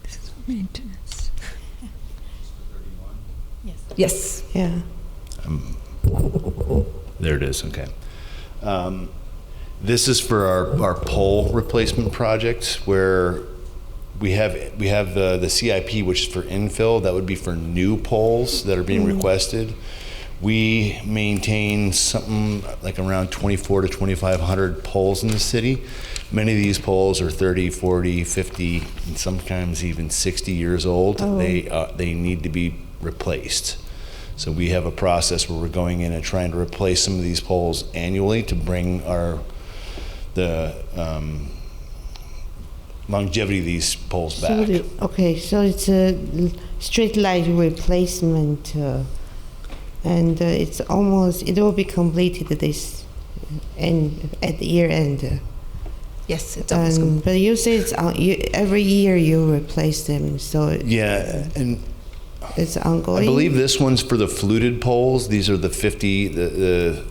This is maintenance. Yes. Yeah. There it is. Okay. This is for our pole replacement project, where we have the CIP, which is for infill. That would be for new poles that are being requested. We maintain something like around 24 to 2,500 poles in the city. Many of these poles are 30, 40, 50, and sometimes even 60 years old. Oh. They need to be replaced. So we have a process where we're going in and trying to replace some of these poles annually to bring the longevity of these poles back. So it's a street light replacement, and it will be completed this at the year end. Yes, it's almost complete. But you say it's every year you replace them, so Yeah, and it's ongoing. I believe this one's for the fluted poles. These are the 50, the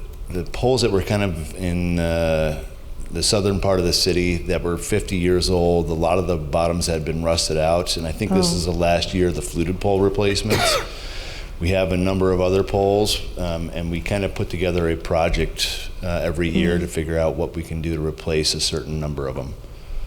poles that were kind of in the southern part of the city that were 50 years old. A lot of the bottoms had been rusted out, and I think this is the last year of the fluted pole replacements. We have a number of other poles, and we kind of put together a project every year to figure out what we can do to replace a certain number of them.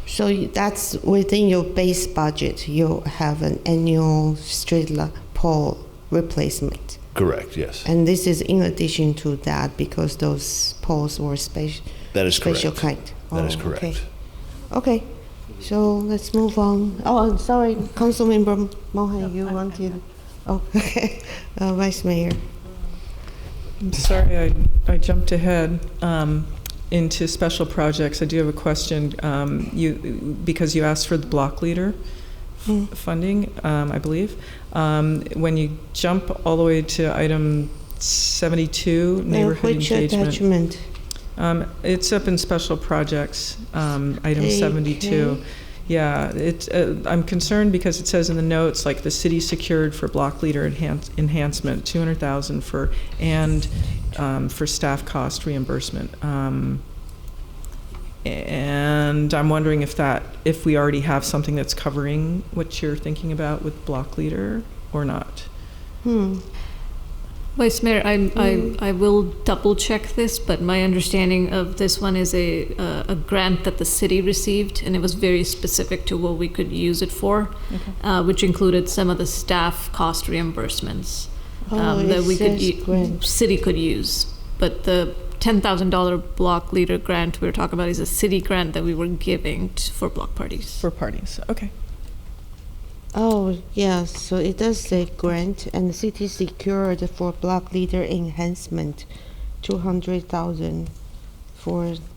So that's within your base budget. You have an annual street pole replacement. Correct. Yes. And this is in addition to that because those poles were special. That is special correct. kind. That is correct. Okay. So let's move on. Oh, I'm sorry, Councilmember Mohan, you wanted. Oh, okay. Vice Mayor. I'm sorry, I jumped ahead into special projects. I do have a question. Because you asked for the block leader funding, I believe. When you jump all the way to item 72, neighborhood engagement. Attachment? It's up in special projects, item 72. Yeah, I'm concerned because it says in the notes, like the city secured for block leader enhancement, $200,000 for staff cost reimbursement. And I'm wondering if we already have something that's covering what you're thinking about with block leader or not. Vice Mayor, I will double check this, but my understanding of this one is a grant that the city received, and it was very specific to what we could use it for, which included some of the staff cost reimbursements that city could use. But the $10,000 block leader grant we were talking about is a city grant that we were giving for block parties. For parties, okay. Oh, yeah, so it does say grant, and the city secured for block leader enhancement, $200,000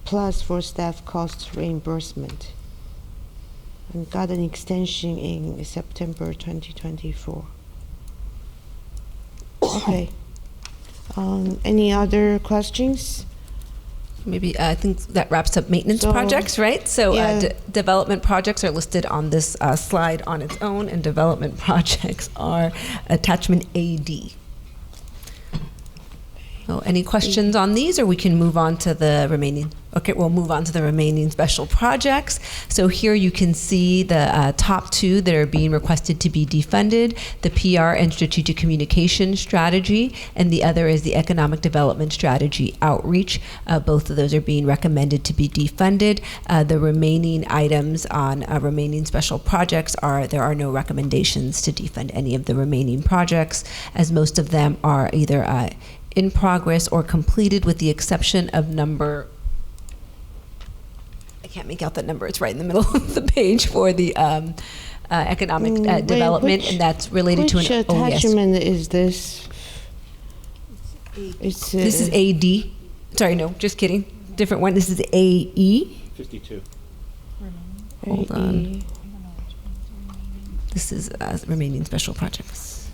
plus for staff cost reimbursement, and got an extension in September 2024. Okay. Any other questions? Maybe I think that wraps up maintenance projects, right? So development projects are listed on this slide on its own, and development projects are attachment AD. So any questions on these, or we can move on to the remaining? Okay, we'll move on to the remaining special projects. So here you can see the top two that are being requested to be defunded, the PR and strategic communication strategy, and the other is the economic development strategy outreach. Both of those are being recommended to be defunded. The remaining items on remaining special projects there are no recommendations to defund any of the remaining projects, as most of them are either in progress or completed, with the exception of number, I can't make out that number, it's right in the middle of the page, for the economic development, and that's related to an attachment is this? This is AD. Sorry, no, just kidding. Different one. This is AE. 52. Hold on. This is remaining special projects.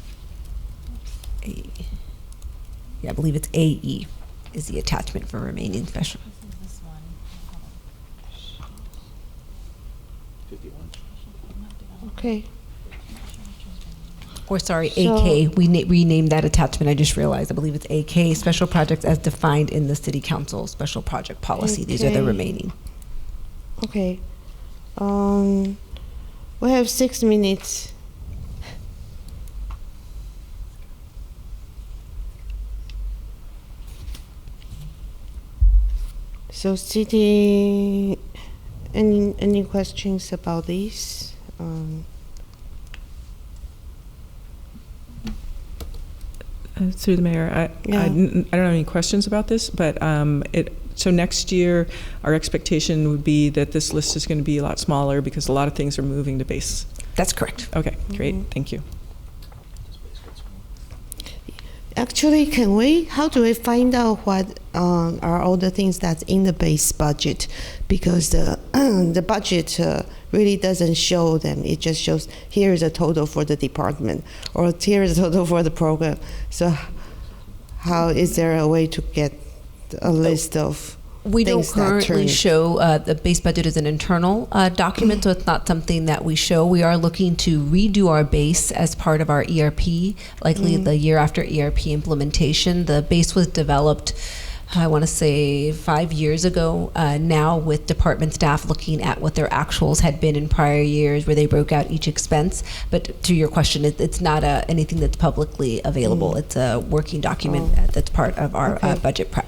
AE. Yeah, I believe it's AE is the attachment for remaining special. 51. Okay. Or sorry, So- AK. We renamed that attachment. I just realized. I believe it's AK, special projects as defined in the City Council special project policy. These are the Okay. remaining. Okay. We have 6 minutes. So, city, any questions about this? Through the mayor, I don't have any questions about this, but so next year, our expectation would be that this list is going to be a lot smaller because a lot of things are moving to base. That's correct. Okay, great. Thank you. Actually, how do we find out what are all the things that's in the base budget? Because the budget really doesn't show them. It just shows here is a total for the department, or here is a total for the program. So how is there a way to get a list of We don't things that currently turn- show the base budget as an internal document, so it's not something that we show. We are looking to redo our base as part of our ERP, likely the year after ERP implementation. The base was developed, I want to say 5 years ago now, with department staff looking at what their actuals had been in prior years, where they broke out each expense. But to your question, it's not anything that's publicly available. It's a working document that's part of our budget prep.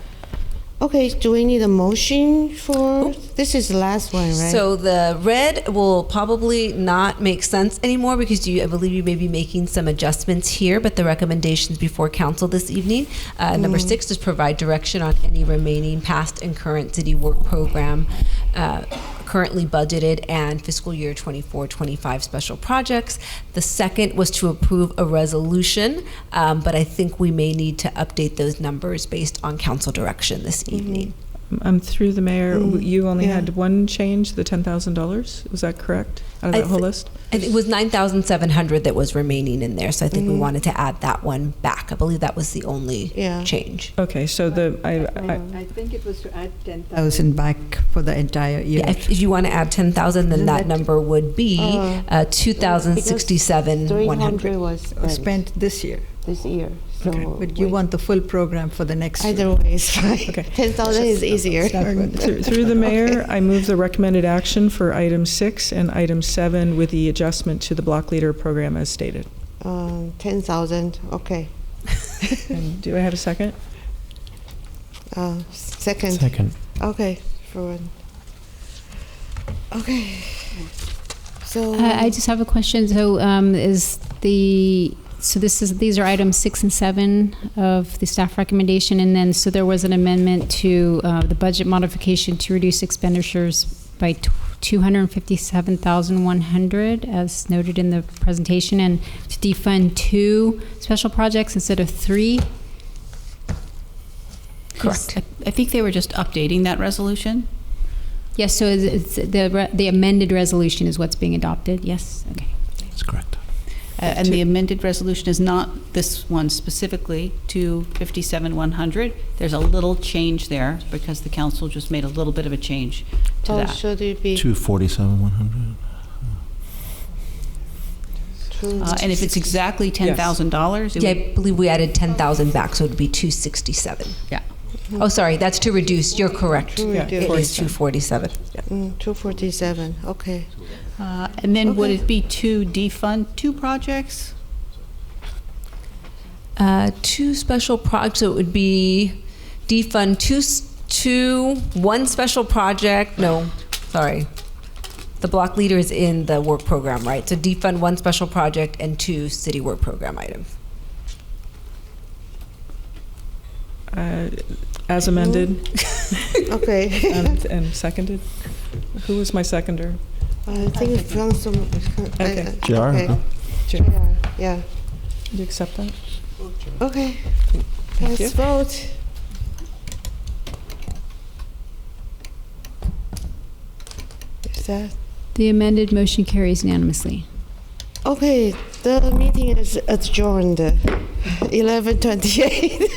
Okay, do we need a motion for, this is the last one, right? So the red will probably not make sense anymore because I believe you may be making some adjustments here, but the recommendations before council this evening. Number 6 is provide direction on any remaining past and current city work program currently budgeted and fiscal year 24-25 special projects. The second was to approve a resolution, but I think we may need to update those numbers based on council direction this evening. Through the mayor, you only had one change, the $10,000. Was that correct? Out of that whole list? And it was 9,700 that was remaining in there, so I think we wanted to add that one back. I believe that was the only change. Okay, so I think it was to add 10,000 back for the entire year. Yeah, if you want to add 10,000, then that number would be 2,067,100. 300 was spent this year. This year. So But you want the full program for the next year. either way is fine. Okay. 10,000 is easier. Through the mayor, I move the recommended action for item 6 and item 7 with the adjustment to the block leader program as stated. 10,000, okay. And do I have a second? Second. Second. Okay, for one. Okay. So I just have a question. So these are items 6 and 7 of the staff recommendation, and then so there was an amendment to the budget modification to reduce expenditures by 257,100, as noted in the presentation, and to defund 2 special projects instead of 3. Correct. I think they were just updating that resolution. Yes. So it's the amended resolution is what's being adopted. Yes. Okay. That's correct. And the amended resolution is not this one specifically, 257,100. There's a little change there because the council just made a little bit of a change to that. should it be 247,100. And if it's exactly $10,000, Yeah, I believe we added 10,000 back, so it would be 267. Yeah. Oh, sorry, that's to reduce. You're correct. To It reduce. is 247. Yeah. 247, okay. And then would it be to defund 2 projects? 2 special projects, so it would be defund 1 special project. No, sorry. The block leader is in the work program, right? So defund 1 special project and 2 city work program items. As amended. Okay. And seconded. Who was my seconder? I think from some. Okay. JR? Okay. JR. Yeah. Do you accept that? Okay. Thank you. Let's vote. Is that? The amended motion carries unanimously. Okay, the meeting is adjourned. 11:28.